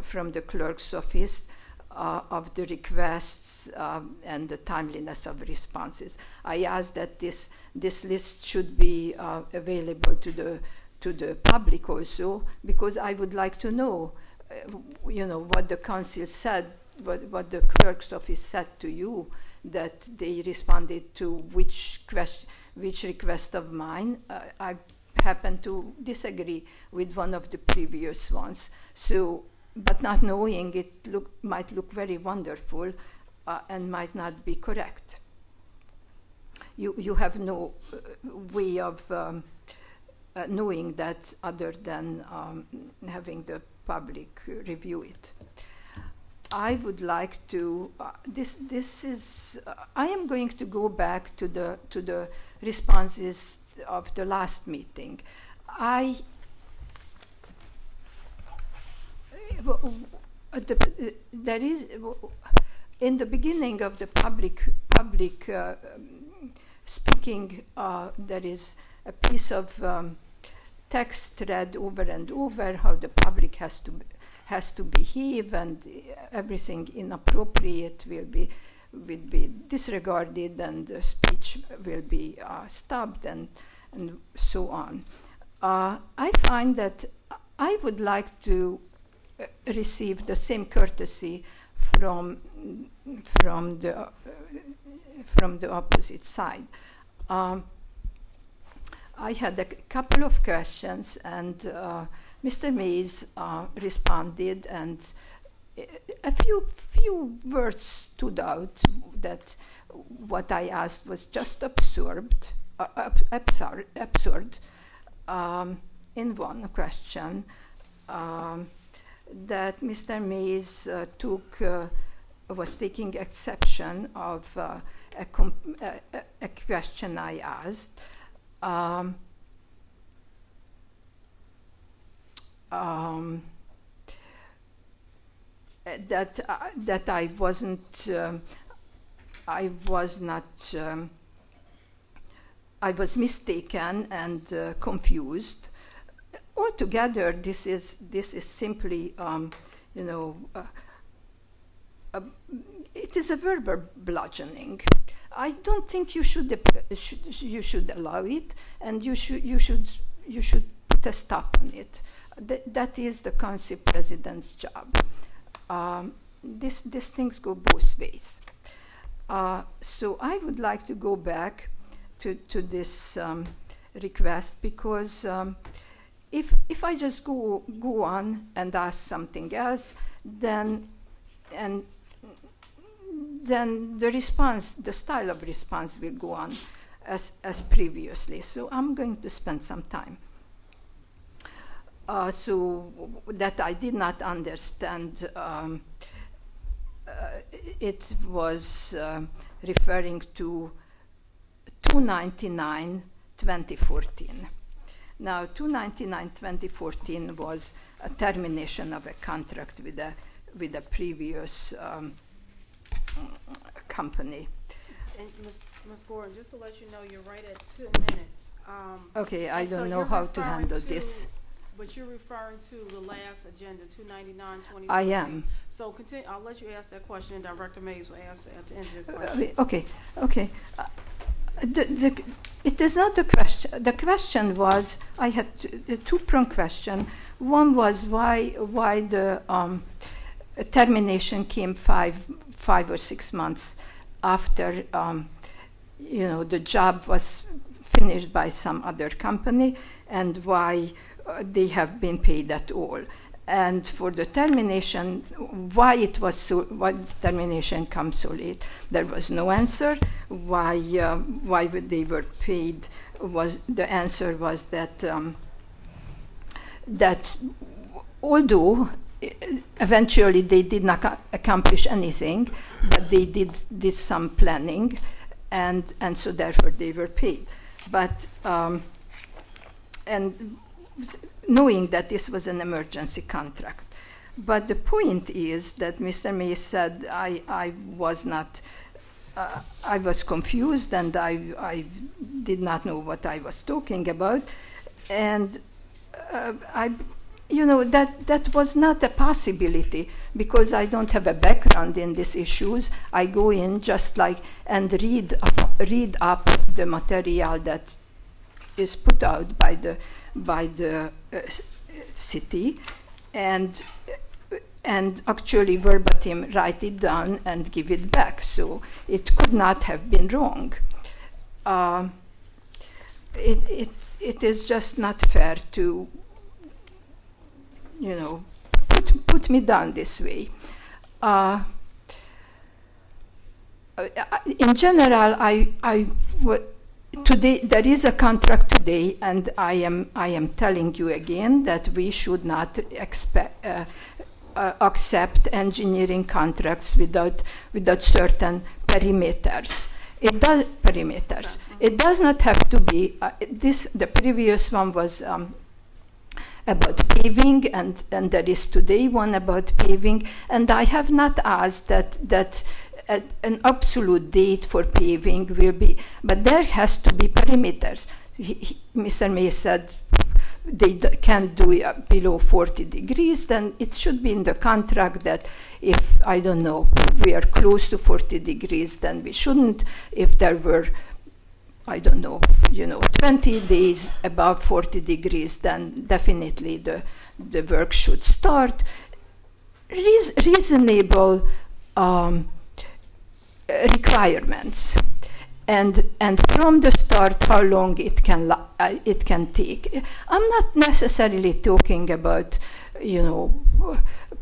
from the clerk's office of the requests and the timeliness of responses. I asked that this list should be available to the public also, because I would like to know, what the council said, what the clerk's office said to you, that they responded to which request of mine. I happen to disagree with one of the previous ones. So, but not knowing it might look very wonderful and might not be correct. You have no way of knowing that other than having the public review it. I would like to. This is. I am going to go back to the responses of the last meeting. There is in the beginning of the public speaking. There is a piece of text read over and over how the public has to behave, and everything inappropriate will be disregarded, and the speech will be stopped, and so on. I find that I would like to receive the same courtesy from the opposite side. I had a couple of questions, and Mr. Mays responded, and a few words stood out that what I asked was just absurd. In one question, that Mr. Mays was taking exception of a question I asked. That I wasn't. I was not. I was mistaken and confused. Altogether, this is simply, it is a verbal bludgeoning. I don't think you should allow it, and you should put a stop on it. That is the council president's job. These things go both ways. So I would like to go back to this request, because if I just go on and ask something else, then the response, the style of response will go on as previously. So I'm going to spend some time. So that I did not understand, it was referring to 299/2014. Now, 299/2014 was a termination of a contract with a previous company. And Ms. Gordon, just to let you know, you're right at 2 minutes. Okay, I don't know how to handle this. But you're referring to the last agenda, 299/2014. I am. So continue. I'll let you ask that question, and Director Mays will ask at the end of the question. Okay. It is not the question. The question was, I had a two-pronged question. One was why the termination came five or 6 months after the job was finished by some other company, and why they have been paid at all. And for the termination, why termination comes so late? There was no answer. Why they were paid the answer was that that although eventually they did not accomplish anything, but they did some planning, and so therefore they were paid. But and knowing that this was an emergency contract. But the point is that Mr. May said I was not, I was confused, and I did not know what I was talking about, and you know, that was not a possibility, because I don't have a background in these issues. I go in just like and read up the material that is put out by the city, and actually verbatim write it down and give it back. So it could not have been wrong. It is just not fair to, you know, put me down this way. In general, today there is a contract today, and I am telling you again that we should not accept engineering contracts without certain perimeters. It does not have to be the previous one was about paving, and there is today one about paving, and I have not asked that an absolute date for paving will be, but there has to be perimeters. Mr. May said they can't do it below 40 degrees, then it should be in the contract that if, I don't know, we are close to 40 degrees, then we shouldn't. If there were, I don't know, 20 days above 40 degrees, then definitely the work should start. Reasonable requirements, and from the start how long it can take. I'm not necessarily talking about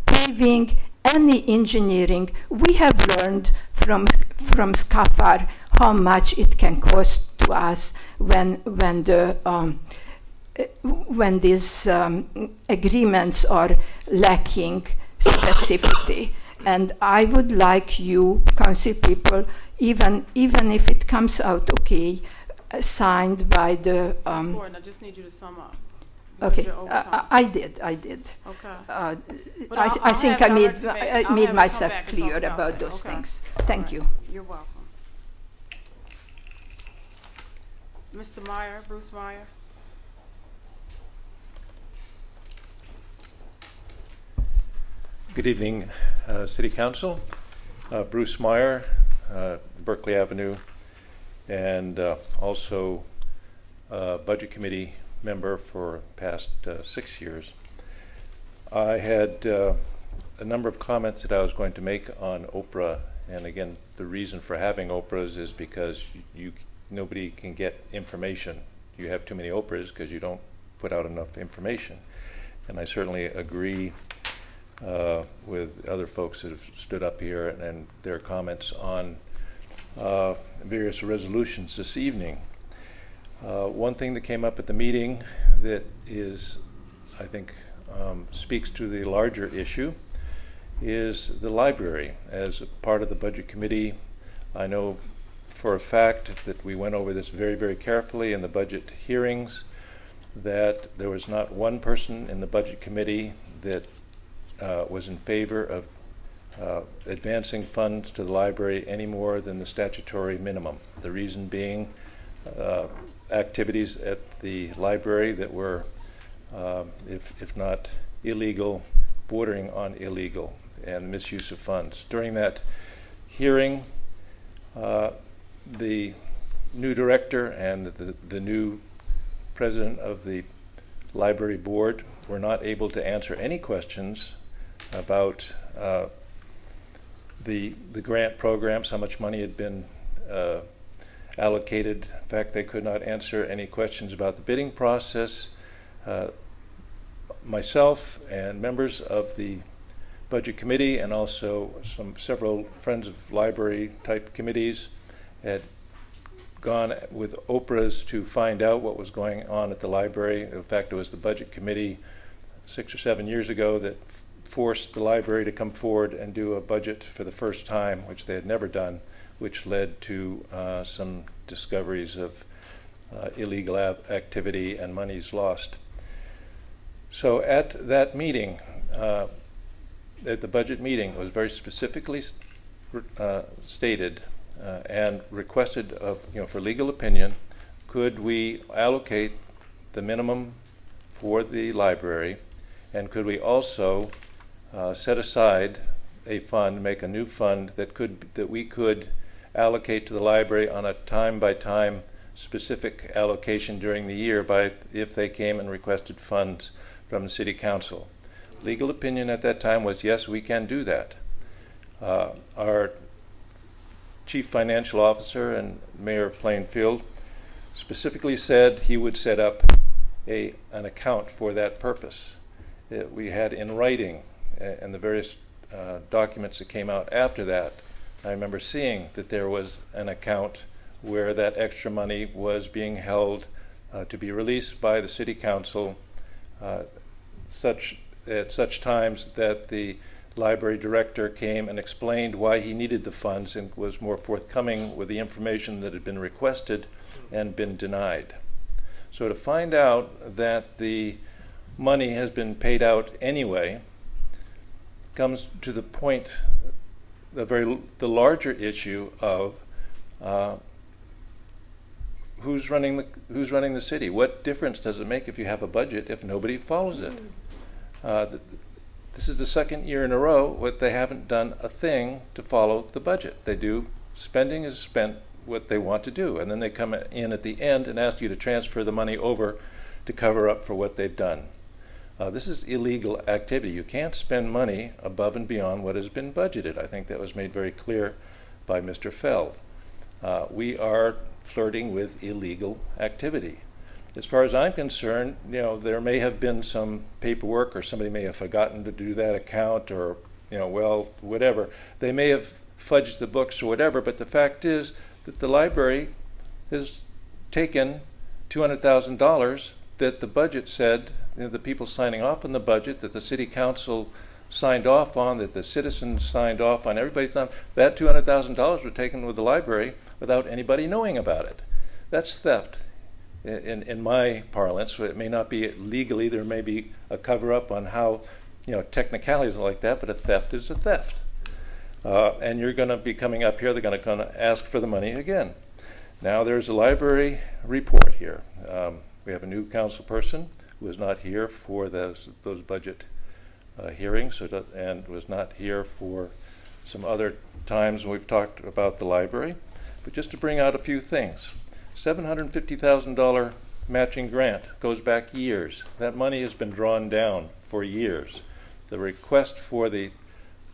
paving, any engineering. We have learned from SCAFAR how much it can cost to us when these agreements are lacking specificity. And I would like you, council people, even if it comes out okay, signed by the. Ms. Gordon, I just need you to sum up. Okay, I did. Okay. I think I made myself clear about those things. Thank you. You're welcome. Mr. Meyer, Bruce Meyer. Good evening, City Council. Bruce Meyer, Berkeley Avenue, and also Budget Committee member for the past 6 years. I had a number of comments that I was going to make on Oprah, and again, the reason for having Oprahs is because nobody can get information. You have too many Oprahs because you don't put out enough information. And I certainly agree with other folks that have stood up here and their comments on various resolutions this evening. One thing that came up at the meeting that is, I think, speaks to the larger issue is the library. As a part of the Budget Committee, I know for a fact that we went over this very, very carefully in the budget hearings, that there was not one person in the Budget Committee that was in favor of advancing funds to the library any more than the statutory minimum. The reason being activities at the library that were, if not illegal, bordering on illegal, and misuse of funds. During that hearing, the new director and the new president of the library board were not able to answer any questions about the grant programs, how much money had been allocated. In fact, they could not answer any questions about the bidding process. Myself and members of the Budget Committee, and also several Friends of Library type committees, had gone with Oprah's to find out what was going on at the library. In fact, it was the budget committee 6 or 7 years ago that forced the library to come forward and do a budget for the first time, which they had never done, which led to some discoveries of illegal activity and monies lost. So at that meeting, at the budget meeting, it was very specifically stated and requested of, for legal opinion, could we allocate the minimum for the library, and could we also set aside a fund, make a new fund that we could allocate to the library on a time-by-time specific allocation during the year if they came and requested funds from the City Council. Legal opinion at that time was, yes, we can do that. Our Chief Financial Officer and Mayor of Plainfield specifically said he would set up an account for that purpose. We had in writing and the various documents that came out after that, I remember seeing that there was an account where that extra money was being held to be released by the City Council at such times that the library director came and explained why he needed the funds and was more forthcoming with the information that had been requested and been denied. So to find out that the money has been paid out anyway comes to the point, the larger issue of who's running the city. What difference does it make if you have a budget if nobody follows it? This is the second year in a row where they haven't done a thing to follow the budget. They do, spending is spent what they want to do, and then they come in at the end and ask you to transfer the money over to cover up for what they've done. This is illegal activity. You can't spend money above and beyond what has been budgeted. I think that was made very clear by Mr. Feld. We are flirting with illegal activity. As far as I'm concerned, there may have been some paperwork, or somebody may have forgotten to do that account, or whatever. They may have fudged the books or whatever, but the fact is that the library has taken $200,000 that the budget said, the people signing off on the budget, that the City Council signed off on, that the citizens signed off on, everybody signed, that $200,000 were taken with the library without anybody knowing about it. That's theft. In my parlance, it may not be legally, there may be a cover-up on how, technicalities like that, but a theft is a theft. And you're going to be coming up here, they're going to ask for the money again. Now there's a library report here. We have a new council person who was not here for those budget hearings, and was not here for some other times when we've talked about the library. But just to bring out a few things. $750,000 matching grant goes back years. That money has been drawn down for years. The request for the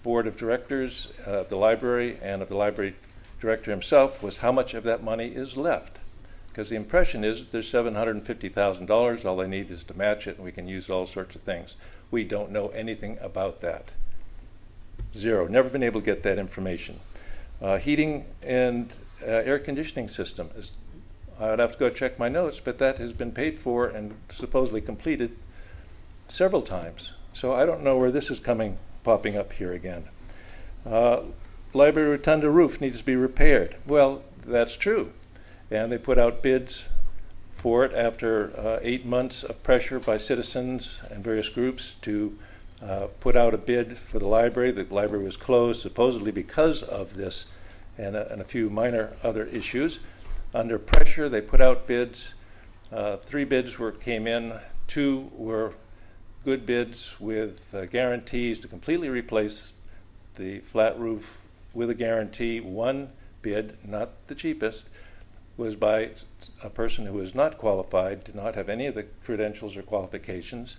board of directors of the library and of the library director himself was how much of that money is left. Because the impression is that there's $750,000, all they need is to match it and we can use all sorts of things. We don't know anything about that. Zero, never been able to get that information. Heating and air conditioning system is, I would have to go check my notes, but that has been paid for and supposedly completed several times. So I don't know where this is popping up here again. Library rotunda roof needs to be repaired. Well, that's true. And they put out bids for it after 8 months of pressure by citizens and various groups to put out a bid for the library. The library was closed supposedly because of this and a few minor other issues. Under pressure, they put out bids. 3 bids came in. 2 were good bids with guarantees to completely replace the flat roof with a guarantee. 1 bid, not the cheapest, was by a person who was not qualified, did not have any of the credentials or qualifications,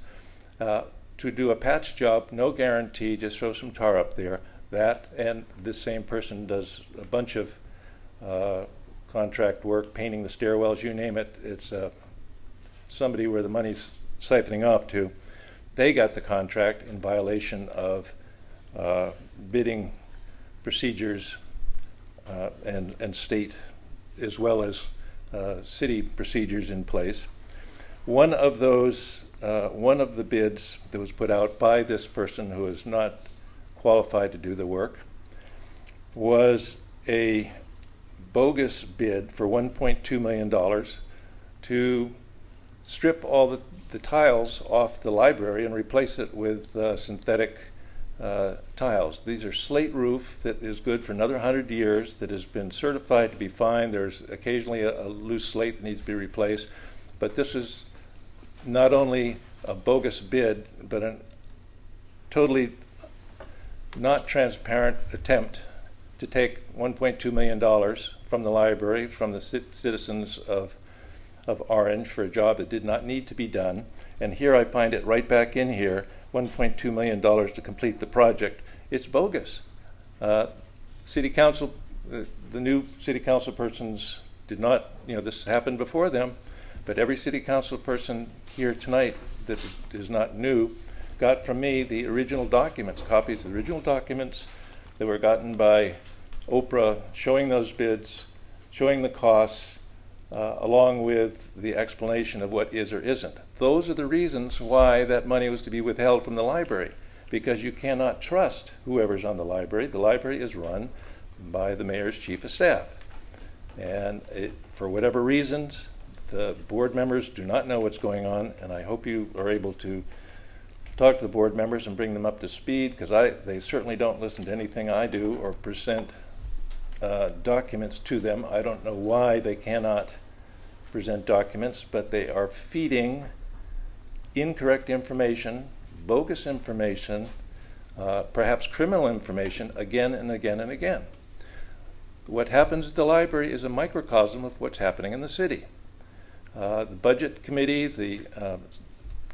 to do a patch job, no guarantee, just throw some tar up there. That, and this same person does a bunch of contract work, painting the stairwells, you name it. It's somebody where the money's siphoning off to. They got the contract in violation of bidding procedures and state, as well as city procedures in place. One of the bids that was put out by this person who is not qualified to do the work was a bogus bid for $1.2 million to strip all the tiles off the library and replace it with synthetic tiles. These are slate roof that is good for another 100 years, that has been certified to be fine. There's occasionally a loose slate that needs to be replaced, but this is not only a bogus bid, but a totally not transparent attempt to take $1.2 million from the library, from the citizens of Orange, for a job that did not need to be done. And here I find it right back in here, $1.2 million to complete the project. It's bogus. City Council, the new City Council persons did not, this happened before them, but every City Council person here tonight that is not new got from me the original documents, copies of the original documents that were gotten by Oprah, showing those bids, showing the costs, along with the explanation of what is or isn't. Those are the reasons why that money was to be withheld from the library, because you cannot trust whoever's on the library. The library is run by the mayor's chief of staff. And for whatever reasons, the board members do not know what's going on, and I hope you are able to talk to the board members and bring them up to speed, because they certainly don't listen to anything I do or present documents to them. I don't know why they cannot present documents, but they are feeding incorrect information, bogus information, perhaps criminal information again and again and again. What happens at the library is a microcosm of what's happening in the city. The budget committee, the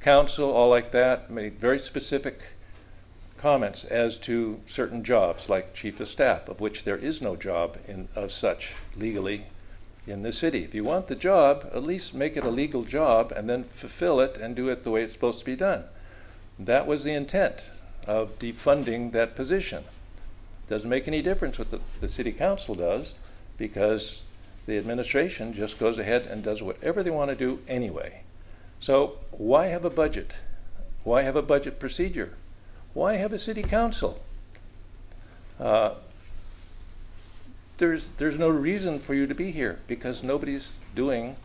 council, all like that, made very specific comments as to certain jobs, like chief of staff, of which there is no job of such legally in the city. If you want the job, at least make it a legal job and then fulfill it and do it the way it's supposed to be done. That was the intent of defunding that position. Doesn't make any difference what the city council does, because the administration just goes ahead and does whatever they want to do anyway. So why have a budget? Why have a budget procedure? Why have a city council? There's no reason for you to be here, because nobody's doing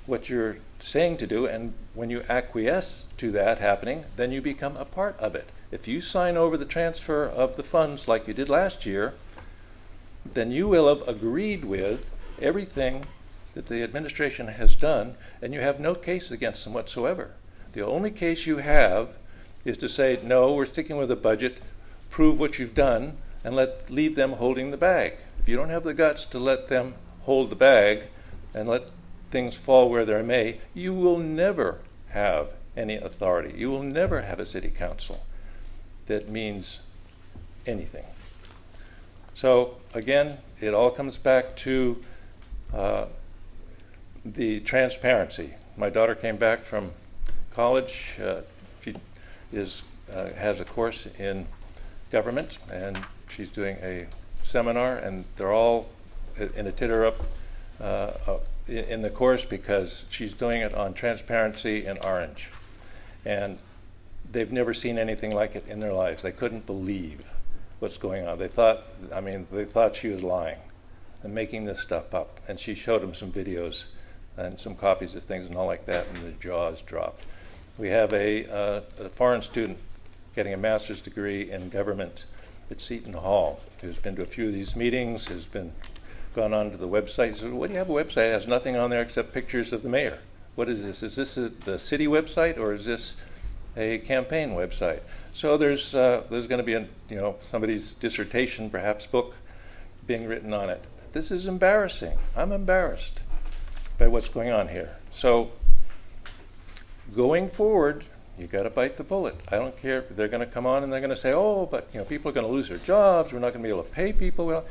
what you're saying to do, and when you acquiesce to that happening, then you become a part of it. If you sign over the transfer of the funds like you did last year, then you will have agreed with everything that the administration has done, and you have no case against them whatsoever. The only case you have is to say, no, we're sticking with the budget, prove what you've done, and leave them holding the bag. If you don't have the guts to let them hold the bag and let things fall where they may, you will never have any authority. You will never have a city council that means anything. So again, it all comes back to the transparency. My daughter came back from college. She has a course in government, and she's doing a seminar, and they're all in a titter up in the course because she's doing it on transparency in Orange. And they've never seen anything like it in their lives. They couldn't believe what's going on. They thought she was lying and making this stuff up. And she showed them some videos and some copies of things and all like that, and their jaws dropped. We have a foreign student getting a master's degree in government at Seton Hall, who's been to a few of these meetings, has gone on to the website. He says, "What do you have a website? It has nothing on there except pictures of the mayor. What is this? Is this the city website, or is this a campaign website?" So there's going to be somebody's dissertation, perhaps book, being written on it. This is embarrassing. I'm embarrassed by what's going on here. So going forward, you got to bite the bullet. I don't care if they're going to come on and they're going to say, "Oh, but people are going to lose their jobs. We're not going to be able to pay people."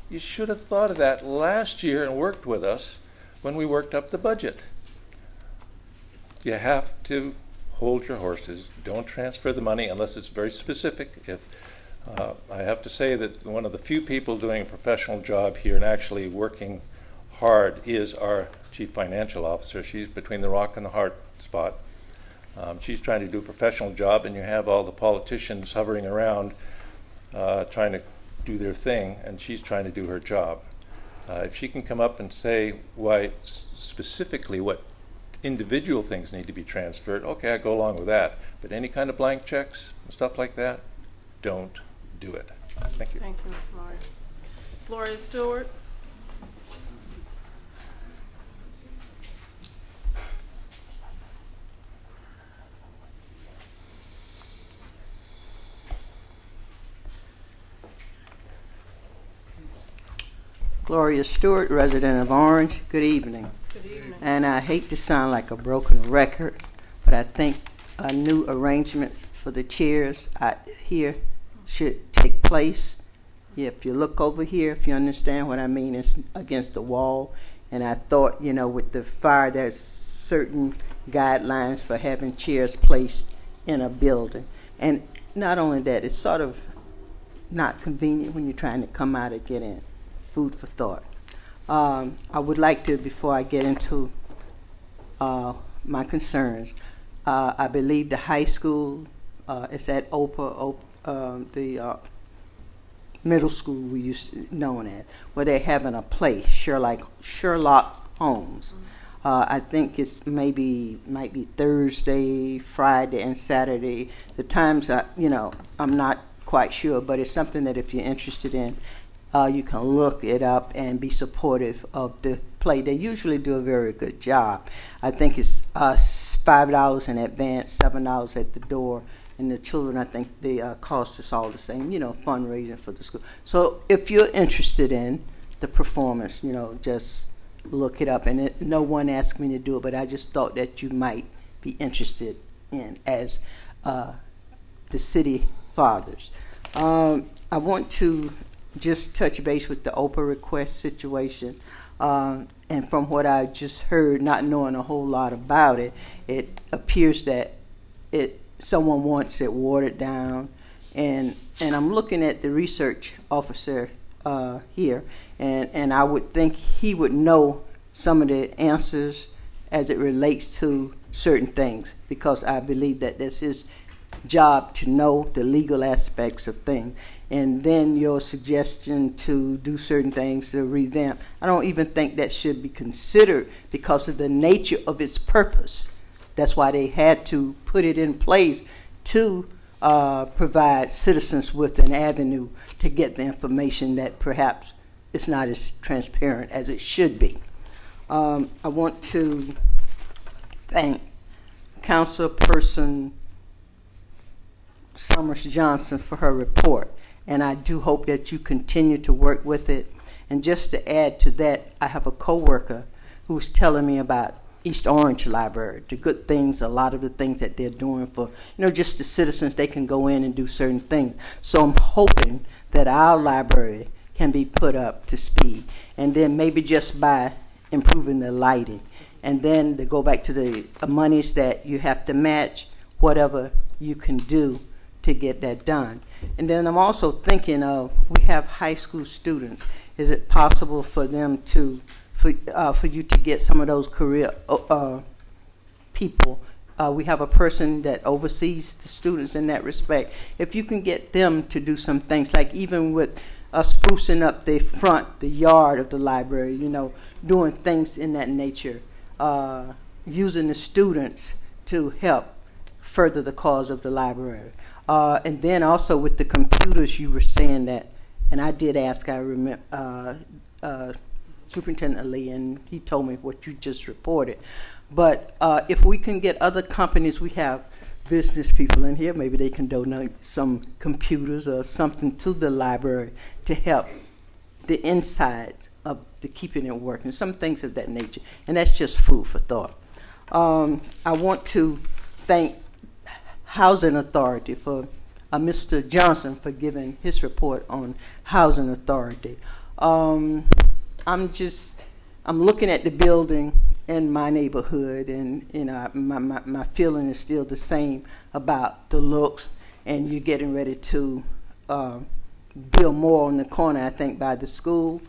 You should have thought of that last year and worked with us when we worked up the budget. You have to hold your horses. Don't transfer the money unless it's very specific. I have to say that one of the few people doing a professional job here and actually working hard is our chief financial officer. She's between the rock and the hard spot. She's trying to do a professional job, and you have all the politicians hovering around trying to do their thing, and she's trying to do her job. If she can come up and say why specifically what individual things need to be transferred, okay, I go along with that. But any kind of blank checks and stuff like that, don't do it. Thank you. Thank you, Ms. Myers. Gloria Stewart. Gloria Stewart, resident of Orange. Good evening. Good evening. And I hate to sound like a broken record, but I think a new arrangement for the chairs here should take place. If you look over here, if you understand what I mean, it's against the wall. And I thought, you know, with the fire, there's certain guidelines for having chairs placed in a building. And not only that, it's sort of not convenient when you're trying to come out and get in. Food for thought. I would like to, before I get into my concerns, I believe the high school is at the middle school we used to know it, where they're having a play, Sherlock Holmes. I think it's might be Thursday, Friday, and Saturday. The times, I'm not quite sure, but it's something that if you're interested in, you can look it up and be supportive of the play. They usually do a very good job. I think it's $5 in advance, $7 at the door. And the children, I think the cost is all the same, fundraising for the school. So if you're interested in the performance, just look it up. And no one asked me to do it, but I just thought that you might be interested in as the city fathers. I want to just touch base with the Oprah request situation. And from what I just heard, not knowing a whole lot about it, it appears that someone wants it watered down. And I'm looking at the research officer here, and I would think he would know some of the answers as it relates to certain things, because I believe that that's his job to know the legal aspects of things. And then your suggestion to do certain things to revamp, I don't even think that should be considered because of the nature of its purpose. That's why they had to put it in place to provide citizens with an avenue to get the information that perhaps is not as transparent as it should be. I want to thank Councilperson Summers Johnson for her report, and I do hope that you continue to work with it. And just to add to that, I have a coworker who was telling me about East Orange Library, the good things, a lot of the things that they're doing for, just the citizens. They can go in and do certain things. So I'm hoping that our library can be put up to speed, and then maybe just by improving the lighting, and then to go back to the monies that you have to match, whatever you can do to get that done. And then I'm also thinking of, we have high school students. Is it possible for them to, for you to get some of those career people? We have a person that oversees the students in that respect. If you can get them to do some things, like even with sprucing up the yard of the library, doing things in that nature, using the students to help further the cause of the library. And then also with the computers, you were saying that, and I did ask, I remember, Superintendent Lee, and he told me what you just reported. But if we can get other companies, we have business people in here, maybe they can donate some computers or something to the library to help the insides of the keeping it working, some things of that nature. And that's just food for thought. I want to thank Housing Authority for Mr. Johnson for giving his report on Housing Authority. I'm looking at the building in my neighborhood, and my feeling is still the same about the looks. And you're getting ready to build more on the corner, I think, by the school.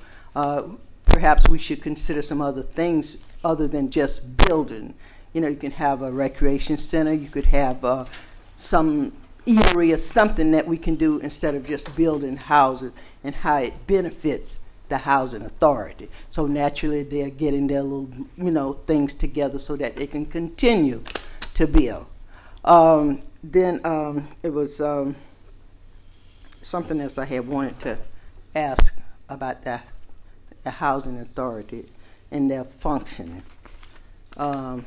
Perhaps we should consider some other things other than just building. You know, you can have a recreation center, you could have some eatery or something that we can do instead of just building houses, and how it benefits the housing authority. So naturally they're getting their little, you know, things together so that they can continue to build. Then it was something else I had wanted to ask about the housing authority and their functioning. And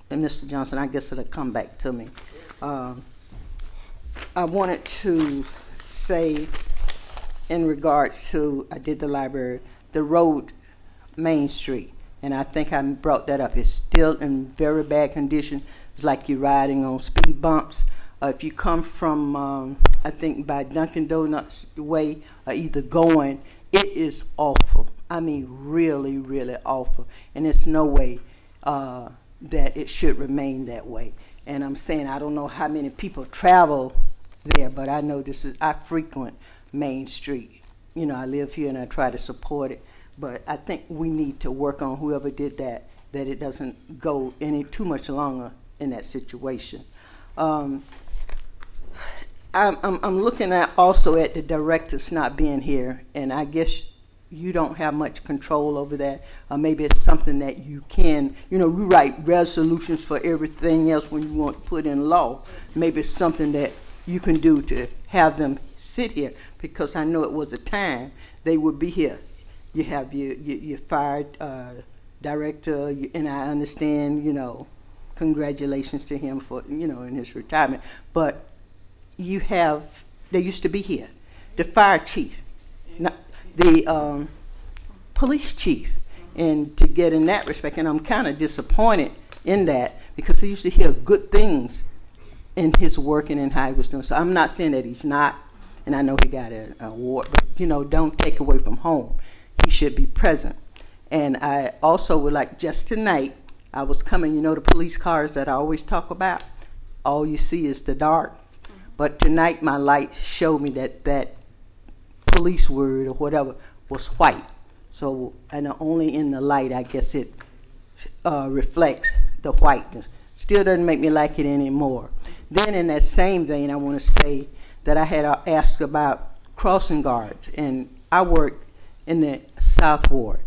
Mr. Johnson, I guess it'll come back to me. I wanted to say, in regards to, I did the library, the road, Main Street, and I think I brought that up. It's still in very bad condition. It's like you're riding on speed bumps. If you come from, I think by Dunkin' Donuts way, or either going, it is awful. I mean, really, really awful. And there's no way that it should remain that way. And I'm saying, I don't know how many people travel there, but I know I frequent Main Street. You know, I live here and I try to support it. But I think we need to work on whoever did that it doesn't go any too much longer in that situation. I'm looking at also at the directors not being here, and I guess you don't have much control over that. Maybe it's something that you can, you know, we write resolutions for everything else when you want to put in law. Maybe it's something that you can do to have them sit here, because I know it was a time they would be here. You have your fire director, and I understand, you know, congratulations to him for, you know, in his retirement. But you have, they used to be here, the fire chief, the police chief, and to get in that respect, and I'm kind of disappointed in that, because he used to hear good things in his working and how he was doing. So I'm not saying that he's not, and I know he got an award, but, you know, don't take away from home. He should be present. And I also would like, just tonight, I was coming, you know, the police cars that I always talk about, all you see is the dark. But tonight my light showed me that police word or whatever was white. So, and only in the light, I guess it reflects the whiteness. Still doesn't make me like it anymore. Then in that same vein, I want to say that I had asked about crossing guards, and I work in the South Ward.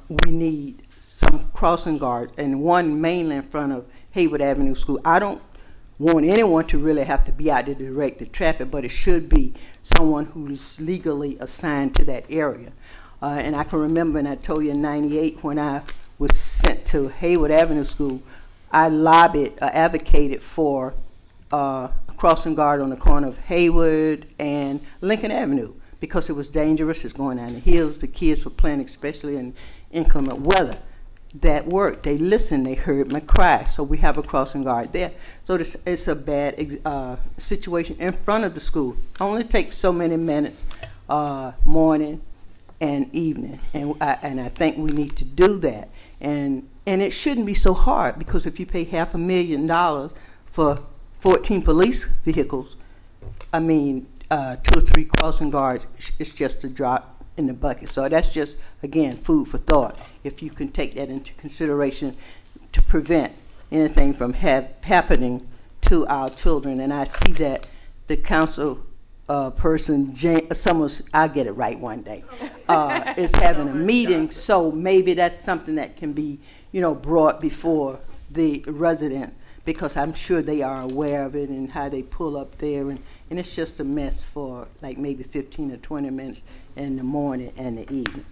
We need some crossing guards, and one mainly in front of Hayward Avenue School. I don't want anyone to really have to be out to direct the traffic, but it should be someone who's legally assigned to that area. And I can remember, and I told you in '98 when I was sent to Hayward Avenue School, I advocated for a crossing guard on the corner of Hayward and Lincoln Avenue, because it was dangerous. It's going down the hills. The kids were playing, especially in inclement weather. That worked. They listened. They heard my cry. So we have a crossing guard there. So it's a bad situation in front of the school. It only takes so many minutes, morning and evening, and I think we need to do that. And it shouldn't be so hard, because if you pay $500,000 for 14 police vehicles, I mean, 2 or 3 crossing guards, it's just a drop in the bucket. So that's just, again, food for thought, if you can take that into consideration to prevent anything from happening to our children. And I see that the council person, Jane Summers, I'll get it right one day, is having a meeting. So maybe that's something that can be, you know, brought before the resident, because I'm sure they are aware of it and how they pull up there, and it's just a mess for like maybe 15 or 20 minutes in the morning and the evening.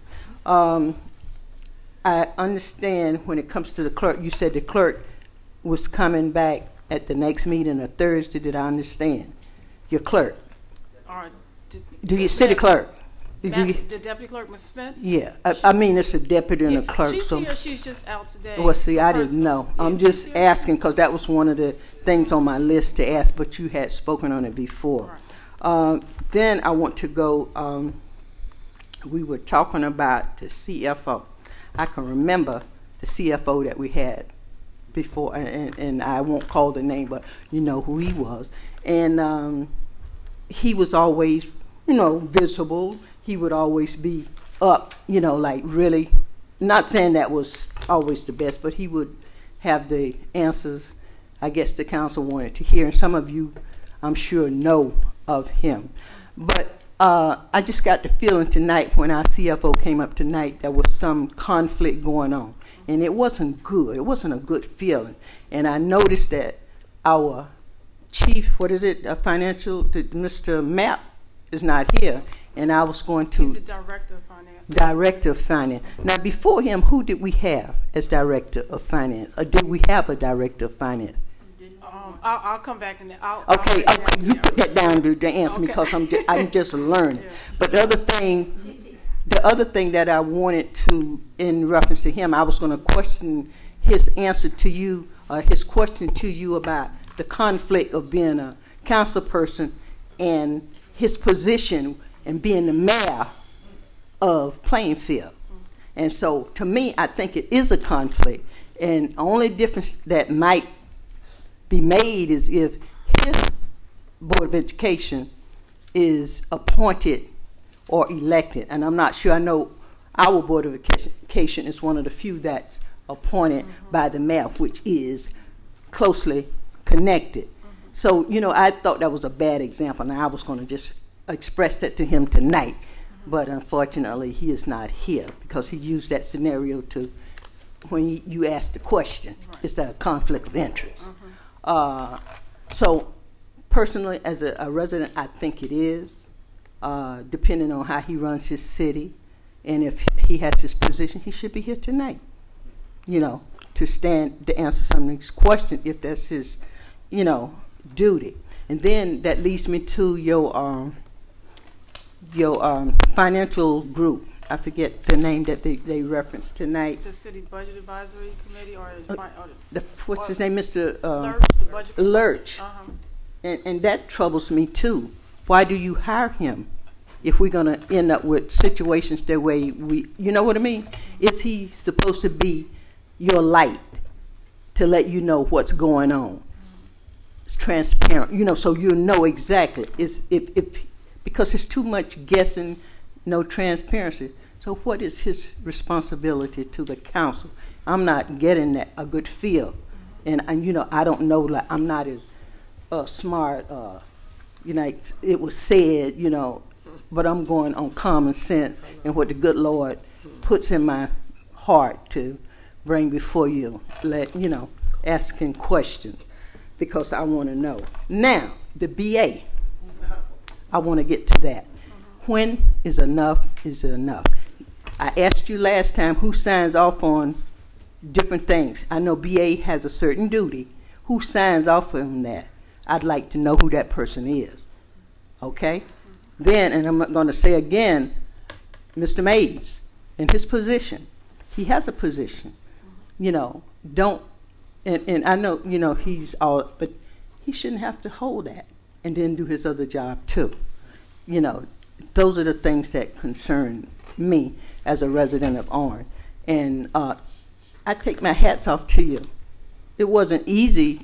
I understand when it comes to the clerk, you said the clerk was coming back at the next meeting on Thursday. Did I understand? Your clerk. Do you city clerk? The deputy clerk, Ms. Smith? Yeah, I mean, it's a deputy and a clerk. She's so here. She's just out today. Well, see, I didn't know. I'm just asking, because that was one of the things on my list to ask, but you had spoken on it before. Right. Then I want to go, we were talking about the CFO. I can remember the CFO that we had before, and I won't call the name, but you know who he was. And he was always, you know, visible. He would always be up, you know, like really, not saying that was always the best, but he would have the answers I guess the council wanted to hear, and some of you, I'm sure, know of him. But I just got the feeling tonight when our CFO came up tonight, there was some conflict going on, and it wasn't good. It wasn't a good feeling. And I noticed that our chief, financial, Mr. Mapp, is not here, and I was going to... He's the director of finance. Director of finance. Now, before him, who did we have as director of finance? Or did we have a director of finance? I'll come back in there. Okay, you put that down to answer me, because I'm just learning. Yeah. But the other thing that I wanted to, in reference to him, I was going to question his answer to you, his question to you about the conflict of being a council person and his position and being the mayor of Plainfield. And so, to me, I think it is a conflict. And the only difference that might be made is if his Board of Education is appointed or elected. And I'm not sure. I know our Board of Education is one of the few that's appointed by the mayor, which is closely connected. So, I thought that was a bad example, and I was going to just express that to him tonight. But unfortunately, he is not here, because he used that scenario to, when you asked the question, is there a conflict of interest? So, personally, as a resident, I think it is, depending on how he runs his city. And if he has his position, he should be here tonight, to answer some of these questions, if that's his, duty. And then that leads me to your financial group. I forget the name that they referenced tonight. The City Budget Advisory Committee, or what's his name, Mr. Lurch, the budget Lurch. And that troubles me too. Why do you hire him if we're going to end up with situations that way? You know what I mean? Is he supposed to be your light to let you know what's going on? It's transparent, so you know exactly. Because it's too much guessing, no transparency. So what is his responsibility to the council? I'm not getting a good feel. And I don't know, I'm not as smart, it was said, but I'm going on common sense and what the good Lord puts in my heart to bring before you, asking questions, because I want to know. Now, the BA, I want to get to that. When is enough is enough? I asked you last time who signs off on different things. I know BA has a certain duty. Who signs off on that? I'd like to know who that person is. Okay? Then, and I'm going to say again, Mr. Mays, in his position, he has a position. Don't, and I know, he's all, but he shouldn't have to hold that and then do his other job too. Those are the things that concern me as a resident of Orange. And I take my hats off to you. It wasn't easy,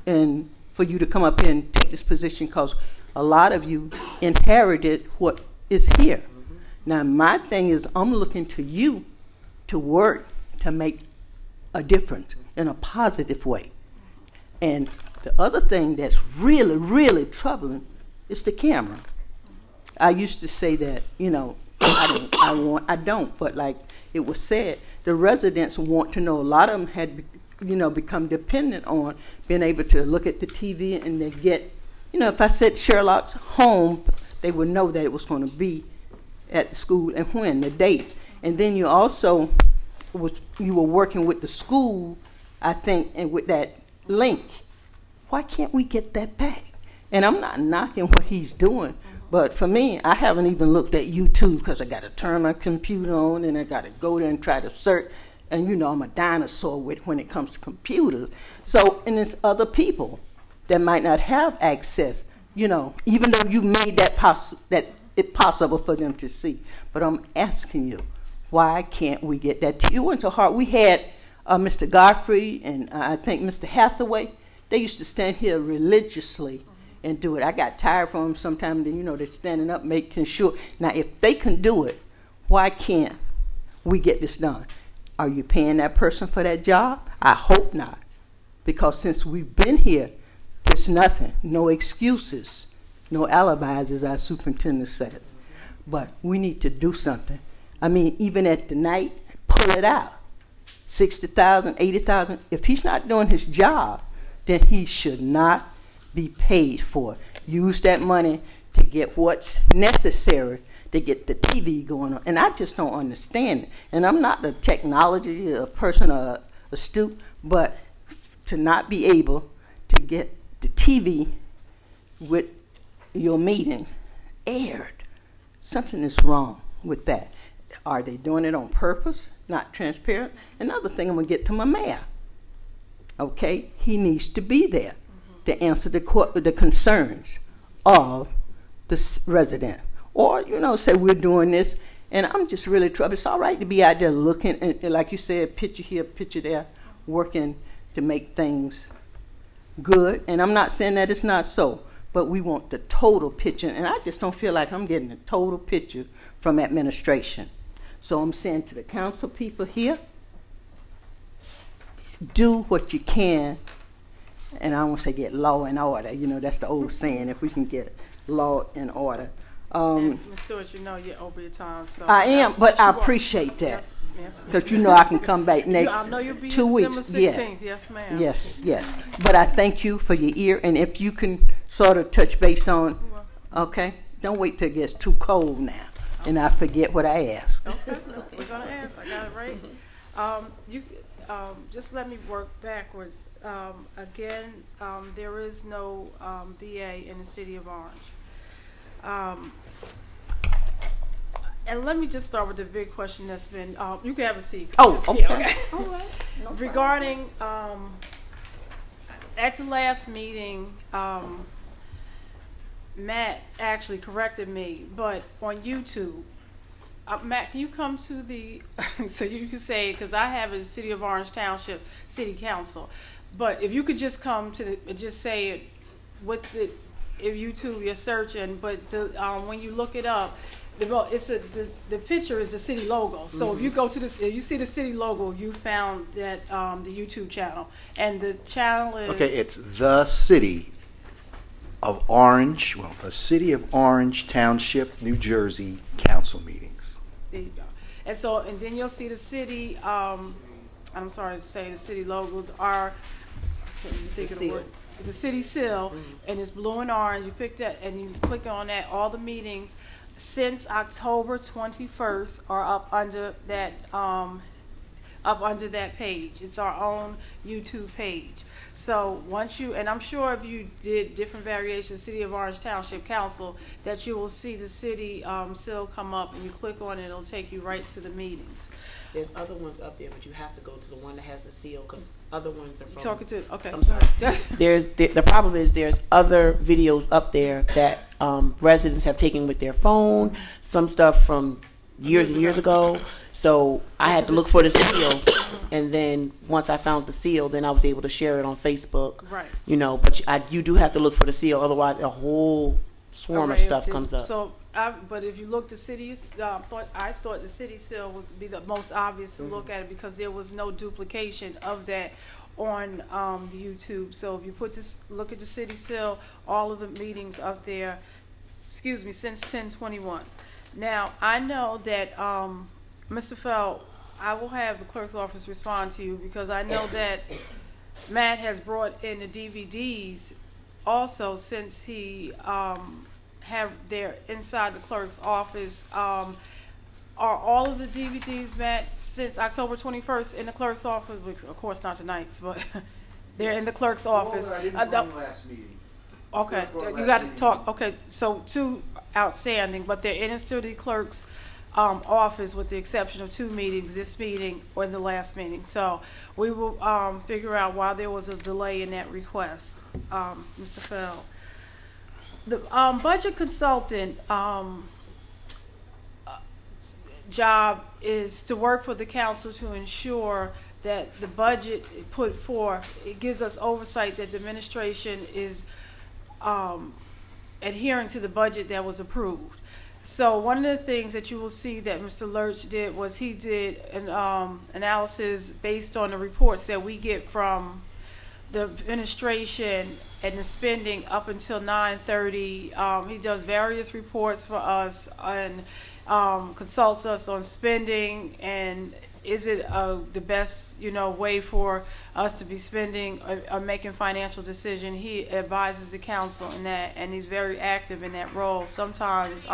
and for you to come up here and take this position, because a lot of you inherited what is here. Now, my thing is, I'm looking to you to work to make a difference in a positive way. And the other thing that's really, really troubling is the camera. I used to say that, I don't, but like it was said, the residents want to know. A lot of them had, become dependent on being able to look at the TV and they get, if I said Sherlock's home, they would know that it was going to be at the school and when, the date. And then you also you were working with the school, I think, and with that link. Why can't we get that back? And I'm not knocking what he's doing, but for me, I haven't even looked at YouTube, because I got to turn my computer on and I got to go there and try to search. And I'm a dinosaur when it comes to computers. So, and there's other people that might not have access, even though you made that it possible for them to see. But I'm asking you, why can't we get that? It wasn't so hard. We had Mr. Godfrey and I think Mr. Hathaway. They used to stand here religiously and do it. I got tired from them sometimes. They're standing up making sure. Now, if they can do it, why can't we get this done? Are you paying that person for that job? I hope not. Because since we've been here, there's nothing, no excuses, no alibis, as our superintendent says. But we need to do something. I mean, even at the night, pull it out. 60,000, 80,000. If he's not doing his job, then he should not be paid for it. Use that money to get what's necessary to get the TV going on. And I just don't understand it. And I'm not a technology person or astute, but to not be able to get the TV with your meetings aired, something is wrong with that. Are they doing it on purpose? Not transparent? Another thing, I'm going to get to my mayor. Okay? He needs to be there to answer the concerns of the resident. Or, you know, say we're doing this, and I'm just really troubled. It's all right to be out there looking, and like you said, picture here, picture there, working to make things good. And I'm not saying that it's not so, but we want the total picture. And I just don't feel like I'm getting the total picture from administration. So I'm saying to the council people here, do what you can, and I won't say get law and order. You know, that's the old saying, if we can get law and order. Ms. Stewart, you know you're over your time. So I am, but I appreciate that. Yes, because you know I can come back next I know you'll be 2 weeks. December 16th. Yes, ma'am. Yes. But I thank you for your ear, and if you can sort of touch base on, okay? Don't wait till it gets too cold now, and I forget what I asked. Okay, we're gonna ask. I got it right. You just let me work backwards. Again, there is no VA in the city of Orange. And let me just start with the big question that's been, you can have a seat. Oh, okay. Yeah, All right. No regarding, at the last meeting, Matt actually corrected me, but on YouTube, Matt, can you come to the, so you can say, because I have a City of Orange Township City Council, but if you could just come to the, just say it with the, if YouTube you're searching, but the when you look it up, the picture is the city logo. So if you go to this, if you see the city logo, you found that the YouTube channel, and the channel is Okay, it's the City of Orange, the City of Orange Township, New Jersey Council meetings. There you go. And so, and then you'll see the city. I'm sorry to say the city logo. I can't even think of the word. The city seal, and it's blue and orange. You pick that, and you click on that. All the meetings since October 21st are up under that page. It's our own YouTube page. So once you, and I'm sure if you did different variations, City of Orange Township Council, that you will see the city seal come up, and you click on it, it'll take you right to the meetings. There's other ones up there, but you have to go to the one that has the seal, because other ones are from. Talking to, okay. I'm sorry. The problem is there's other videos up there that residents have taken with their phone. Some stuff from years and years ago. So I had to look for the seal, and then once I found the seal, then I was able to share it on Facebook. Right. You know, but you do have to look for the seal, otherwise a whole swarm of stuff comes up. So, but if you look, the city, I thought the city seal would be the most obvious to look at it, because there was no duplication of that on the YouTube. So if you look at the city seal, all of the meetings up there, since 10/21. Now I know that Mr. Feld, I will have the clerk's office respond to you, because I know that Matt has brought in the DVDs also, since he have their inside the clerk's office. Are all of the DVDs, Matt, since October 21st in the clerk's office? Of course not tonight's, but they're in the clerk's office. Last meeting. Okay, you got to talk. Okay, so 2 outstanding, but they're in the city clerk's office, with the exception of 2 meetings, this meeting or the last meeting. So we will figure out why there was a delay in that request, Mr. Feld. The budget consultant job is to work for the council to ensure that the budget put forth, it gives us oversight that the administration is adhering to the budget that was approved. So one of the things that you will see that Mr. Lurch did was he did an analysis based on the reports that we get from the administration and the spending up until 9/30. He does various reports for us and consults us on spending and is it the best, way for us to be spending or making financial decision. He advises the council in that, and he's very active in that role. Sometimes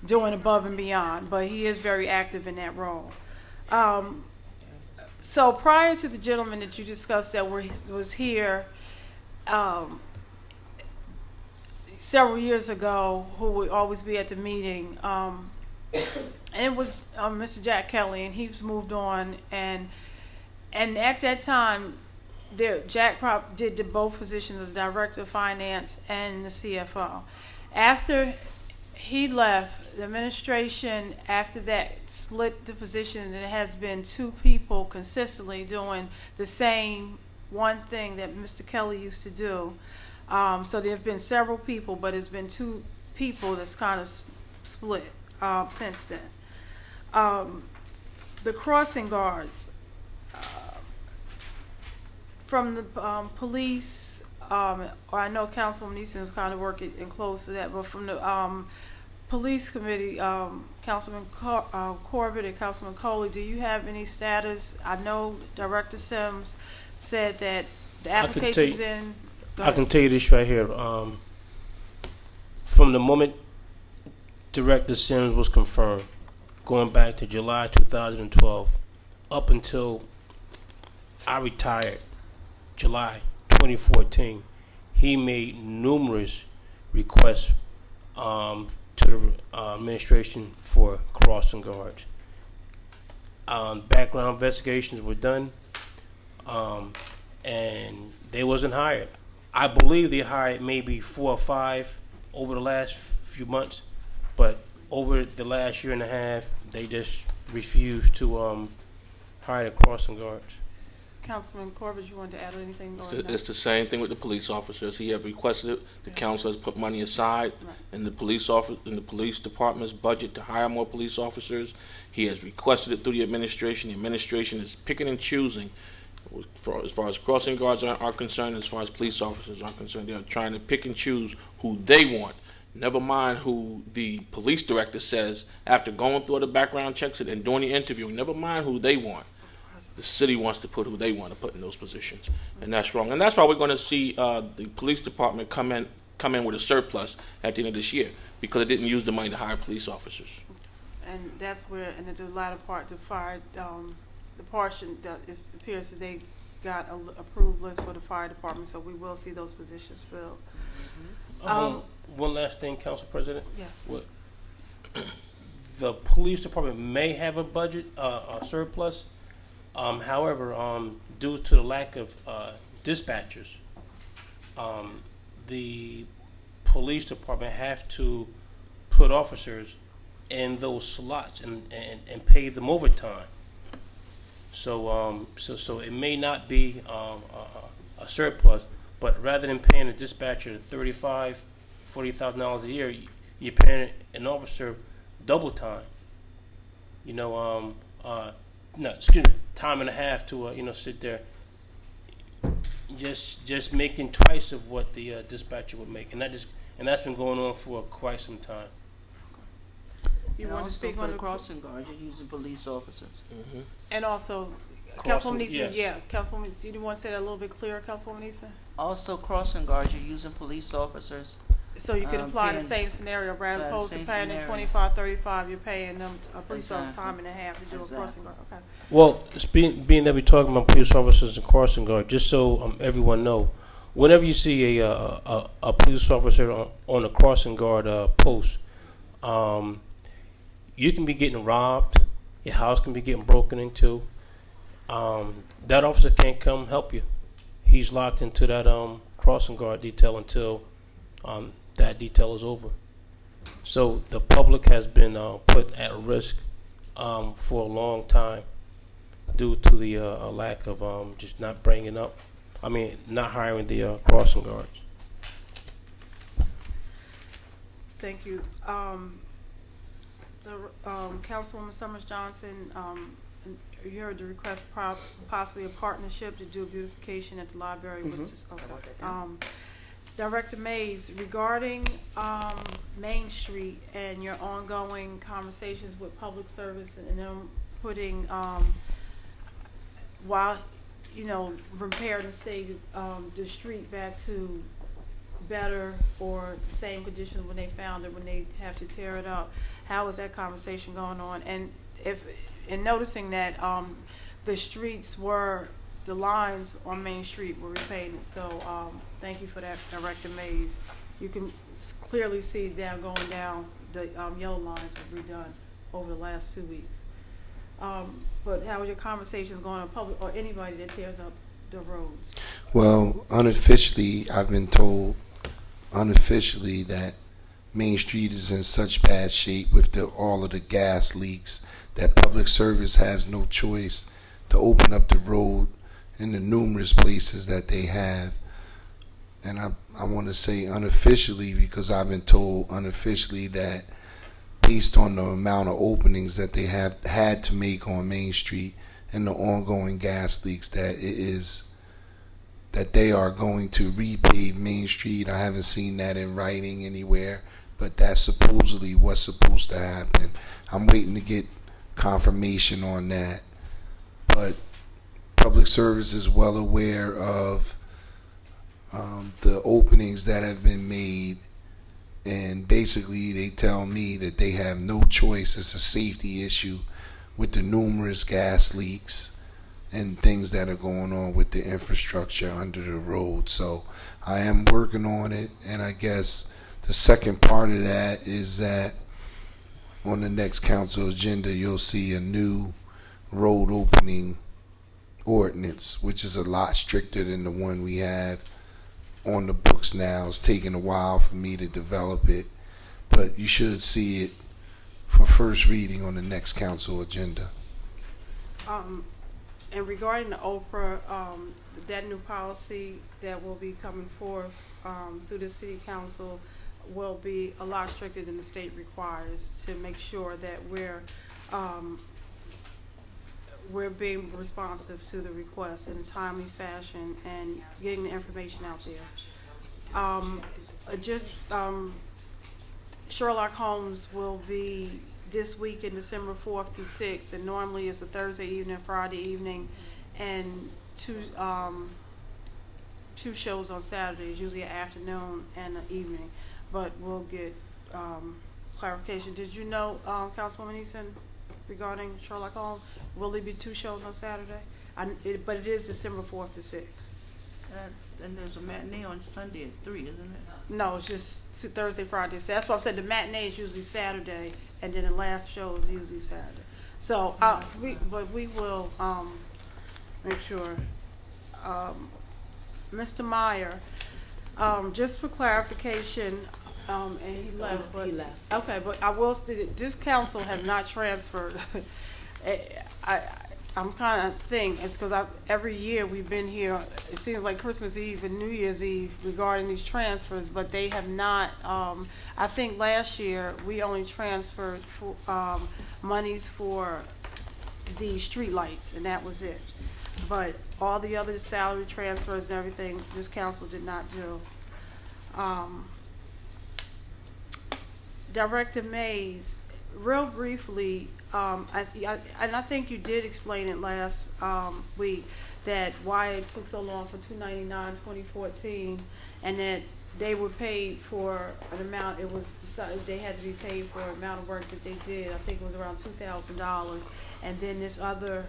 doing above and beyond, but he is very active in that role. So prior to the gentleman that you discussed that was here several years ago, who would always be at the meeting, and it was Mr. Jack Kelly, and he's moved on, and at that time, Jack did both positions as Director of Finance and the CFO. After he left, the administration after that split the position, and it has been two people consistently doing the same one thing that Mr. Kelly used to do. So there have been several people, but it's been two people that's kind of split since then. The crossing guards, from the police, or I know Councilwoman Easton is kind of working in close to that, but from the police committee, Councilman Corbett and Councilman Coley, do you have any status? I know Director Sims said that the application's in. I can tell you this right here. From the moment Director Sims was confirmed, going back to July 2012, up until I retired, July 2014, he made numerous requests to the administration for crossing guards. Background investigations were done, and they wasn't hired. I believe they hired maybe 4 or 5 over the last few months, but over the last year and a half, they just refused to hire the crossing guards. Councilman Corbett, you wanted to add anything? It's the same thing with the police officers. He have requested it. The council has put money aside in the police department's budget to hire more police officers. He has requested it through the administration. The administration is picking and choosing. As far as crossing guards are concerned, as far as police officers are concerned, they're trying to pick and choose who they want. Never mind who the police director says after going through the background checks and doing the interviewing. Never mind who they want. The city wants to put who they want to put in those positions, and that's wrong. And that's why we're going to see the police department come in with a surplus at the end of this year, because it didn't use the money to hire police officers. And that's where, in the latter part, the fire, the portion that it appears that they got a approved list for the fire department, so we will see those positions filled. One last thing, Council President. Yes. The police department may have a budget, a surplus. However, due to the lack of dispatchers, the police department have to put officers in those slots and pay them overtime. So so it may not be a surplus, but rather than paying a dispatcher $40,000 a year, you're paying an officer double time. Time and a half to sit there, just making twice of what the dispatcher would make, and that's been going on for quite some time. You want to speak on the crossing guards? You're using police officers, and also Councilwoman Easton. Councilwoman Easton, do you want to say that a little bit clearer, Councilwoman Easton? Also, crossing guards, you're using police officers. So you can apply the same scenario, rather opposed to paying them $25-$35, you're paying them a police officer time and a half to do a crossing guard. Okay. Well, being that we're talking about police officers and crossing guard, just so everyone know, whenever you see a police officer on a crossing guard post, you can be getting robbed, your house can be getting broken into. That officer can't come help you. He's locked into that crossing guard detail until that detail is over. So the public has been put at risk for a long time due to the lack of just not hiring the crossing guards. Thank you. Councilwoman Summers Johnson, you heard the request possibly a partnership to do beautification at the library. Which is, okay. Director Mays, regarding Main Street and your ongoing conversations with Public Service and them putting, while, you know, repairing the street back to better or the same conditions when they found it, when they have to tear it up. How is that conversation going on? And in noticing that the streets were, the lines on Main Street were repainted. So thank you for that, Director Mays. You can clearly see going down, the yellow lines were redone over the last 2 weeks. But how are your conversations going on public or anybody that tears up the roads? Well, unofficially, I've been told that Main Street is in such bad shape with all of the gas leaks that Public Service has no choice to open up the road in the numerous places that they have. And I want to say unofficially, because I've been told unofficially that based on the amount of openings that they have had to make on Main Street and the ongoing gas leaks, that they are going to repave Main Street. I haven't seen that in writing anywhere, but that's supposedly what's supposed to happen. I'm waiting to get confirmation on that. But Public Service is well aware of the openings that have been made, and basically they tell me that they have no choice. It's a safety issue with the numerous gas leaks and things that are going on with the infrastructure under the road. So I am working on it, and I guess the second part of that is that on the next council agenda you'll see a new road opening ordinance, which is a lot stricter than the one we have on the books now. It's taking a while for me to develop it, but you should see it for first reading on the next council agenda. And regarding the Oprah, that new policy that will be coming forth through the City Council will be a lot stricter than the state requires, to make sure that we're being responsive to the request in a timely fashion and getting the information out there. Sherlock Holmes will be this week in December 4th through 6th, and normally it's a Thursday evening, Friday evening, and two shows on Saturdays, usually an afternoon and an evening. But we'll get clarification. Did you know, Councilwoman Eason, regarding Sherlock Holmes, will there be 2 shows on Saturday? But it is December 4th to 6th. And there's a matinee on Sunday at 3, isn't it? No, it's just Thursday, Friday. So that's why I said the matinee is usually Saturday, and then the last show is usually Saturday. So, we will make sure. Mr. Meyer, just for clarification, and he left. Okay, but I will say this council has not transferred. I'm kind of thinking it's because every year we've been here. It seems like Christmas Eve and New Year's Eve regarding these transfers, but they have not. I think last year we only transferred monies for the street lights, and that was it. But all the other salary transfers and everything, this council did not do. Director Mays, real briefly, and I think you did explain it last week, that why it took so long for 299 2014, and that they were paid for an amount. It was decided they had to be paid for an amount of work that they did. I think it was around $2,000, and then this other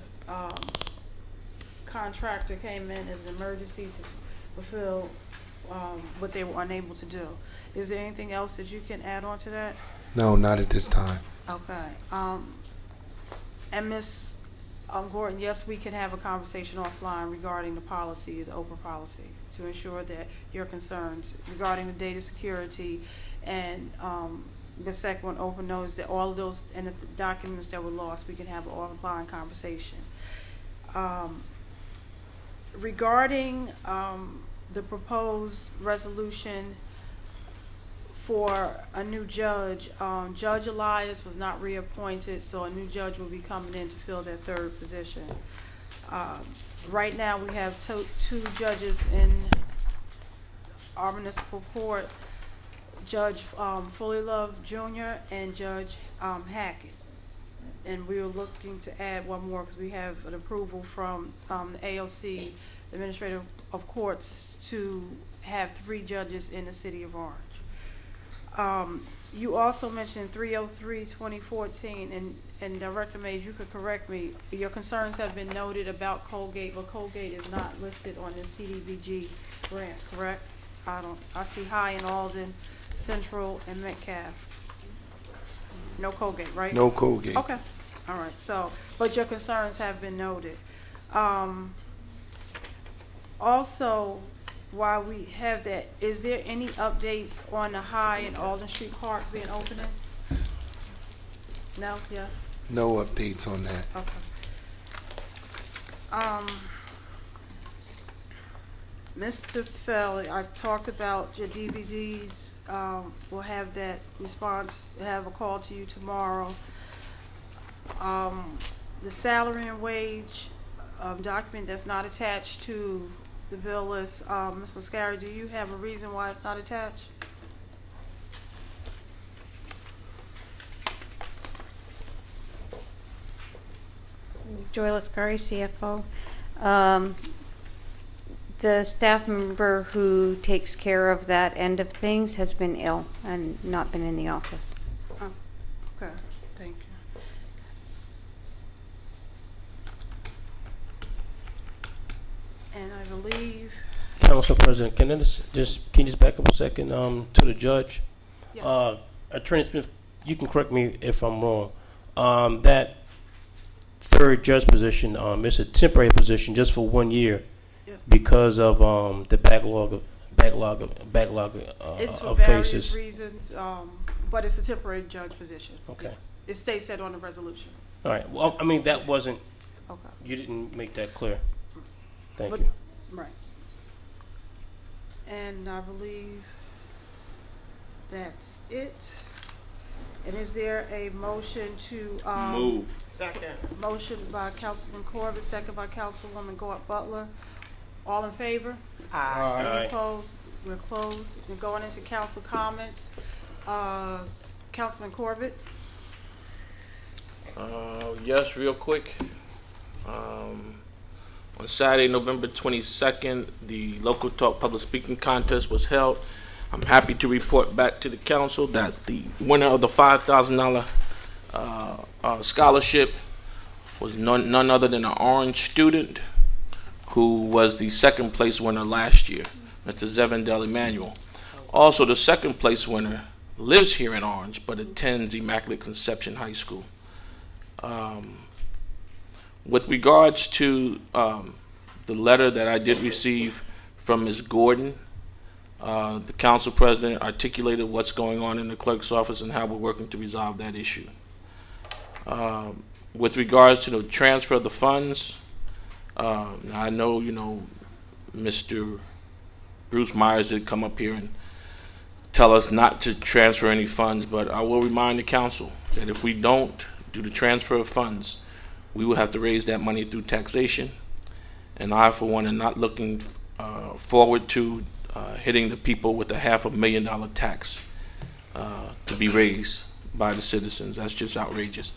contractor came in as an emergency to fulfill what they were unable to do. Is there anything else that you can add on to that? No, not at this time. Okay. And Ms. Gordon, yes, we can have a conversation offline regarding the policy, the Oprah policy, to ensure that your concerns regarding the data security and the second one, Oprah knows that all of those and the documents that were lost, we can have an offline conversation. Regarding the proposed resolution for a new judge. Judge Elias was not reappointed, so a new judge will be coming in to fill that third position. Right now, we have two judges in our municipal court, Judge Fullylove Jr. and Judge Hackett. And we are looking to add one more because we have an approval from the AOC, Administrator of Courts, to have 3 judges in the city of Orange. You also mentioned 303-2014, and Director Mays, you could correct me. Your concerns have been noted about Colgate, but Colgate is not listed on the CDBG grant, correct? I see High and Alden, Central, and Metcalf. No Colgate, right? No Colgate. Okay. All right. So, but your concerns have been noted. Also, while we have that, is there any updates on the High and Alden Street Park being opening? No? Yes? No updates on that. Okay. Mr. Felly, I talked about your DVDs. We'll have that response, have a call to you tomorrow. The salary and wage document that's not attached to the bill list, Ms. Lascari, do you have a reason why it's not attached? Joy Lascari, CFO. The staff member who takes care of that end of things has been ill and not been in the office. Oh, okay, thank you. And I believe, Council President, can you just back up a second to the judge? yes. Attorney Smith, you can correct me if I'm wrong. That third judge position is a temporary position just for 1 year. Yep. Because of the backlog It's for of various cases. reasons, but it's a temporary judge position. Okay. Yes. It states that on the resolution. All right. Well, I mean that wasn't. Okay. You didn't make that clear. Thank But- you. Right. And I believe that's it. And is there a motion to Move. Second. Motion by Councilman Corbett, second by Councilwoman Gort Butler. All in favor? Aye. Any opposed? We're closed. We're going into council comments. Councilman Corbett? Yes, real quick. On Saturday, November 22nd, the Local Talk Public Speaking Contest was held. I'm happy to report back to the council that the winner of the $5,000 scholarship was none other than an Orange student who was the second place winner last year, Mr. Zevendel Emmanuel. Also, the second place winner lives here in Orange but attends Immaculate Conception High School. With regards to the letter that I did receive from Ms. Gordon, the council president articulated what's going on in the clerk's office and how we're working to resolve that issue. With regards to the transfer of the funds, I know, Mr. Bruce Myers did come up here and tell us not to transfer any funds, but I will remind the council that if we don't do the transfer of funds, we will have to raise that money through taxation. And I, for one, am not looking forward to hitting the people with a $500,000 tax to be raised by the citizens. That's just outrageous.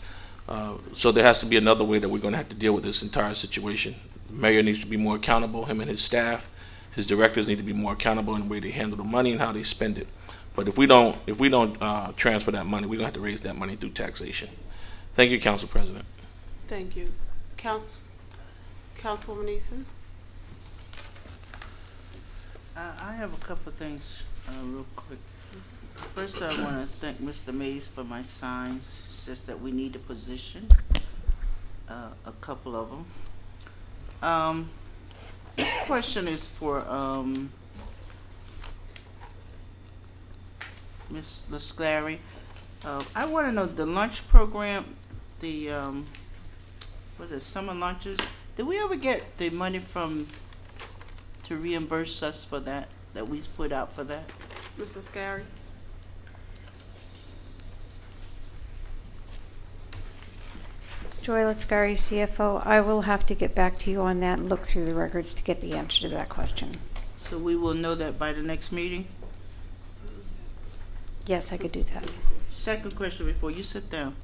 So there has to be another way that we're going to have to deal with this entire situation. The mayor needs to be more accountable, him and his staff. His directors need to be more accountable in the way they handle the money and how they spend it. But if we don't transfer that money, we're going to have to raise that money through taxation. Thank you, Council President. Thank you. Councilwoman Eason? I have a couple of things real quick. First, I want to thank Mr. Mays for my signs. It's just that we need a position, a couple of them. This question is for Ms. Lascari. I want to know the lunch program, the summer lunches. Did we ever get the money to reimburse us for that we put out for that? Mrs. Scary? Joy Lascari, CFO. I will have to get back to you on that and look through the records to get the answer to that question. So we will know that by the next meeting? Yes, I could do that. Second question before you sit down.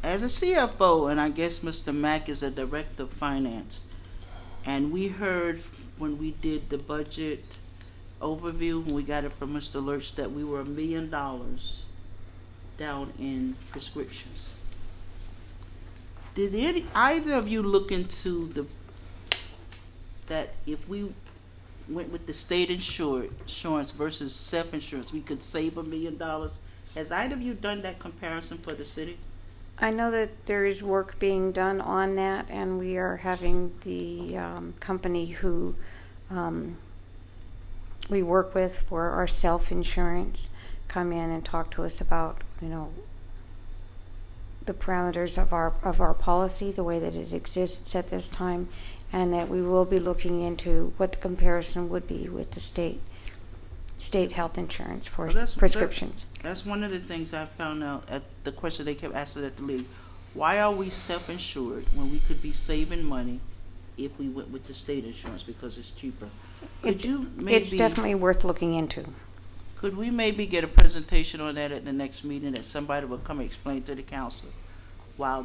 As a CFO, and I guess Mr. Mack is a Director of Finance, and we heard when we did the budget overview, when we got it from Mr. Lurch, that we were $1 million down in prescriptions. Did either of you look into that if we went with the state insurance versus self-insurance, we could save $1 million? Has either of you done that comparison for the city? I know that there is work being done on that, and we are having the company who we work with for our self-insurance come in and talk to us about, you know, the parameters of our policy, the way that it exists at this time, and that we will be looking into what the comparison would be with the state health insurance for prescriptions. That's one of the things I found out at the question they kept asking at the league. Why are we self-insured when we could be saving money if we went with the state insurance because it's cheaper? It's definitely worth looking into. Could we maybe get a presentation on that at the next meeting, that somebody will come and explain to the council why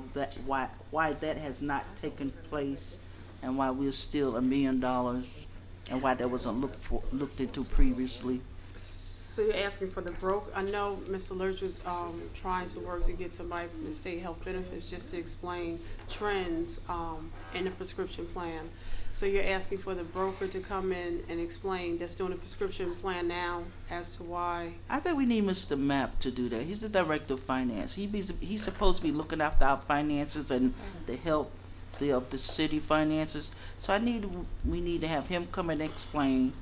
that has not taken place, and why we're still $1 million, and why that wasn't looked into previously? So you're asking for the broke? I know Mr. Lurch was trying to work to get somebody from the state health benefits just to explain trends in the prescription plan. So you're asking for the broker to come in and explain that's doing a prescription plan now as to why? I think we need Mr. Mapp to do that. He's the Director of Finance. He's supposed to be looking after our finances and the health of the city finances. So we need to have him come and explain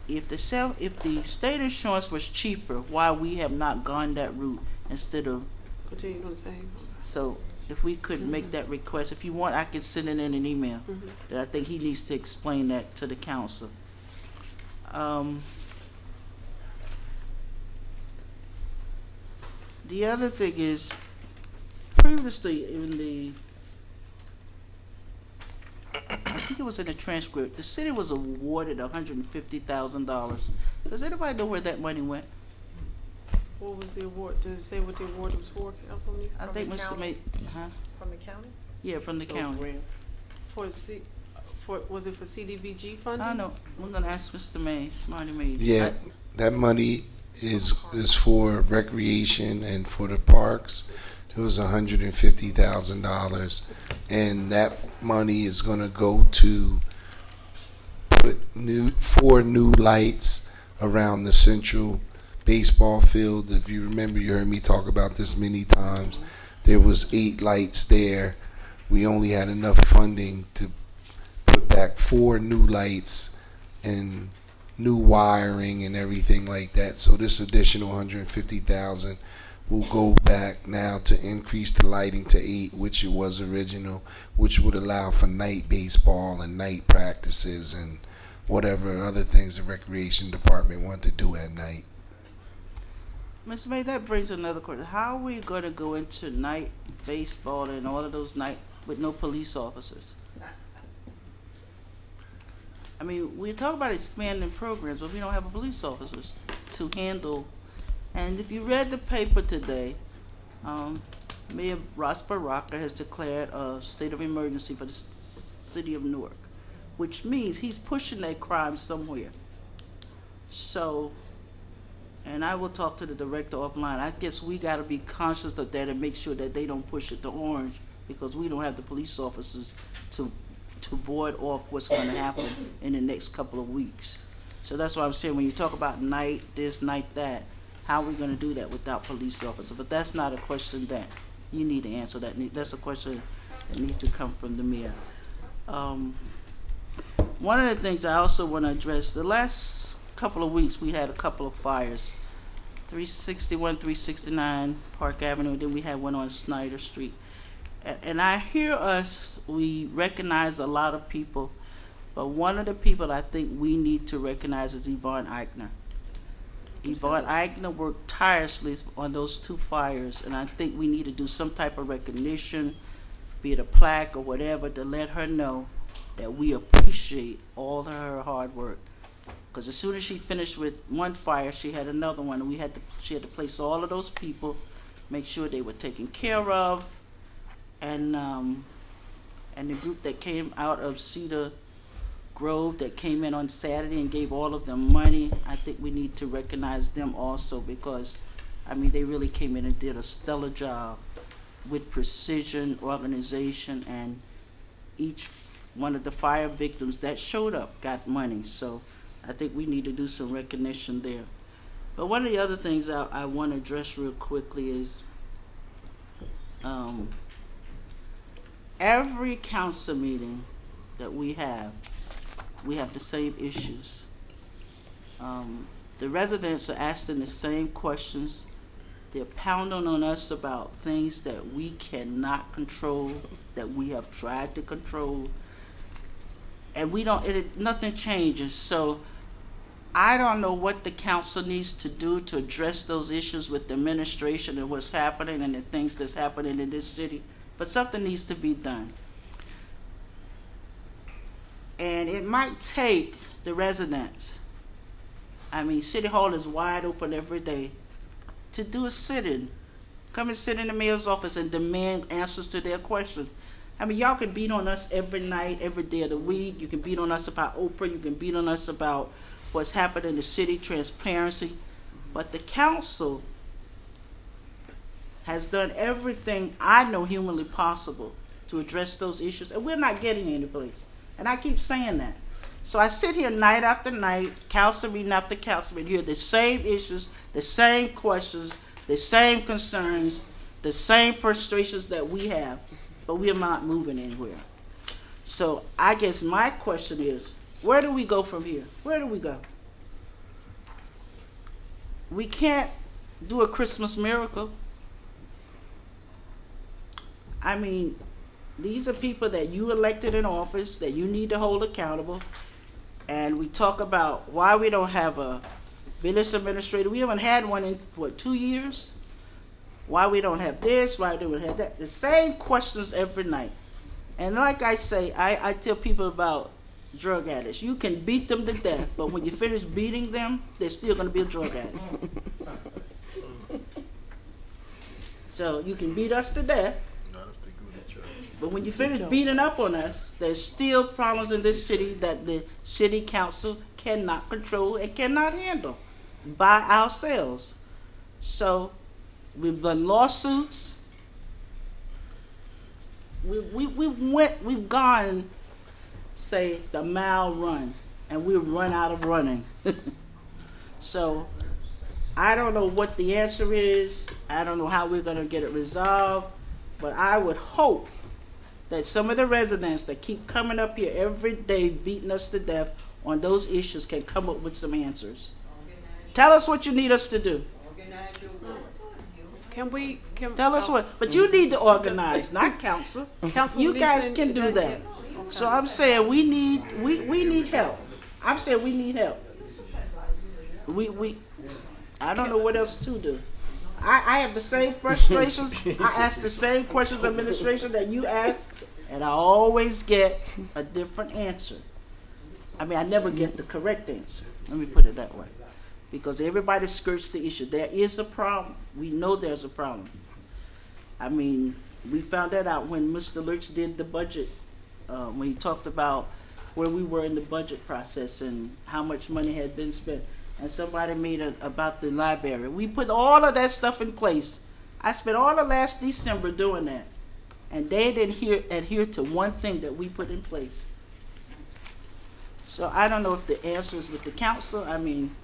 if the state insurance was cheaper, why we have not gone that route instead of continue on the same. So if we could make that request, if you want, I can send it in an email. That I think he needs to explain that to the council. The other thing is, previously in the, I think it was in the transcript, the city was awarded $150,000. Does anybody know where that money went? What was the award? Does it say what the award was for, Councilman? I think Mr. May. From the county? Yeah, from the county. Was it for CDBG funding? I know. We're gonna ask Mr. May, Smarty Mays. Yeah, that money is for recreation and for the parks. It was $150,000, and that money is going to go to put 4 new lights around the central baseball field. If you remember, you heard me talk about this many times. There was 8 lights there. We only had enough funding to put back 4 new lights and new wiring and everything like that. So this additional $150,000 will go back now to increase the lighting to 8, which it was original, which would allow for night baseball and night practices and whatever other things the recreation department want to do at night. Mr. May, that brings another question. How are we going to go into night baseball and all of those night with no police officers? I mean, we talk about expanding programs, but we don't have police officers to handle. And if you read the paper today, Mayor Ross Baraka has declared a state of emergency for the city of Newark, which means he's pushing that crime somewhere. So, and I will talk to the director offline. I guess we got to be conscious of that and make sure that they don't push it to orange, because we don't have the police officers to board off what's going to happen in the next couple of weeks. So that's why I'm saying, when you talk about night this, night that, how are we going to do that without police officers? But that's not a question that you need to answer. That's a question that needs to come from the mayor. One of the things I also want to address, the last couple of weeks we had a couple of fires, 361, 369 Park Avenue, then we had one on Snyder Street. And I hear we recognize a lot of people, but one of the people I think we need to recognize is Yvonne Eichner. Yvonne Eigner worked tirelessly on those 2 fires, and I think we need to do some type of recognition, be it a plaque or whatever, to let her know that we appreciate all of her hard work. Because as soon as she finished with one fire, she had another one, and she had to place all of those people, make sure they were taken care of, and the group that came out of Cedar Grove that came in on Saturday and gave all of them money, I think we need to recognize them also, because I mean they really came in and did a stellar job with precision, organization, and each one of the fire victims that showed up got money. So I think we need to do some recognition there. But one of the other things I want to address real quickly is every council meeting that we have the same issues. The residents are asking the same questions. They're pounding on us about things that we cannot control, that we have tried to control, and nothing changes. So I don't know what the council needs to do to address those issues with the administration and what's happening and the things that's happening in this city, but something needs to be done. And it might take the residents, I mean, City Hall is wide open every day, to do a sit-in. Come and sit in the mayor's office and demand answers to their questions. I mean, y'all can beat on us every night, every day of the week. You can beat on us about Oprah. You can beat on us about what's happened in the city, transparency. But the council has done everything I know humanly possible to address those issues, and we're not getting any place. And I keep saying that. So I sit here night after night, council meeting after council meeting, hear the same issues, the same questions, the same concerns, the same frustrations that we have, but we are not moving anywhere. So I guess my question is, where do we go from here? Where do we go? We can't do a Christmas miracle. I mean, these are people that you elected in office that you need to hold accountable. And we talk about why we don't have a business administrator. We haven't had one in, 2 years? Why we don't have this, why we don't have that. The same questions every night. And like I say, I tell people about drug addicts. You can beat them to death, but when you finish beating them, they're still going to be a drug addict. So you can beat us to death, but when you finish beating up on us, there's still problems in this city that the city council cannot control and cannot handle by ourselves. So we've done lawsuits. We've gone, say, the mile run, and we've run out of running. So I don't know what the answer is. I don't know how we're going to get it resolved, but I would hope that some of the residents that keep coming up here every day beating us to death on those issues can come up with some answers. Tell us what you need us to do. Tell us what, but you need to organize, not council. You guys can do that. So I'm saying we need help. I'm saying we need help. I don't know what else to do. I have the same frustrations. I ask the same questions of administration that you ask, and I always get a different answer. I mean, I never get the correct answer. Let me put it that way. Because everybody skirts the issue. There is a problem. We know there's a problem. I mean, we found that out when Mr. Lurch did the budget, when he talked about where we were in the budget process and how much money had been spent. And somebody made it about the library. We put all of that stuff in place. I spent all of last December doing that. And they didn't adhere to one thing that we put in place. So I don't know if the answer is with the council. I mean,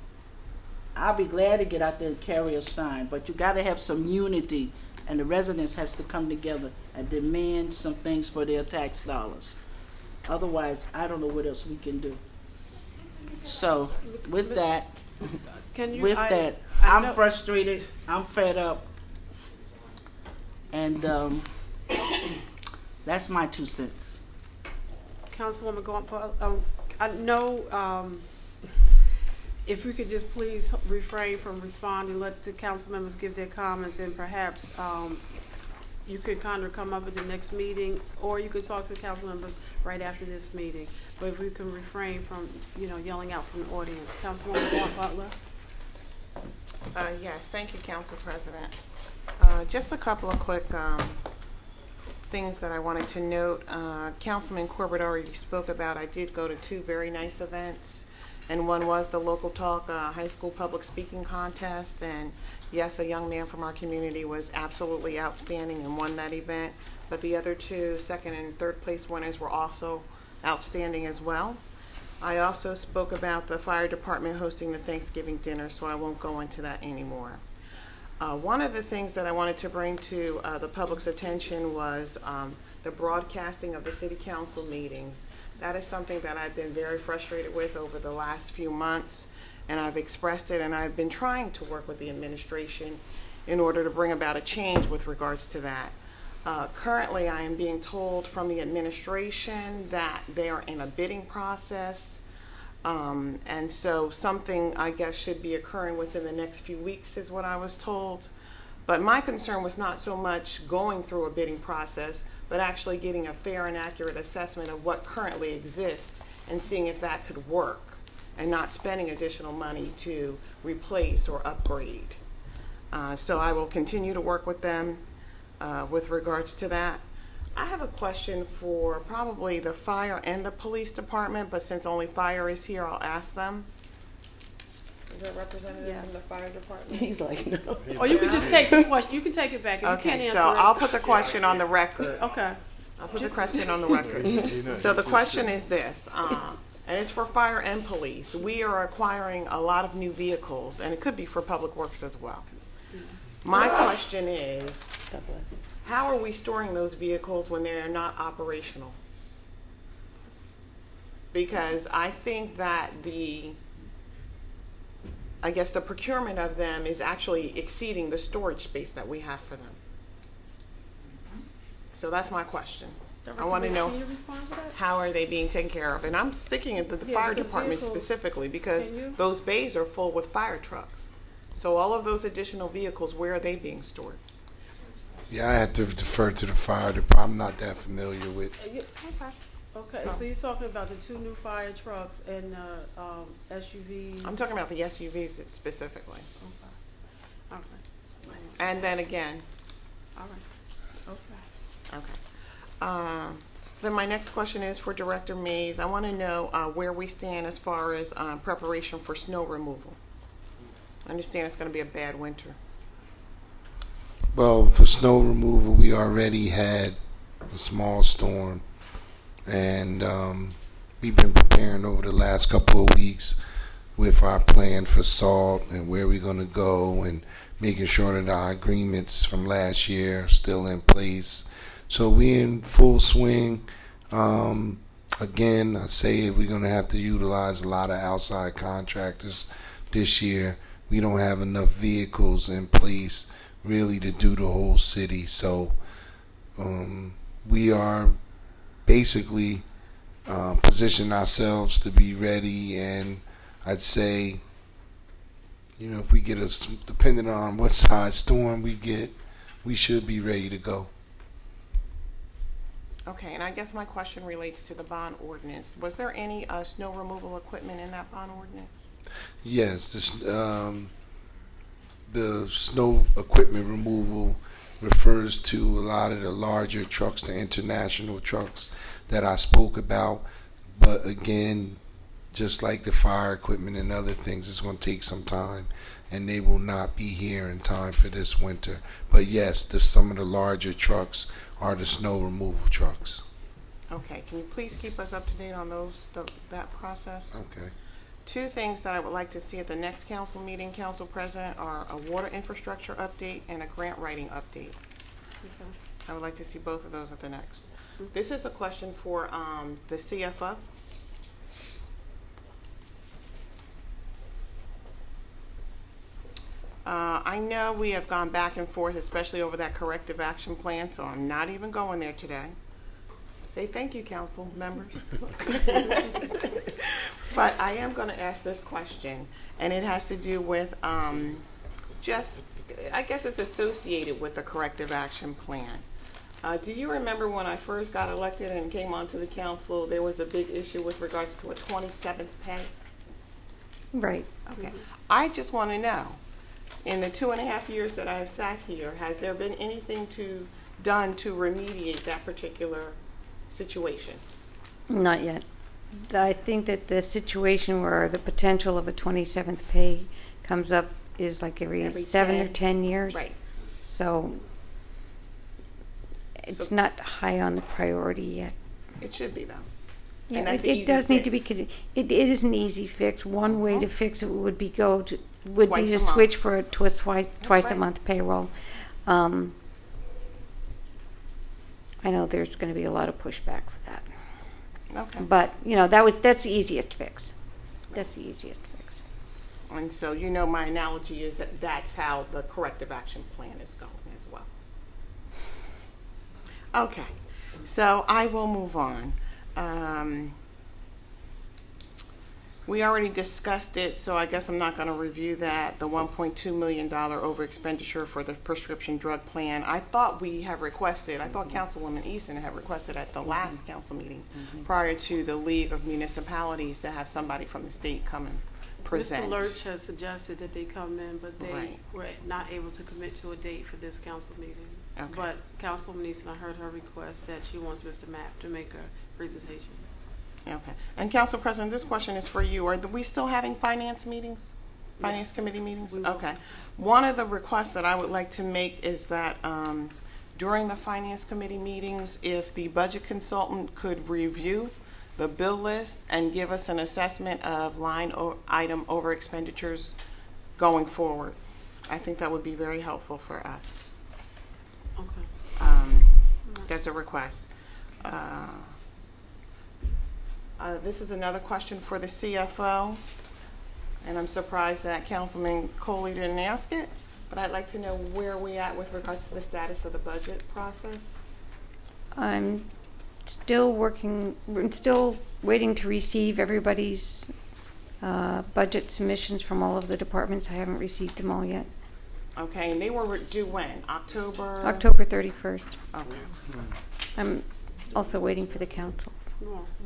I'll be glad to get out there and carry a sign, but you got to have some unity, and the residents has to come together and demand some things for their tax dollars. Otherwise, I don't know what else we can do. So with that, I'm frustrated, I'm fed up, and that's my 2 cents. Councilwoman, I know if we could just please refrain from responding, let the council members give their comments, and perhaps you could kind of come up at the next meeting, or you could talk to the council members right after this meeting. But if we can refrain from, yelling out from the audience. Councilwoman Butler? Yes, thank you, Council President. Just a couple of quick things that I wanted to note. Councilman Corbett already spoke about. I did go to 2 very nice events, and one was the Local Talk High School Public Speaking Contest, and yes, a young man from our community was absolutely outstanding and won that event, but the other 2 second and third place winners were also outstanding as well. I also spoke about the fire department hosting the Thanksgiving dinner, so I won't go into that anymore. One of the things that I wanted to bring to the public's attention was the broadcasting of the city council meetings. That is something that I've been very frustrated with over the last few months, and I've expressed it, and I've been trying to work with the administration in order to bring about a change with regards to that. Currently, I am being told from the administration that they are in a bidding process, and so something, I guess, should be occurring within the next few weeks is what I was told. But my concern was not so much going through a bidding process, but actually getting a fair and accurate assessment of what currently exists and seeing if that could work, and not spending additional money to replace or upgrade. So I will continue to work with them with regards to that. I have a question for probably the fire and the police department, but since only fire is here, I'll ask them. Is that representative from the fire department? He's like, no. Or you can just take the question. You can take it back. If you can't Okay, answer so it. I'll put the question on the record. Okay. I'll put the question on the record. So the question is this, and it's for fire and police. We are acquiring a lot of new vehicles, and it could be for public works as well. My question is, how are we storing those vehicles when they are not operational? Because I think that the procurement of them is actually exceeding the storage space that we have for them. So that's my question. I want to know, how are they being taken care of? And I'm sticking at the fire department specifically because those bays are full with fire trucks. So all of those additional vehicles, where are they being stored? Yeah, I have to defer to the fire department. I'm not that familiar with. Okay, so you're talking about the 2 new fire trucks and SUVs? I'm talking about the SUVs specifically. Okay. Okay. And then again. All right. Okay. Okay. Then my next question is for Director Mays. I want to know where we stand as far as preparation for snow removal. I understand it's going to be a bad winter. Well, for snow removal, we already had a small storm, and we've been preparing over the last couple of weeks with our plan for salt and where we're going to go, and making sure that our agreements from last year are still in place. So we're in full swing. Again, I say we're going to have to utilize a lot of outside contractors this year. We don't have enough vehicles in place really to do the whole city. So we are basically positioning ourselves to be ready, and I'd say, if we get depending on what size storm we get, we should be ready to go. Okay, and I guess my question relates to the bond ordinance. Was there any snow removal equipment in that bond ordinance? Yes, the snow equipment removal refers to a lot of the larger trucks, the international trucks that I spoke about. But again, just like the fire equipment and other things, it's going to take some time, and they will not be here in time for this winter. But yes, some of the larger trucks are the snow removal trucks. Okay, can you please keep us up to date on that process? Okay. 2 things that I would like to see at the next council meeting, Council President, are a water infrastructure update and a grant writing update. Okay. I would like to see both of those at the next. This is a question for the CFO. I know we have gone back and forth, especially over that corrective action plan, so I'm not even going there today. Say thank you, council members. But I am going to ask this question, and it has to do with just, I guess it's associated with the corrective action plan. Do you remember when I first got elected and came onto the council, there was a big issue with regards to a 27th pay? Right. Okay. I just want to know, in the 2.5 years that I have sat here, has there been anything done to remediate that particular situation? Not yet. I think that the situation where the potential of a 27th pay comes up is like every 7 or 10 years. Right. So it's not high on the priority yet. It should be, though. Yeah, And that's it easy does need to be. fix. It is an easy fix. One way to fix it would be Twice to a month. switch to a twice a right. month payroll. I know there's going to be a lot of pushback for that. Okay. But that's the easiest fix. That's the easiest fix. And so, my analogy is that that's how the corrective action plan is going as well. Okay, so I will move on. We already discussed it, so I guess I'm not going to review that. The $1.2 million over expenditure for the prescription drug plan. I thought Councilwoman Easton had requested at the last council meeting prior to the League of Municipalities to have somebody from the state come and present. Mr. Lurch has suggested that they come in, but they Right. were not able to commit to a date for this council meeting. Okay. But Councilwoman Easton, I heard her request that she wants Mr. Mapp to make a presentation. Okay. And Council President, this question is for you. Are we still having finance meetings? Finance committee meetings? we will. Okay. One of the requests that I would like to make is that during the finance committee meetings, if the budget consultant could review the bill list and give us an assessment of line item over expenditures going forward. I think that would be very helpful for us. Okay. That's a request. This is another question for the CFO, and I'm surprised that Councilman Coley didn't ask it, but I'd like to know where we at with regards to the status of the budget process. I'm still waiting to receive everybody's budget submissions from all of the departments. I haven't received them all yet. Okay, and they were due when? October? October 31st. Okay. I'm also waiting for the councils.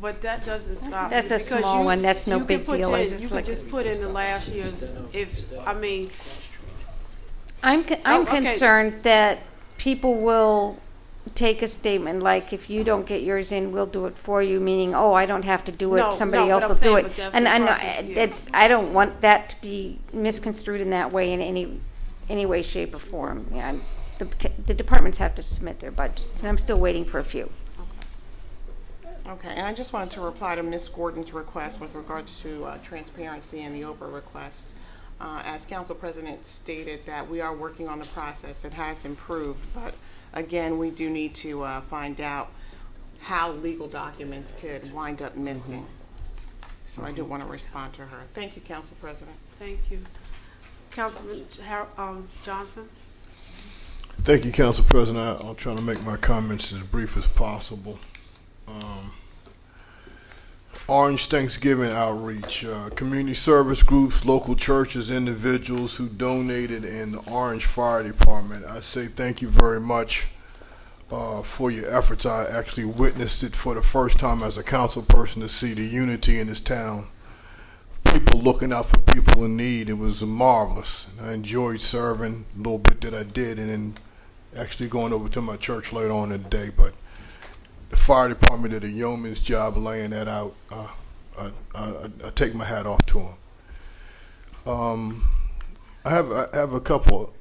But that doesn't stop. That's you, a because small you- one. That's no you big can put deal. You could just put in the last year's, I'm okay. concerned that people will take a statement like, if you don't get yours in, we'll do it for you, meaning, oh, I don't have to do it, No, somebody no, else but will I'm do saying, it. but that's And the I know process, yeah. I don't want that to be misconstrued in that way in any way, shape, or form. Yeah, the departments have to submit their budgets, and I'm still waiting for a few. Okay, and I just wanted to reply to Ms. Gordon's request with regards to transparency and the Oprah request. As Council President stated, that we are working on the process. It has improved, but again, we do need to find out how legal documents could wind up missing. So I do want to respond to her. Thank you, Council President. Thank you. Councilman Johnson? Thank you, Council President. I'll try to make my comments as brief as possible. Orange Thanksgiving outreach, community service groups, local churches, individuals who donated in the Orange Fire Department. I say thank you very much for your efforts. I actually witnessed it for the first time as a council person to see the unity in this town. People looking out for people in need. It was marvelous. I enjoyed serving a little bit that I did, and then actually going over to my church later on in the day. But the fire department did a yeoman's job laying that out. I take my hat off to them. I have a couple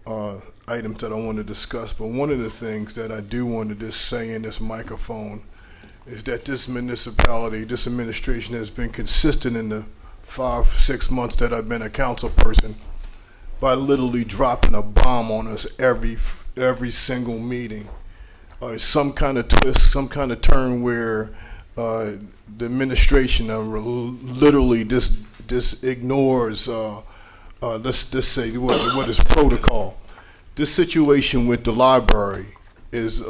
items that I want to discuss, but one of the things that I do want to just say in this microphone is that this municipality, this administration has been consistent in the 5-6 months that I've been a council person by literally dropping a bomb on us every single meeting. Some kind of twist, some kind of turn where the administration literally just ignores, let's just say, what is protocol. This situation with the library is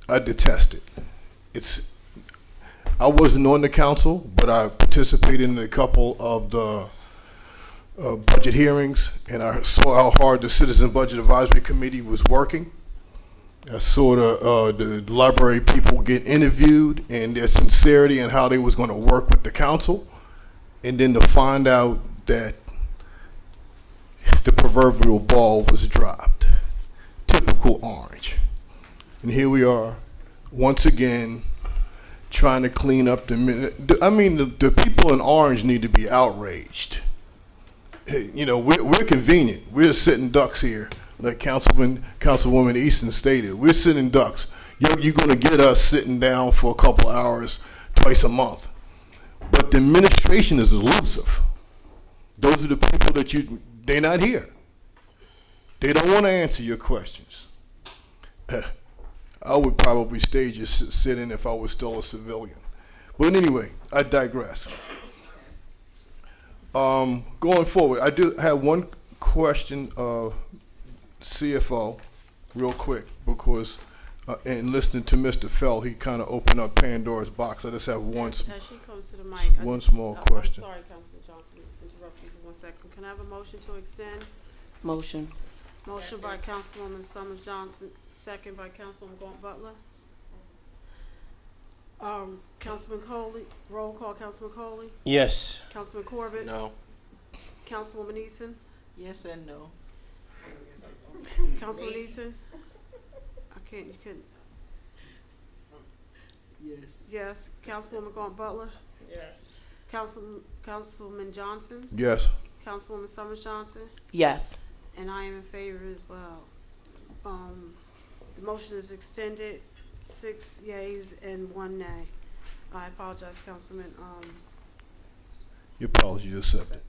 I detest it. I wasn't on the council, but I participated in a couple of the budget hearings, and I saw how hard the Citizen Budget Advisory Committee was working. I saw the library people get interviewed and their sincerity and how they was going to work with the council, and then to find out that the proverbial ball was dropped. Typical Orange. And here we are, once again, trying to clean up the people in Orange need to be outraged. You know, we're convenient. We're sitting ducks here, like Councilwoman Easton stated. We're sitting ducks. You're going to get us sitting down for a couple hours twice a month. But the administration is elusive. Those are the people that they're not here. They don't want to answer your questions. I would probably stay just sit in if I was still a civilian. But anyway, I digress. Going forward, I do have one question of CFO, real quick, because in listening to Mr. Fell, he kind of opened up Pandora's box. I just have one. As she comes to the mic, one small question. I'm sorry, Councilman Johnson, interrupt you for 1 second. Can I have a motion to extend? Motion. Motion by Councilwoman Summers Johnson, second by Councilwoman Gaunt Butler. Councilman Coley, roll call. Councilman Coley, Yes. Councilman Corbett, No. Councilwoman Eason, Yes and no. Councilman Eason. You couldn't. Yes. Yes, Councilwoman Gaunt Butler, Yes. Councilman Johnson, Yes. Councilwoman Summers Johnson, Yes. and I am in favor as well. The motion is extended, 6 yeas and 1 nay. I apologize, Councilman. Your apology accepted.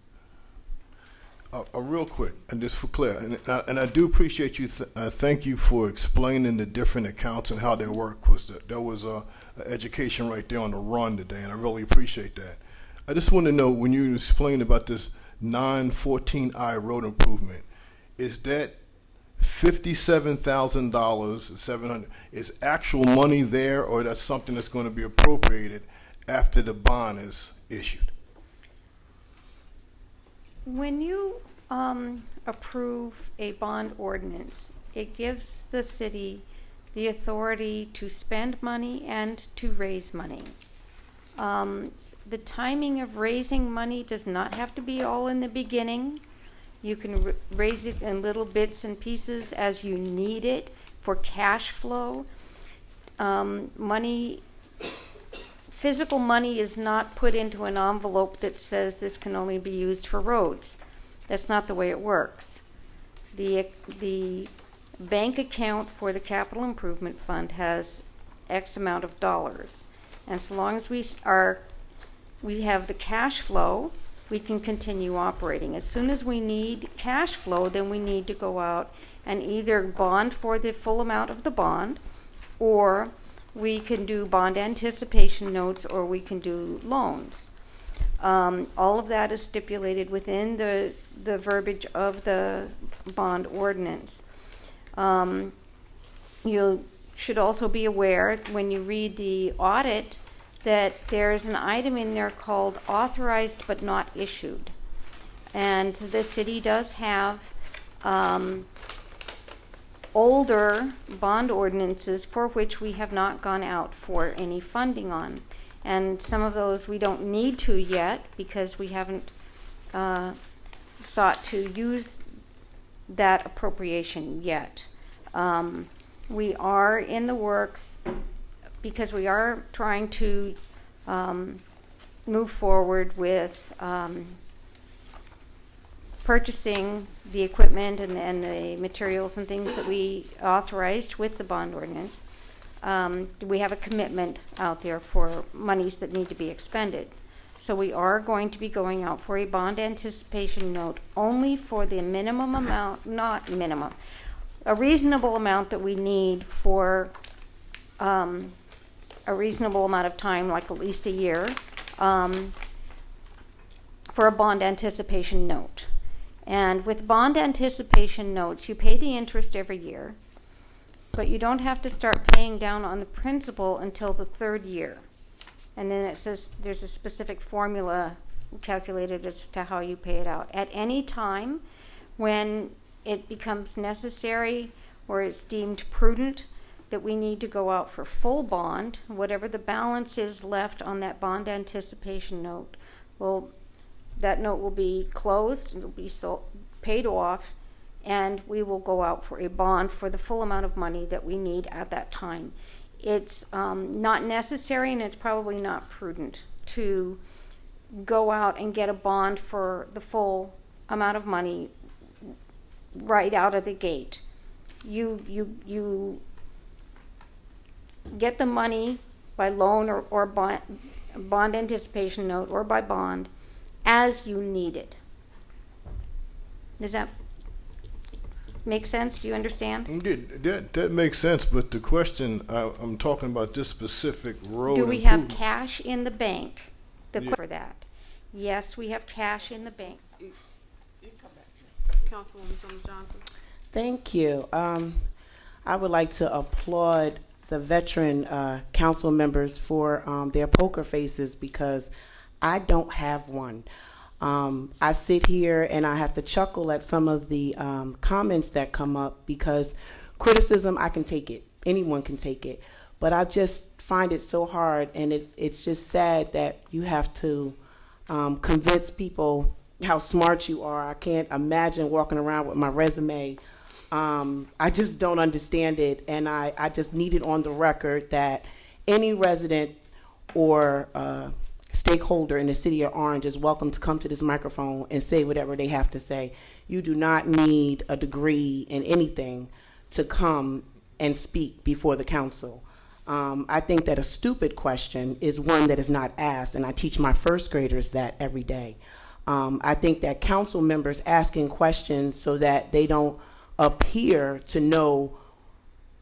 Real quick, and just for clear, and I do appreciate you. Thank you for explaining the different accounts and how they work. There was a education right there on the run today, and I really appreciate that. I just want to know, when you explained about this 914I road improvement, is that $57,700 is actual money there, or that's something that's going to be appropriated after the bond is issued? When you approve a bond ordinance, it gives the city the authority to spend money and to raise money. The timing of raising money does not have to be all in the beginning. You can raise it in little bits and pieces as you need it for cash flow. Physical money is not put into an envelope that says this can only be used for roads. That's not the way it works. The bank account for the capital improvement fund has X amount of dollars, and so long as we have the cash flow, we can continue operating. As soon as we need cash flow, then we need to go out and either bond for the full amount of the bond, or we can do bond anticipation notes, or we can do loans. All of that is stipulated within the verbiage of the bond ordinance. You should also be aware, when you read the audit, that there is an item in there called authorized but not issued. And the city does have older bond ordinances for which we have not gone out for any funding on. And some of those we don't need to yet because we haven't sought to use that appropriation yet. We are in the works because we are trying to move forward with purchasing the equipment and the materials and things that we authorized with the bond ordinance. We have a commitment out there for monies that need to be expended. So we are going to be going out for a bond anticipation note only for the minimum amount, not minimum, a reasonable amount that we need for a reasonable amount of time, like at least a year, for a bond anticipation note. And with bond anticipation notes, you pay the interest every year, but you don't have to start paying down on the principal until the 3rd year. And then it says there's a specific formula calculated as to how you pay it out. At any time when it becomes necessary or it's deemed prudent that we need to go out for full bond, whatever the balance is left on that bond anticipation note, that note will be closed, it'll be paid off, and we will go out for a bond for the full amount of money that we need at that time. It's not necessary, and it's probably not prudent to go out and get a bond for the full amount of money right out of the gate. You get the money by loan or bond anticipation note or by bond as you need it. Does that make sense? Do you understand? That makes sense, but the question, I'm talking about this specific road. Do we have cash in the bank for that? Yes, we have cash in the bank. Councilwoman Summers Johnson. Thank you. I would like to applaud the veteran council members for their poker faces, because I don't have one. I sit here and I have to chuckle at some of the comments that come up, because criticism, I can take it. Anyone can take it. But I just find it so hard, and it's just sad that you have to convince people how smart you are. I can't imagine walking around with my resume. I just don't understand it, and I just need it on the record that any resident or stakeholder in the city of Orange is welcome to come to this microphone and say whatever they have to say. You do not need a degree in anything to come and speak before the council. I think that a stupid question is one that is not asked, and I teach my first graders that every day. I think that council members asking questions so that they don't appear to know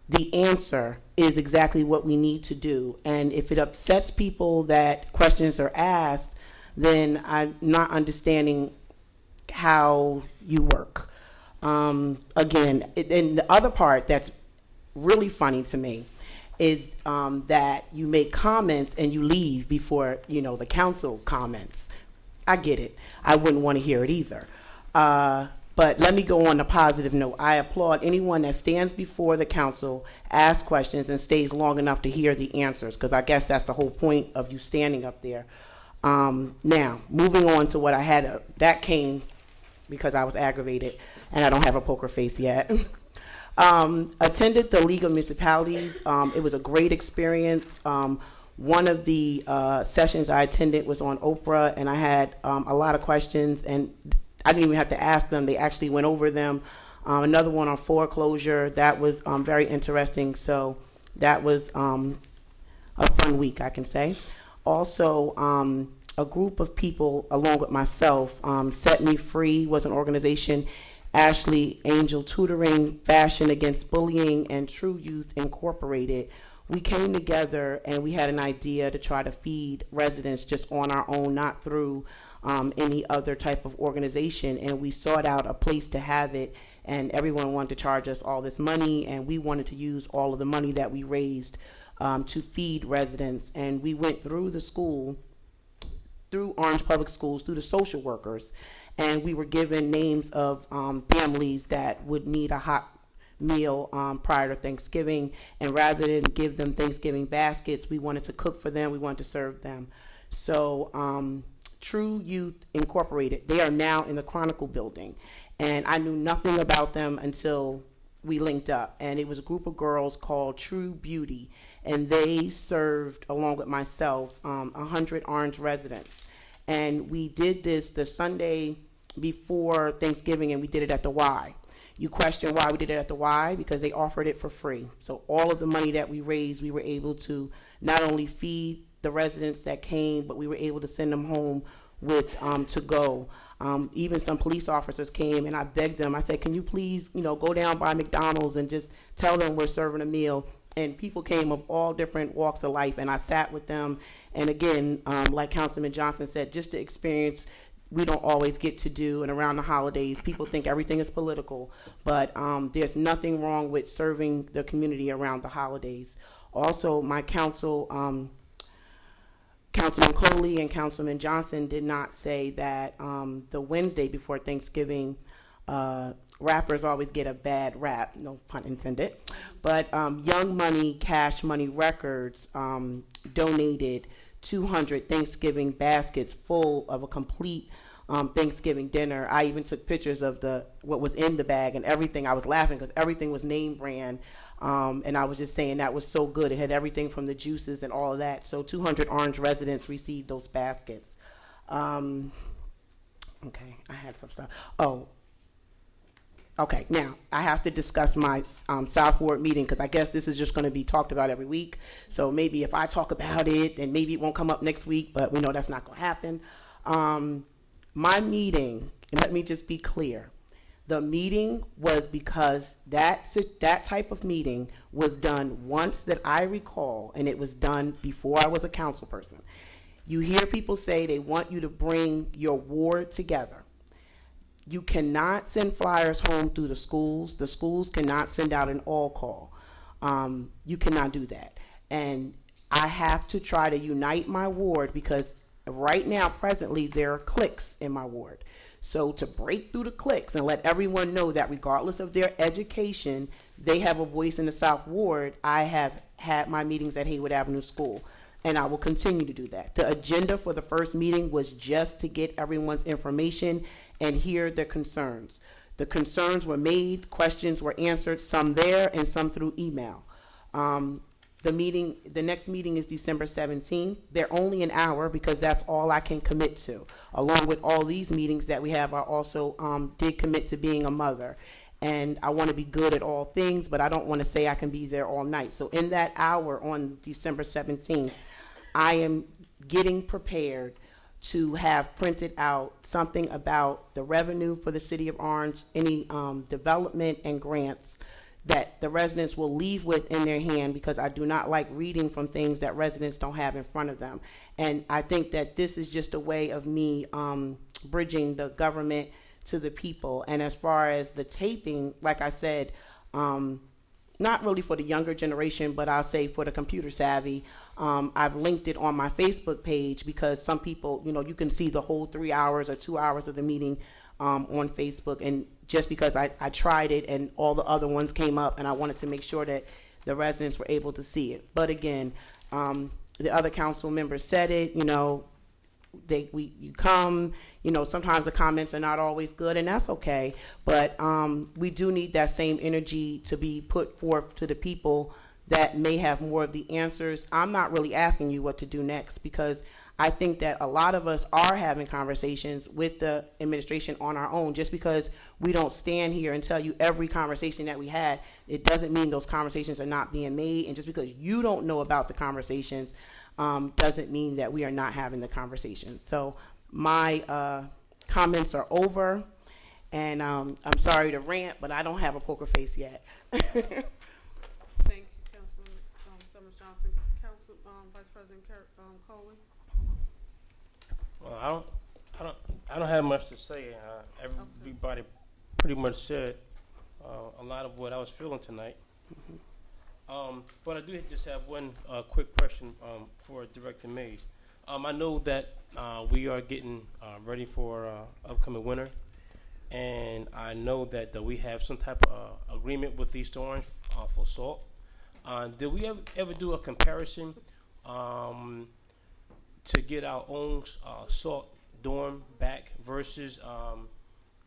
the answer is exactly what we need to do. And if it upsets people that questions are asked, then I'm not understanding how you work. Again, and the other part that's really funny to me is that you make comments and you leave before, the council comments. I get it. I wouldn't want to hear it either. But let me go on a positive note. I applaud anyone that stands before the council, asks questions, and stays long enough to hear the answers, because I guess that's the whole point of you standing up there. Now, moving on to what I had, that came because I was aggravated, and I don't have a poker face yet. Attended the League of Municipalities. It was a great experience. One of the sessions I attended was on Oprah, and I had a lot of questions, and I didn't even have to ask them. They actually went over them. Another one on foreclosure. That was very interesting. So that was a fun week, I can say. Also, a group of people, along with myself, Set Me Free was an organization, Ashley Angel Tutoring, Fashion Against Bullying, and True Youth Incorporated. We came together and we had an idea to try to feed residents just on our own, not through any other type of organization, and we sought out a place to have it, and everyone wanted to charge us all this money, and we wanted to use all of the money that we raised to feed residents. And we went through the school, through Orange Public Schools, through the social workers, and we were given names of families that would need a hot meal prior to Thanksgiving, and rather than give them Thanksgiving baskets, we wanted to cook for them, we wanted to serve them. So True Youth Incorporated, they are now in the Chronicle building, and I knew nothing about them until we linked up, and it was a group of girls called True Beauty, and they served, along with myself, 100 Orange residents. And we did this the Sunday before Thanksgiving, and we did it at the Y. You question why we did it at the Y? Because they offered it for free. So all of the money that we raised, we were able to not only feed the residents that came, but we were able to send them home with to go. Even some police officers came, and I begged them. I said, can you please, go down by McDonald's and just tell them we're serving a meal? And people came of all different walks of life, and I sat with them. And again, like Councilman Johnson said, just the experience we don't always get to do. And around the holidays, people think everything is political, but there's nothing wrong with serving the community around the holidays. Also, my council Councilman Coley and Councilman Johnson did not say that the Wednesday before Thanksgiving, rappers always get a bad rap, no pun intended. But Young Money, Cash Money Records donated 200 Thanksgiving baskets full of a complete Thanksgiving dinner. I even took pictures of what was in the bag and everything. I was laughing because everything was name brand. And I was just saying that was so good. It had everything from the juices and all of that. So 200 Orange residents received those baskets. Okay, I had some stuff. Oh, okay. Now, I have to discuss my South Ward meeting because I guess this is just going to be talked about every week. So maybe if I talk about it, then maybe it won't come up next week, but we know that's not going to happen. My meeting, and let me just be clear, the meeting was because that type of meeting was done once that I recall, and it was done before I was a council person. You hear people say they want you to bring your ward together. You cannot send flyers home through the schools. The schools cannot send out an all call. You cannot do that. And I have to try to unite my ward because right now, presently, there are cliques in my ward. So to break through the cliques and let everyone know that regardless of their education, they have a voice in the South Ward, I have had my meetings at Haywood Avenue School, and I will continue to do that. The agenda for the first meeting was just to get everyone's information and hear their concerns. The concerns were made, questions were answered, some there and some through email. The next meeting is December 17th. They're only an hour because that's all I can commit to. Along with all these meetings that we have, I also did commit to being a mother. And I want to be good at all things, but I don't want to say I can be there all night. So in that hour on December 17th, I am getting prepared to have printed out something about the revenue for the city of Orange, any development and grants that the residents will leave with in their hand, because I do not like reading from things that residents don't have in front of them. And I think that this is just a way of me bridging the government to the people. And as far as the taping, like I said, not really for the younger generation, but I'll say for the computer savvy, I've linked it on my Facebook page because some people, you can see the whole 3 hours or 2 hours of the meeting on Facebook. And just because I tried it and all the other ones came up, and I wanted to make sure that the residents were able to see it. But again, the other council members said it, you come, sometimes the comments are not always good, and that's okay. But we do need that same energy to be put forth to the people that may have more of the answers. I'm not really asking you what to do next, because I think that a lot of us are having conversations with the administration on our own. Just because we don't stand here and tell you every conversation that we had, it doesn't mean those conversations are not being made. And just because you don't know about the conversations doesn't mean that we are not having the conversations. So my comments are over, and I'm sorry to rant, but I don't have a poker face yet. Thank you, Councilman Summers Johnson. Council Vice President Coley. Well, I don't have much to say. Everybody pretty much said a lot of what I was feeling tonight. But I do just have one quick question for Director Mays. I know that we are getting ready for upcoming winter, and I know that we have some type of agreement with East Orange for salt. Did we ever do a comparison to get our own salt dorm back versus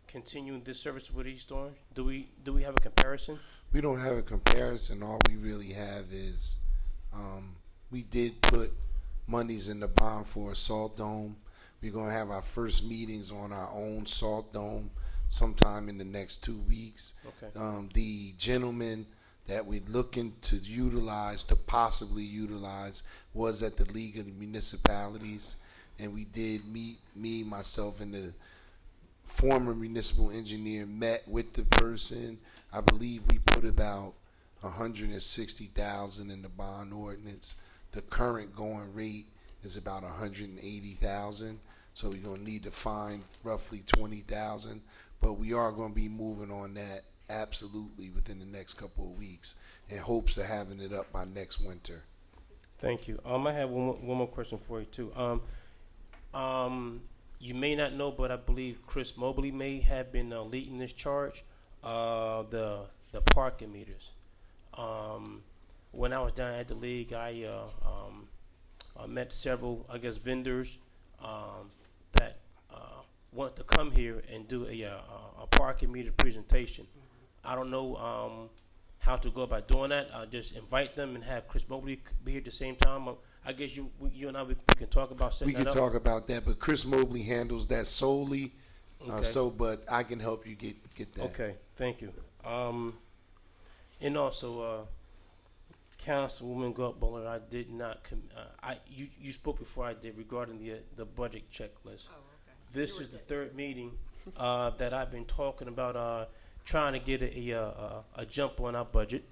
continuing this service with East Orange? Do we have a comparison? We don't have a comparison. All we really have is we did put monies in the bond for a salt dome. We're going to have our first meetings on our own salt dome sometime in the next 2 weeks. Okay. The gentleman that we're looking to utilize, to possibly utilize, was at the League of the Municipalities, and we did meet, myself, and the former municipal engineer met with the person. I believe we put about $160,000 in the bond ordinance. The current going rate is about $180,000, so we're going to need to find roughly $20,000, but we are going to be moving on that absolutely within the next couple of weeks, in hopes of having it up by next winter. Thank you. I have one more question for you too. You may not know, but I believe Chris Mobley may have been leading this charge. The parking meters. When I was down at the league, I met several, I guess, vendors that want to come here and do a parking meter presentation. I don't know how to go about doing that. Just invite them and have Chris Mobley be here at the same time. I guess you and I we can talk about setting We can that up. talk about that, but Chris Mobley handles that solely. Okay. But I can help you get that. Okay, thank you. And also, Councilwoman Gutbuller, I did not. You spoke before I did regarding the budget checklist. Oh, okay. This is the third meeting that I've been talking about trying to get a jump on our budget,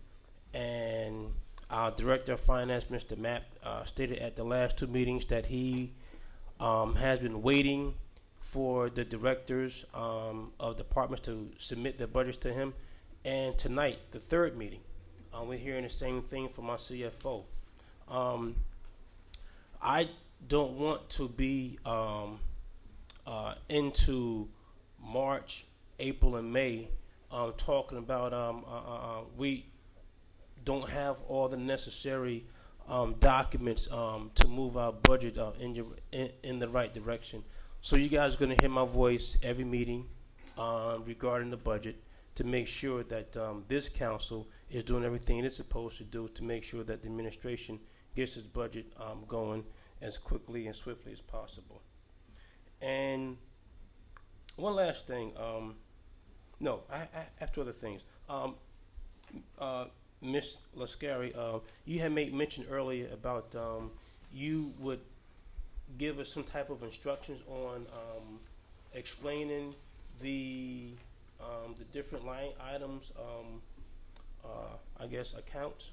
and our Director of Finance, Mr. Mapp, stated at the last two meetings that he has been waiting for the directors of departments to submit their budgets to him. And tonight, the third meeting, we're hearing the same thing from our CFO. I don't want to be into March, April, and May talking about we don't have all the necessary documents to move our budget in the right direction. So you guys are going to hear my voice every meeting regarding the budget to make sure that this council is doing everything it's supposed to do to make sure that the administration gets its budget going as quickly and swiftly as possible. And one last thing. I have two other things. Ms. Lascari, you had made mention earlier about you would give us some type of instructions on explaining the different line items, I guess accounts.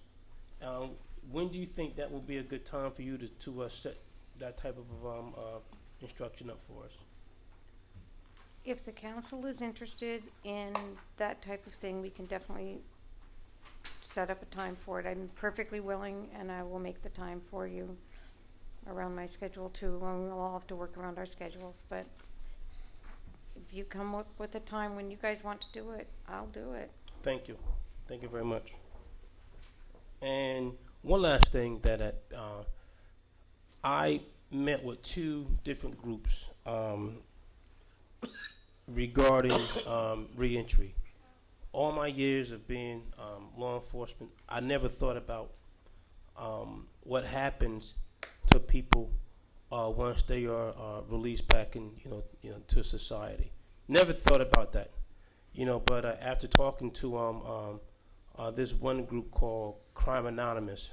When do you think that will be a good time for you to set that type of instruction up for us? If the council is interested in that type of thing, we can definitely set up a time for it. I'm perfectly willing, and I will make the time for you around my schedule too. We'll all have to work around our schedules, but if you come up with a time when you guys want to do it, I'll do it. Thank you. Thank you very much. And one last thing that I met with two different groups regarding reentry. All my years of being law enforcement, I never thought about what happens to people once they are released back in to society. Never thought about that, But after talking to this one group called Crime Anonymous,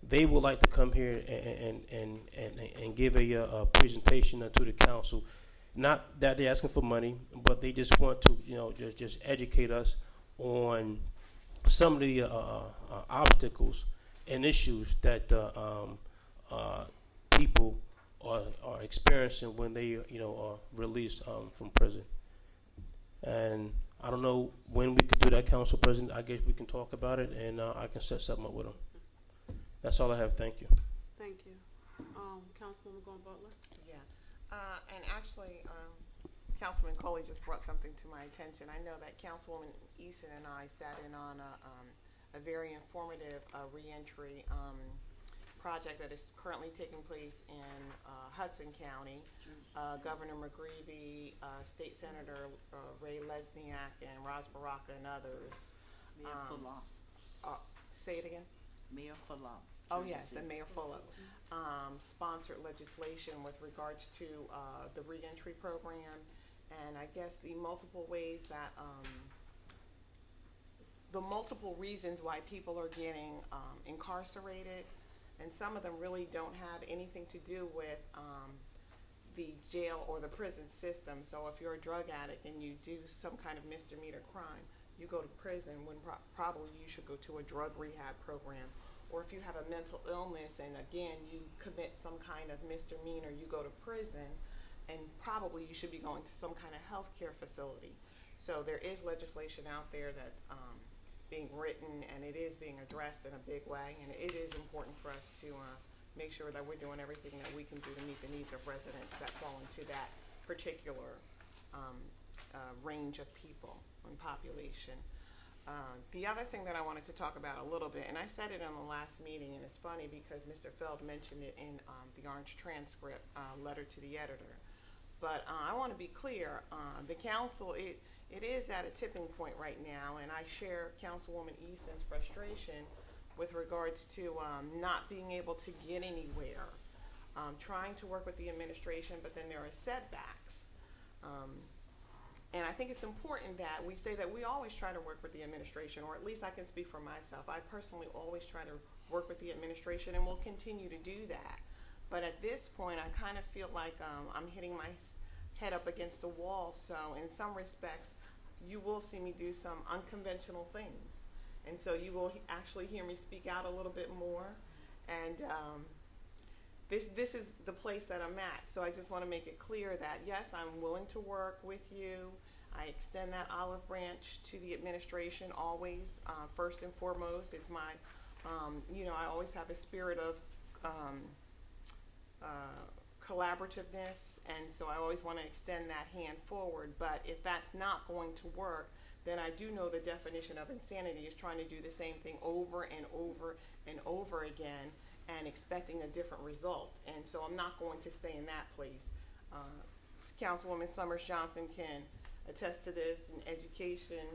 they would like to come here and give a presentation to the council. Not that they're asking for money, but they just want to, just educate us on some of the obstacles and issues that people are experiencing when they, are released from prison. And I don't know when we could do that, Council President. I guess we can talk about it, and I can set something up with them. That's all I have. Thank you. Thank you. Councilwoman Gordon Butler? Yeah. And actually, Councilman Coley just brought something to my attention. I know that Councilwoman Eason and I sat in on a very informative reentry project that is currently taking place in Hudson County. Governor McGreevey, State Senator Ray Lesniak, and Ras Baraka and others. Mayor Fuller. Say it again? Mayor Fuller. Oh, yes, and Mayor Fuller sponsored legislation with regards to the reentry program, and I guess the multiple ways that the multiple reasons why people are getting incarcerated, and some of them really don't have anything to do with the jail or the prison system. So if you're a drug addict and you do some kind of misdemeanor crime, you go to prison when probably you should go to a drug rehab program. Or if you have a mental illness and again you commit some kind of misdemeanor, you go to prison, and probably you should be going to some kind of health care facility. So there is legislation out there that's being written, and it is being addressed in a big way, and it is important for us to make sure that we're doing everything that we can do to meet the needs of residents that fall into that particular range of people and population. The other thing that I wanted to talk about a little bit, and I said it in the last meeting, and it's funny because Mr. Feld mentioned it in the Orange transcript letter to the editor. But I want to be clear, the council, it is at a tipping point right now, and I share Councilwoman Easton's frustration with regards to not being able to get anywhere, trying to work with the administration, but then there are setbacks. And I think it's important that we say that we always try to work with the administration, or at least I can speak for myself. I personally always try to work with the administration, and will continue to do that. But at this point, I kind of feel like I'm hitting my head up against the wall. So in some respects, you will see me do some unconventional things. And so you will actually hear me speak out a little bit more. And this is the place that I'm at. So I just want to make it clear that, yes, I'm willing to work with you. I extend that olive branch to the administration always. First and foremost, it's my, you know, I always have a spirit of collaborativeness, and so I always want to extend that hand forward. But if that's not going to work, then I do know the definition of insanity is trying to do the same thing over and over and over again and expecting a different result. And so I'm not going to stay in that place. Councilwoman Summers Johnson can attest to this in education.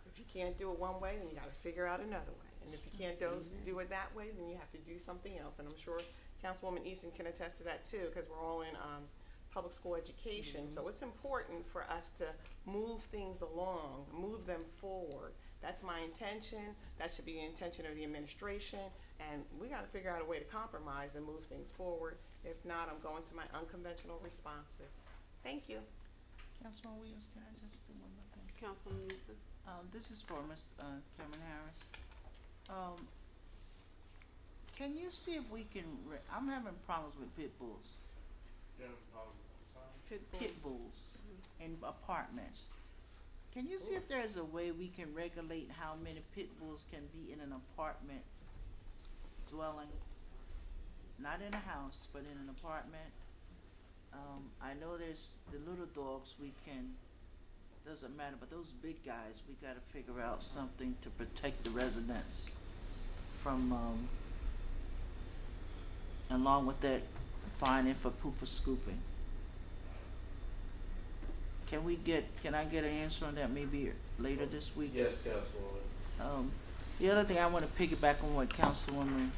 If you can't do it one way, then you got to figure out another way. And if you can't do it that way, then you have to do something else. And I'm sure Councilwoman Easton can attest to that too, because we're all in public school education. So it's important for us to move things along, move them forward. That's my intention. That should be the intention of the administration. And we got to figure out a way to compromise and move things forward. If not, I'm going to my unconventional responses. Thank you. Councilman Williams, can I just do one more thing? Councilman Houston. This is for Ms. Cameron Harris. Can you see if we can, I'm having problems with pit bulls. Pit bulls in apartments. Can you see if there's a way we can regulate how many pit bulls can be in an apartment dwelling? Not in a house, but in an apartment. I know there's the little dogs we can, doesn't matter, but those big guys, we got to figure out something to protect the residents from, along with that fining for pooper scooping. Can I get an answer on that maybe later this week? Yes, Councilwoman. The other thing I want to piggyback on what Councilwoman,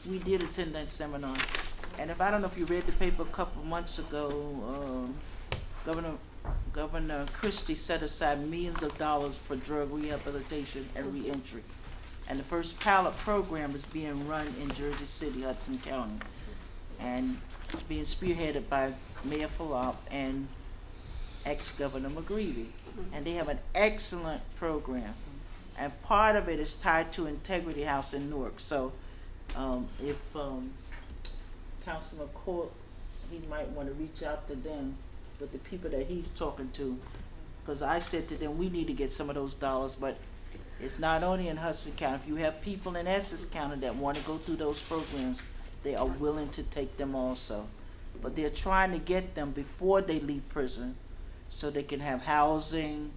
we did attend that seminar. And if I don't know if you read the paper a couple months ago, Governor Christie set aside millions of dollars for drug rehabilitation and reentry. And the first pilot program is being run in Jersey City, Hudson County. And it's being spearheaded by Mayor Falop and ex-Governor McGreevy. And they have an excellent program. And part of it is tied to Integrity House in Newark. So if Councilman Court, he might want to reach out to them with the people that he's talking to. Because I said to them, we need to get some of those dollars, but it's not only in Hudson County. If you have people in Essex County that want to go through those programs, they are willing to take them also. But they're trying to get them before they leave prison so they can have housing,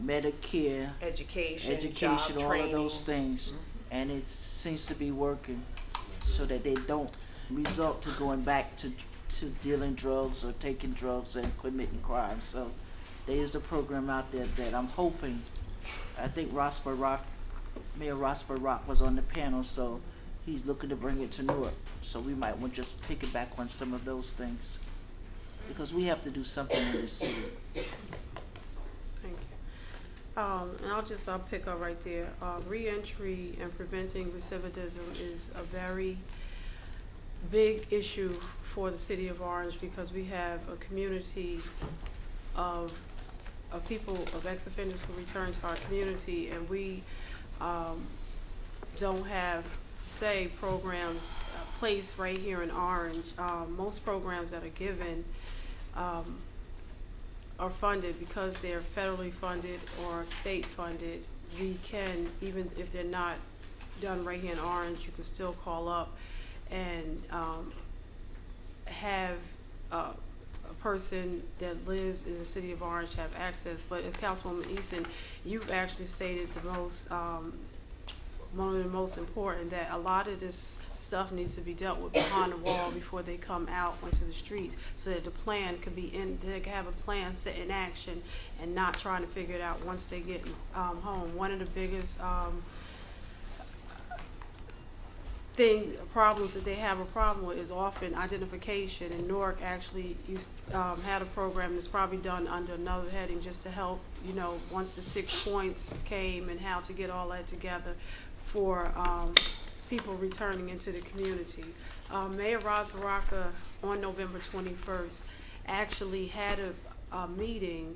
Medicare, education, job all training. of those things. And it seems to be working so that they don't result to going back to dealing drugs or taking drugs and committing crimes. So there is a program out there that I'm hoping, I think Mayor Rosper Rock was on the panel, so he's looking to bring it to Newark. So we might want to just pick it back on some of those things, because we have to do something in this city. Thank you. And I'll pick up right there. Reentry and preventing recidivism is a very big issue for the city of Orange, because we have a community of people, of ex-offenders who return to our community, and we don't have, say, programs placed right here in Orange. Most programs that are given are funded because they're federally funded or state funded. we can, even if they're not done right here in Orange, you can still call up and have a person that lives in the city of Orange have access. But as Councilwoman Eason, you've actually stated the most, one of the most important, that a lot of this stuff needs to be dealt with behind the wall before they come out onto the streets, so that the plan could be in, they can have a plan set in action and not trying to figure it out once they get home. One of the biggest problems that they have a problem with is often identification, and Newark actually had a program that's probably done under another heading just to help, you know, once the 6 points came and how to get all that together for people returning into the community. Mayor Ras Baraka on November 21st actually had a meeting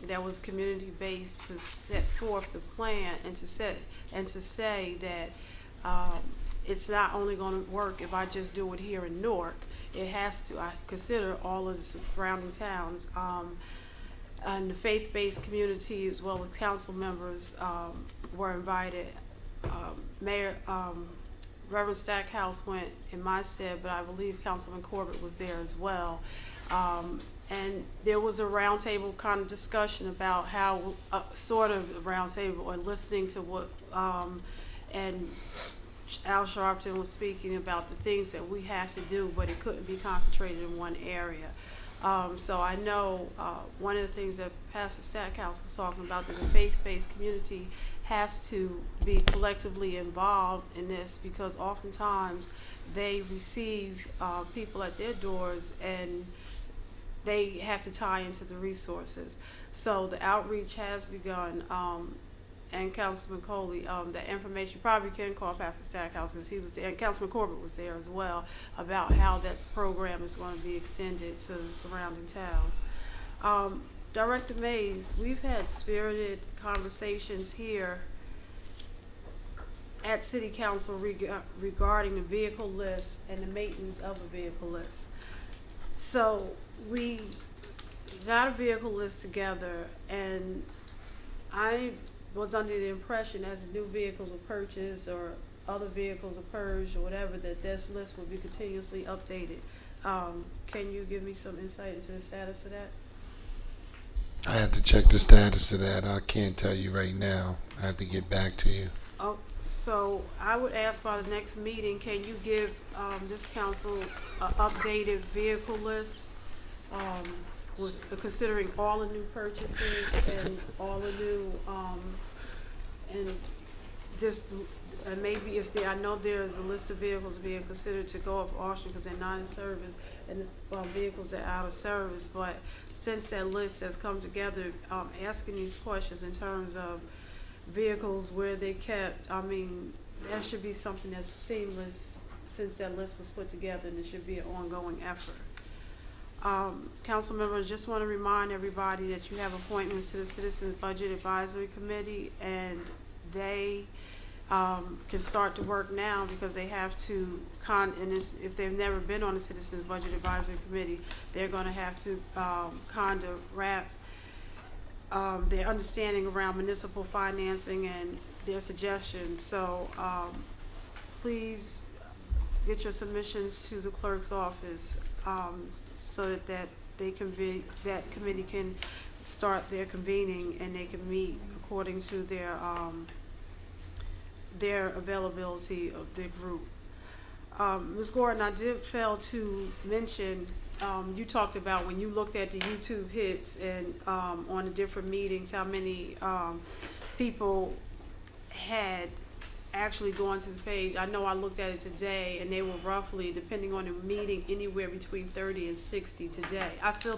that was community-based to set forth the plan and to say that it's not only going to work if I just do it here in Newark. It has to, I consider all of the surrounding towns and the faith-based community as well as council members were invited. Mayor Reverend Stackhouse went in my stead, but I believe Councilman Corbett was there as well. And there was a roundtable kind of discussion about how, sort of a roundtable, or listening to what, and Al Sharpton was speaking about the things that we have to do, but it couldn't be concentrated in one area. So I know one of the things that Pastor Stackhouse was talking about, that the faith-based community has to be collectively involved in this, because oftentimes they receive people at their doors and they have to tie into the resources. So the outreach has begun, and Councilman Coley, that information, you probably can call Pastor Stackhouse, as he was there, and Councilman Corbett was there as well, about how that program is going to be extended to the surrounding towns. Director Mays, we've had spirited conversations here at City Council regarding the vehicle list and the maintenance of a vehicle list. So we got a vehicle list together, and I was under the impression as new vehicles were purchased or other vehicles are purged or whatever, that this list will be continuously updated. Can you give me some insight into the status of that? I have to check the status of that. I can't tell you right now. I have to get back to you. Oh, so I would ask by the next meeting, can you give this council an updated vehicle list with considering all the new purchases and all the new and just and maybe if I know there's a list of vehicles being considered to go up auction because they're not in service, and the vehicles are out of service. But since that list has come together, asking these questions in terms of vehicles, where they kept, I mean, that should be something that's seamless since that list was put together, and it should be an ongoing effort. Council members, just want to remind everybody that you have appointments to the Citizens Budget Advisory Committee, and they can start to work now because they have to if they've never been on the Citizens Budget Advisory Committee, they're going to have to kind of wrap their understanding around municipal financing and their suggestions. So please get your submissions to the clerk's office so that they can that committee can start their convening and they can meet according to their availability of their group. Ms. Gordon, I did fail to mention, you talked about when you looked at the YouTube hits and on the different meetings, how many people had actually gone to the page. I know I looked at it today, and they were roughly, depending on the meeting, anywhere between 30 and 60 today. I still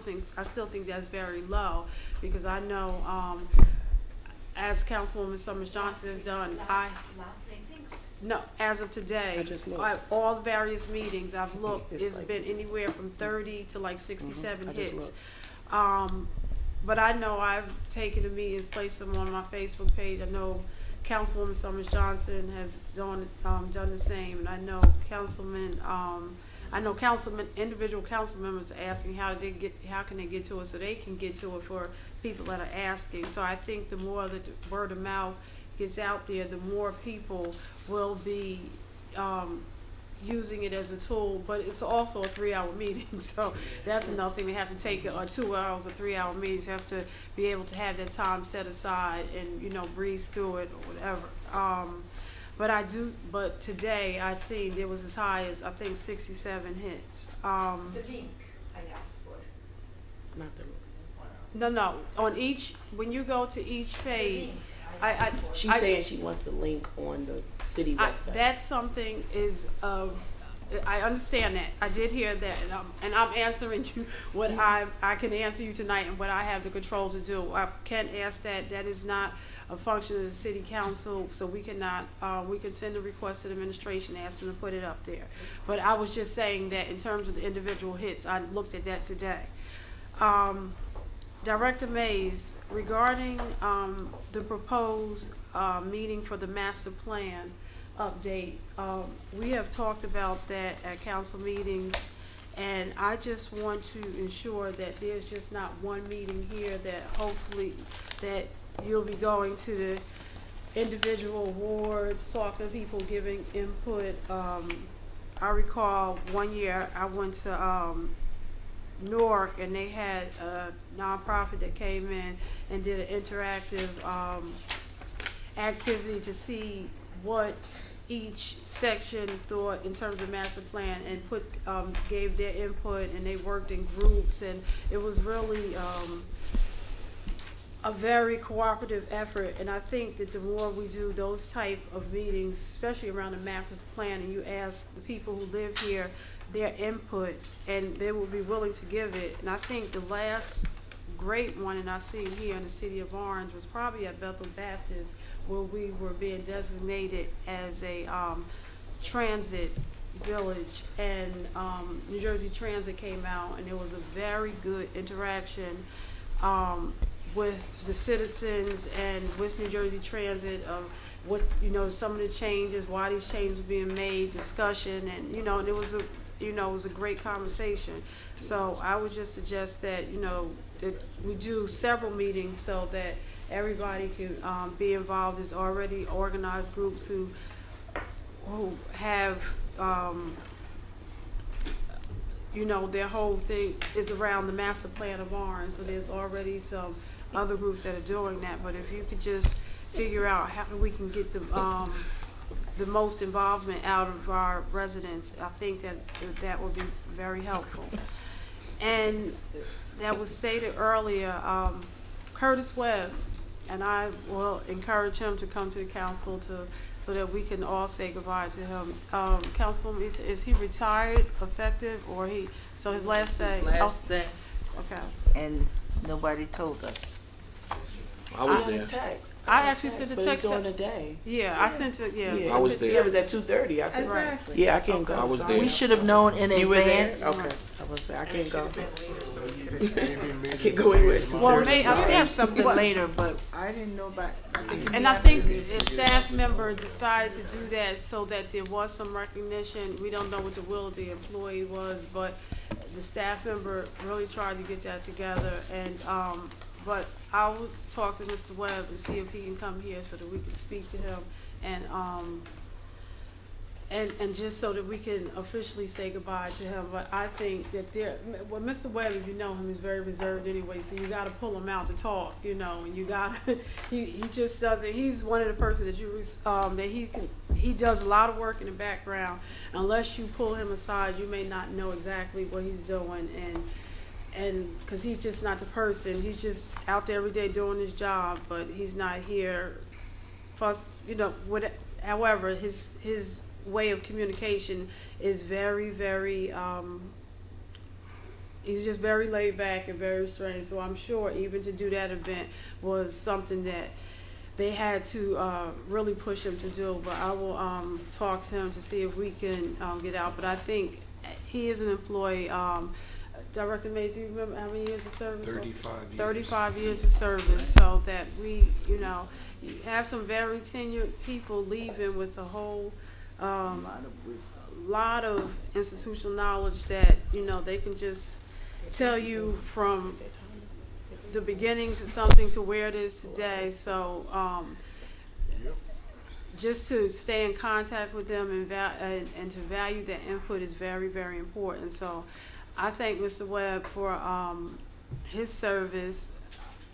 think that's very low, because I know as Councilwoman Summers Johnson has done, no, as of today, all the various meetings I've looked, it's been anywhere from 30 to like 67 hits. But I know I've taken the meetings, placed them on my Facebook page. I know Councilwoman Summers Johnson has done the same, and I know individual council members are asking how can they get to it so they can get to it for people that are asking. So I think the more that the word of mouth gets out there, the more people will be using it as a tool. But it's also a 3-hour meeting, so that's another thing. They have to take 2 hours or 3-hour meetings. You have to be able to have that time set aside and, you know, breeze through it or whatever. But today I seen there was as high as, I think, 67 hits. The link I asked for. Not the. No, on each, when you go to each page, She's saying she wants the link on the city website. That's something is, I understand that. I did hear that, and I'm answering you what I can answer you tonight and what I have the control to do. I can't ask that. That is not a function of the city council, so we cannot, we can send a request to the administration, ask them to put it up there. But I was just saying that in terms of the individual hits, I looked at that today. Director Mays, regarding the proposed meeting for the master plan update, we have talked about that at council meetings, and I just want to ensure that there's just not one meeting here, that hopefully that you'll be going to the individual wards, talking to people, giving input. I recall one year I went to Newark, and they had a nonprofit that came in and did an interactive activity to see what each section thought in terms of master plan, and gave their input, and they worked in groups, and it was really a very cooperative effort. And I think that the more we do those type of meetings, especially around the master plan, and you ask the people who live here their input, and they will be willing to give it. And I think the last great one, and I see here in the city of Orange, was probably at Bethel Baptist, where we were being designated as a transit village, and New Jersey Transit came out, and there was a very good interaction with the citizens and with New Jersey Transit of what, you know, some of the changes, why these changes were being made, discussion, and, you know, and it was a, you know, it was a great conversation. So I would just suggest that, you know, that we do several meetings so that everybody can be involved. There's already organized groups who have, you know, their whole thing is around the master plan of Orange. So there's already some other groups that are doing that. But if you could just figure out how we can get the most involvement out of our residents, I think that would be very helpful. And that was stated earlier, Curtis Webb, and I will encourage him to come to the council so that we can all say goodbye to him. Councilwoman, is he retired, effective, or so his last day? His last day. Okay. And nobody told us. I was there. Text. I actually sent a text during the day. Yeah, I sent it. Yeah, I was there. Yeah, it was at 2:30. Exactly. Yeah, I can't go. I was Sorry. there. We should have known in You were there? advance. Okay. I was say I can't go. I can't go anywhere at 2:30. Well, I We think have something but- later, but I didn't know about. And I think a staff member decided to do that so that there was some recognition. We don't know what the will of the employee was, but the staff member really tried to get that together. And but I will talk to Mr. Webb and see if he can come here so that we can speak to him, and just so that we can officially say goodbye to him. But I think that Mr. Webb, if you know him, is very reserved anyway, so you got to pull him out to talk, you know, and you got he just doesn't. He's one of the persons that he does a lot of work in the background. Unless you pull him aside, you may not know exactly what he's doing, and because he's just not the person. He's just out there every day doing his job, but he's not here. Plus, you know, however, his way of communication is very, very, he's just very laid back and very strange. So I'm sure even to do that event was something that they had to really push him to do. But I will talk to him to see if we can get out. But I think he is an employee. Director Mays, do you remember how many years of service? 35 years. 35 years of service, so that we, you know, you have some very tenured people leaving with a whole lot of institutional knowledge that, you know, they can just tell you from the beginning to something to where it is today. So just to stay in contact with them and to value their input is very, very important. So I thank Mr. Webb for his service,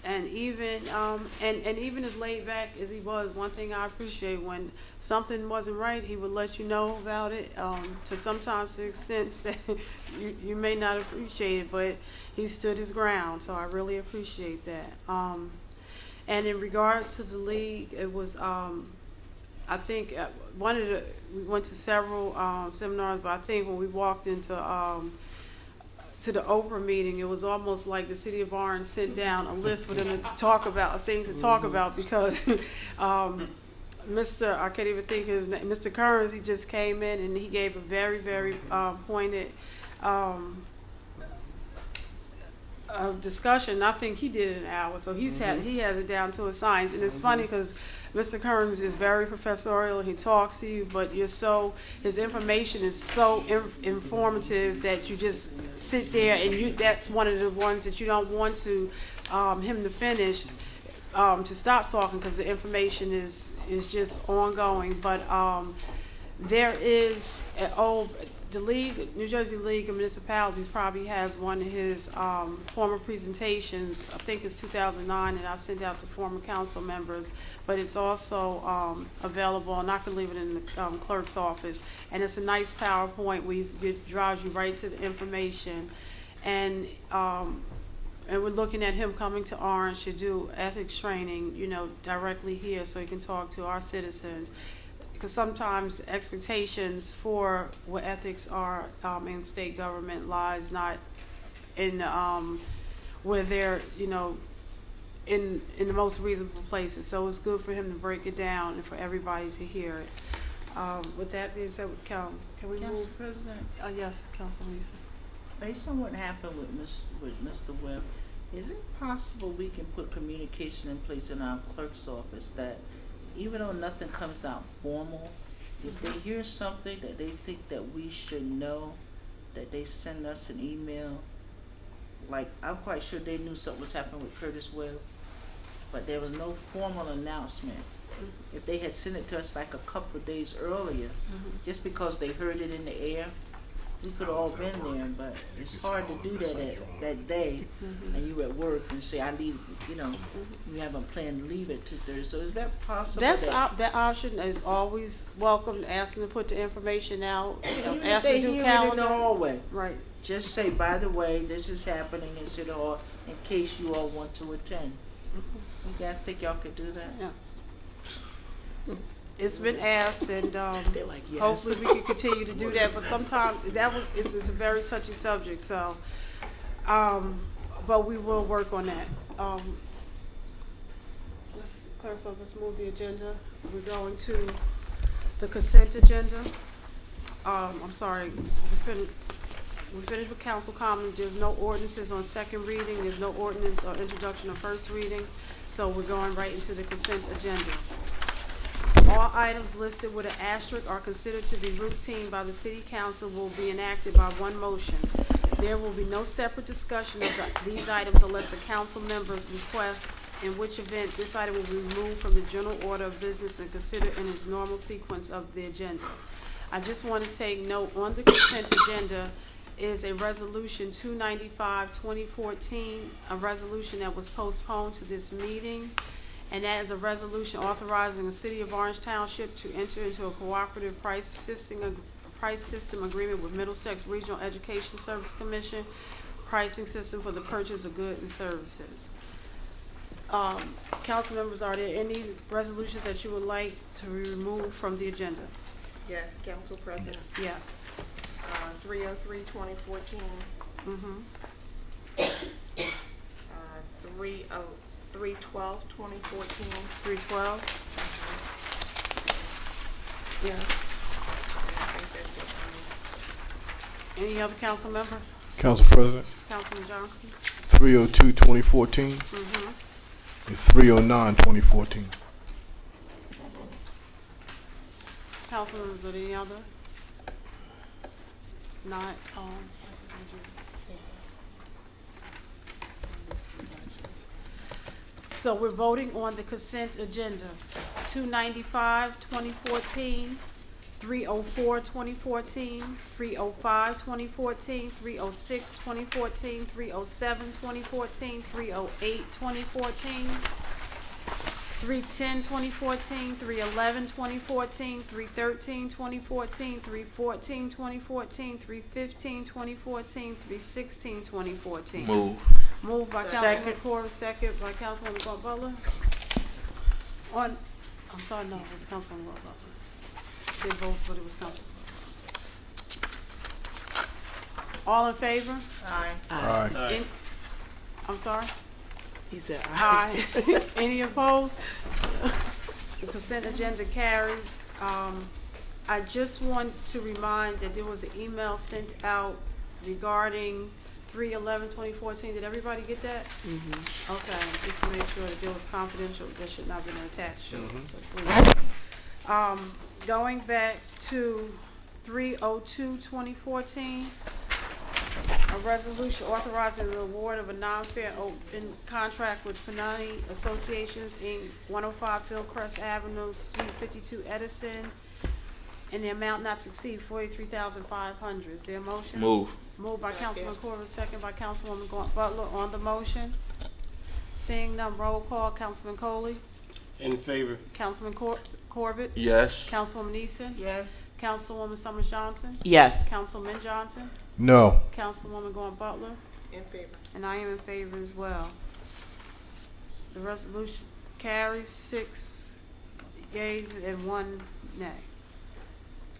and even and even as laid back as he was, one thing I appreciate, when something wasn't right, he would let you know about it, to sometimes the extent that you may not appreciate it, but he stood his ground, so I really appreciate that. And in regard to the league, it was I think we went to several seminars, but I think when we walked into to the Oprah meeting, it was almost like the city of Orange sent down a list for them to talk about, things to talk about, because Mr. I can't even think his name, Mr. Kearns, he just came in and he gave a very, very pointed discussion. I think he did it in an hour, so he has it down to a science. And it's funny because Mr. Kearns is very professorial. He talks to you, but his information is so informative that you just sit there, and that's one of the ones that you don't want to him to finish, to stop talking, because the information is just ongoing. But there is the league, New Jersey League of Municipalities, probably has one of his former presentations. I think it's 2009, and I've sent out to former council members. But it's also available, and I can leave it in the clerk's office. And it's a nice PowerPoint where it drives you right to the information. And we're looking at him coming to Orange to do ethics training, directly here, so he can talk to our citizens. Because sometimes expectations for what ethics are in state government lies not in where they're, in the most reasonable places. So it's good for him to break it down and for everybody to hear it. With that being said, can we Council move? President, Yes, Council Lisa. based on what happened with Mr. Webb, is it possible we can put communication in place in our clerk's office that even though nothing comes out formal, if they hear something that they think that we should know, that they send us an email? Like, I'm quite sure they knew something was happening with Curtis Webb, but there was no formal announcement. If they had sent it to us like a couple of days earlier, just because they heard it in the air, we could have all been there, but it's hard to do that day, and you at work and say, I need, we haven't planned to leave at 2:30. So is that possible? That option is always welcome. Ask them to put the information out. Even if Ask they them to do hear it calendar. in the hallway, Right. just say, by the way, this is happening in City Hall, in case you all want to attend. You guys think y'all could do that? Yes. It's been asked, and They're like, yes. hopefully we can continue to do that. But sometimes this is a very touchy subject. So, but we will work on that. Let's move the agenda. We're going to the consent agenda. I'm sorry. We finished with council comments. There's no ordinances on second reading. There's no ordinance or introduction of first reading. So we're going right into the consent agenda. All items listed with an asterisk are considered to be routine by the city council will be enacted by one motion. There will be no separate discussion of these items unless a council member requests, in which event this item will be removed from the general order of business and considered in its normal sequence of the agenda. I just want to take note, on the consent agenda is a resolution 295-2014, a resolution that was postponed to this meeting. And that is a resolution authorizing the City of Orange Township to enter into a cooperative price system agreement with Middlesex Regional Education Service Commission, pricing system for the purchase of goods and services. Council members, are there any resolutions that you would like to remove from the agenda? Yes, Council President. Yes. 303-2014. 312-2014. 312? Yeah. I think that's it. Any other council member? Council President, Councilman Johnson? 302-2014 and 309-2014. Council members, are there any other? Not, So we're voting on the consent agenda. 295, 2014, 304, 2014, 305, 2014, 306, 2014, 307, 2014, 308, 2014, 310, 2014, 311, 2014, 313, 2014, 314, 2014, 315, 2014, 316, 2014. Move. Moved by Councilman Corr, second by Councilwoman Galt Butler. I'm sorry, no, it was Councilwoman Galt Butler. They both, but it was Councilwoman. All in favor? Aye. Aye. I'm sorry? He said Aye. Any opposed? The consent agenda carries. I just want to remind that there was an email sent out regarding 3/11/2014. Did everybody get that? Mm-hmm. Okay, just to make sure that there was confidential, that should not have been attached to it, so please. Going back to 3/02/2014, a resolution authorizing the award of a non-fair open contract with Panani Associations, Inc., 105 Fieldcrest Avenue, Suite 52, Edison, in the amount not to exceed $43,500. Is there a motion? Move. Moved by Councilman Corbett, second by Councilwoman Butler. On the motion, seeing none, roll call. Councilman Coley, In favor. Councilman Corbett, Yes. Councilwoman Easton, Yes. Councilwoman Summers Johnson, Yes. Councilman Johnson, No. Councilwoman Gordon Butler, In favor. and I am in favor as well. The resolution carries 6 yeas and 1 nay.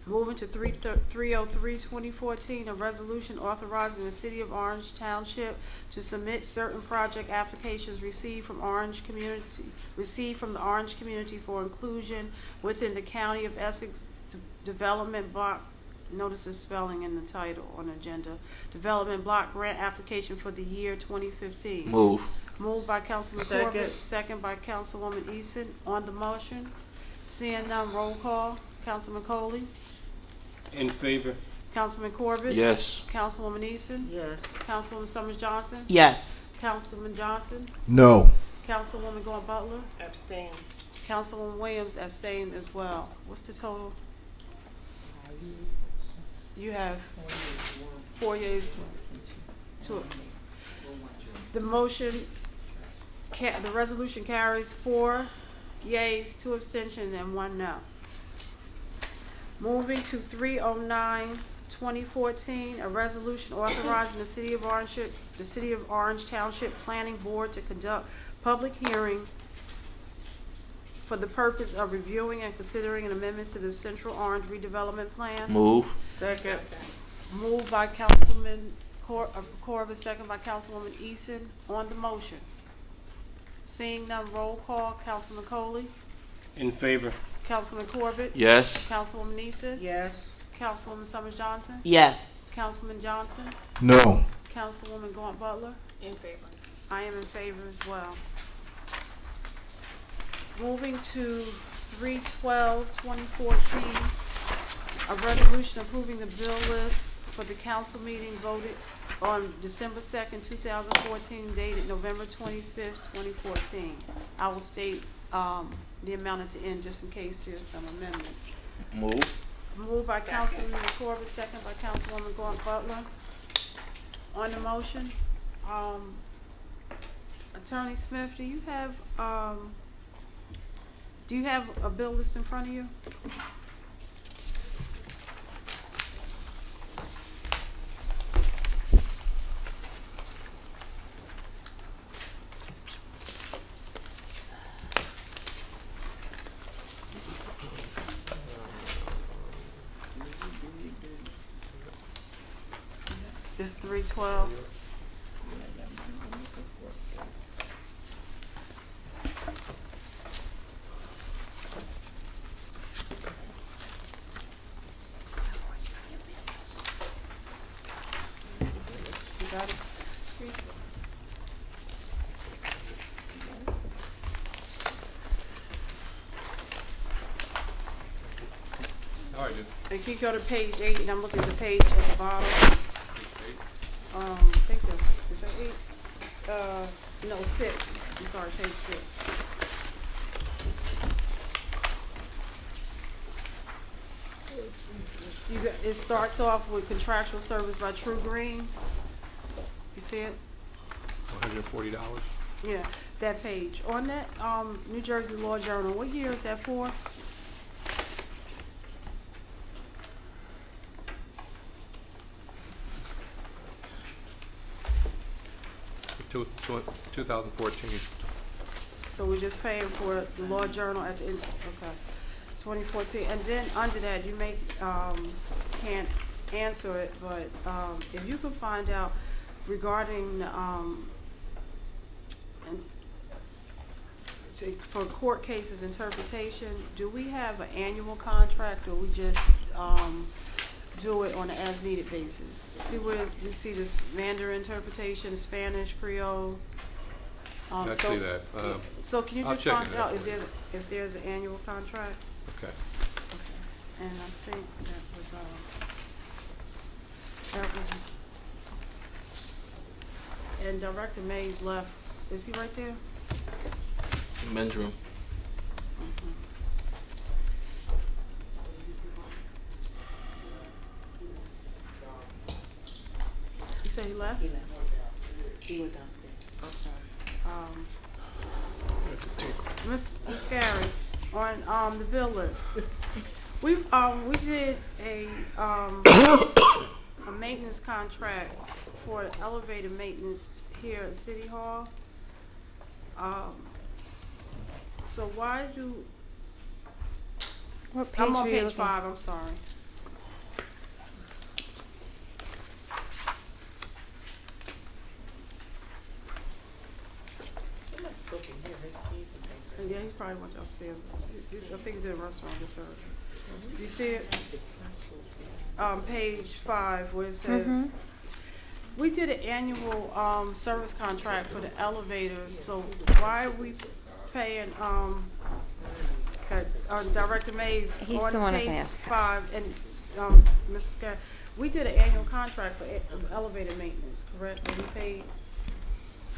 Moving to 3/03/2014, a resolution authorizing the City of Orange Township to submit certain project applications received from the Orange community for inclusion within the County of Essex Development Block. Notice the spelling in the title on the agenda. Development Block Grant Application for the year 2015. Move. Moved by Councilman Corbett, second by Councilwoman Easton. On the motion, seeing none, roll call. Councilman Coley, In favor. Councilman Corbett, Yes. Councilwoman Easton, Yes. Councilwoman Summers Johnson, Yes. Councilman Johnson, No. Councilwoman Gordon Butler, Abstain. Councilwoman Williams abstained as well. What's the total? You have 4 yeas to the motion. The resolution carries 4 yeas, 2 abstentions, and 1 no. Moving to 3/09/2014, a resolution authorizing the City of Orange Township Planning Board to conduct public hearing for the purpose of reviewing and considering an amendment to the Central Orange redevelopment plan. Move. Second. Moved by Councilman Corbett, second by Councilwoman Easton. On the motion, seeing none, roll call. Councilman Coley, In favor. Councilman Corbett, Yes. Councilwoman Easton, Yes. Councilwoman Summers Johnson, Yes. Councilman Johnson, No. Councilwoman Gaunt Butler. In favor. I am in favor as well. Moving to 3/12/2014, a resolution approving the bill list for the council meeting voted on December 2nd, 2014, dated November 25th, 2014. I will state the amount at the end just in case there's some amendments. Move. Moved by Councilman Corbett, second by Councilwoman Gaunt Butler. On the motion, Attorney Smith, do you have a bill list in front of you? It's 3/12. You got it? If you go to page 8, and I'm looking at the page at the bottom. I think that's, is that 8? No, 6. I'm sorry, page 6. It starts off with contractual service by True Green. You see it? $140. Yeah, that page. On that New Jersey Law Journal, what year is that for? For 2014. So we're just paying for the Law Journal at the end, okay, 2014. And then under that, you may, can't answer it, but if you can find out regarding, for court cases interpretation, do we have an annual contract or we just do it on an as-needed basis? See where you see this Mandarin interpretation, Spanish, Creole? I see that. So can you I'll just check find into out that for you. if there's an annual contract? Okay. And I think that was, and Director Mays left. Is he right there? Men's room. You say he left? He left. He went downstairs. Okay. Ms. Scary, on the bill list, we did a maintenance contract for elevator maintenance here at City Hall. So why do, What page I'm on are you page looking? 5, I'm sorry. Yeah, he probably went downstairs. I think he's in a restaurant, just heard. Do you see it? Page 5, where it says, we did an annual service contract for the elevators, so why are we paying Director Mays He's on the one I page asked. 5 and Mrs. Scott, we did an annual contract for elevator maintenance, correct? And we paid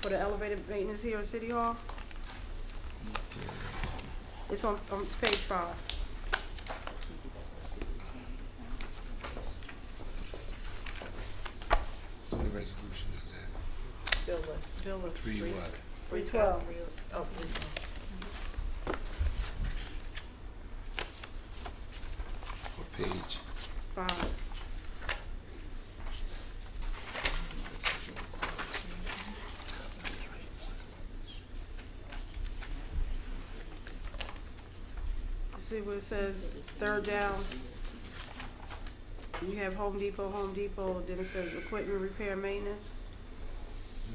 for the elevator maintenance here at City Hall? It's on page 5. So the resolution is that? Bill list. Bill list. 3 what? 312. Oh, 312. What page? 5. See where it says third down? You have Home Depot, then it says equipment repair maintenance.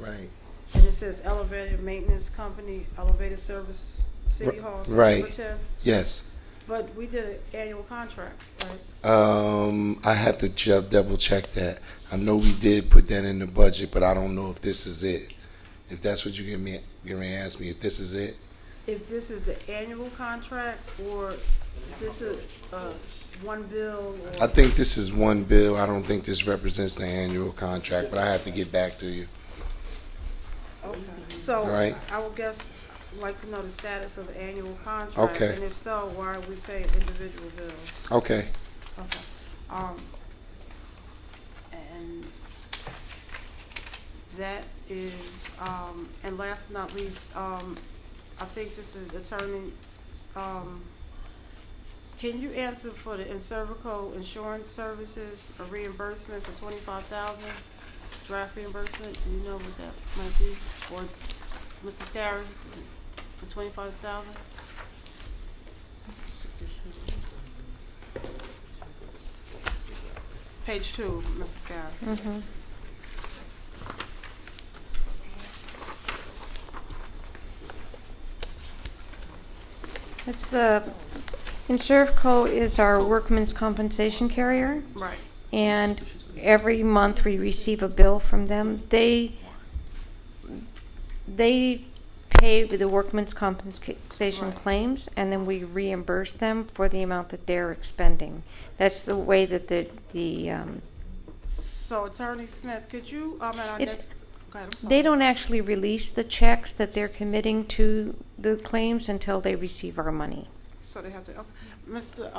Right. And it says elevator maintenance company, elevator service, City Hall, September 10th. Yes. But we did an annual contract, right? I have to double check that. I know we did put that in the budget, but I don't know if this is it. If that's what you're going to ask me, if this is it. If this is the annual contract or this is one bill or. I think this is one bill. I don't think this represents the annual contract, but I have to get back to you. Okay. So All right. I would like to know the status of the annual contract. Okay. And if so, why are we paying individual bills? Okay. Okay. And that is, and last but not least, I think this is attorney, can you answer for the Encervico Insurance Services, a reimbursement for $25,000, draft reimbursement? Do you know what that might be? Or Mr. Scary, for $25,000? Page 2, Mr. Scary. It's Encervico is our workman's compensation carrier. Right. And every month we receive a bill from them. They pay the workman's compensation claims, and then we reimburse them for the amount that they're expending. That's the way that the So Attorney Smith, could you, at our It's- next ahead, I'm sorry. They don't actually release the checks that they're committing to the claims until they receive our money. So they have to, okay. Mr.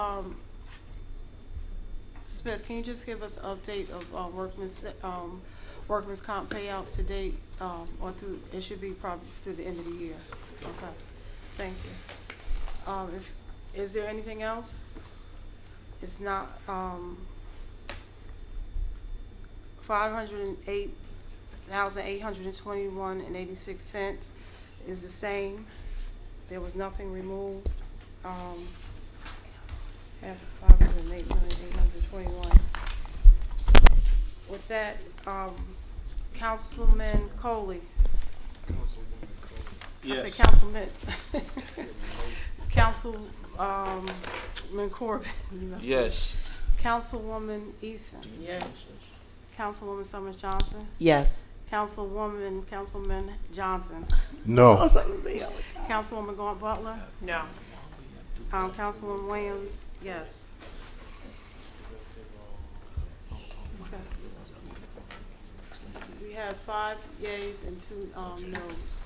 Smith, can you just give us an update of workman's comp payouts to date, or through, it should be probably through the end of the year? Okay, thank you. Is there anything else? It's not, $508,821.86 is the same. There was nothing removed. Have $508,821. With that, Councilman Coley. Yes. I said Councilman. Councilman Corbin. Yes. Councilwoman Eason. Yes. Councilwoman Summers Johnson. Yes. Councilman Johnson. No. Councilwoman Gaunt Butler. No. Councilwoman Williams, yes. Okay. We have 5 yeas and 2 noes.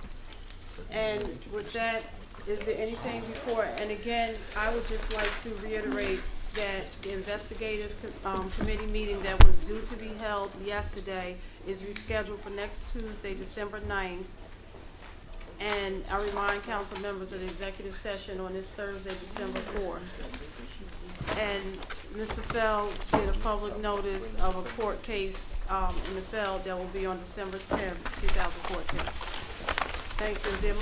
And with that, is there anything before? And again, I would just like to reiterate that the investigative committee meeting that was due to be held yesterday is rescheduled for next Tuesday, December 9th. And I remind council members of the executive session on this Thursday, December 4th. And Mr. Feld did a public notice of a court case in the Feld that will be on December 10th, 2014. Thank you. Is there a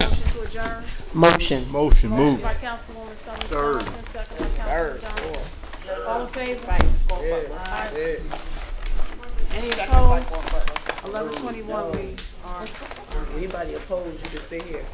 motion to adjourn? Motion. Motion. Motion Move. by Councilwoman Summers Third. Johnson, second by Councilman Johnson. All in favor? Aye. Any opposed? 11:21, we are. Anybody opposed, you can sit here.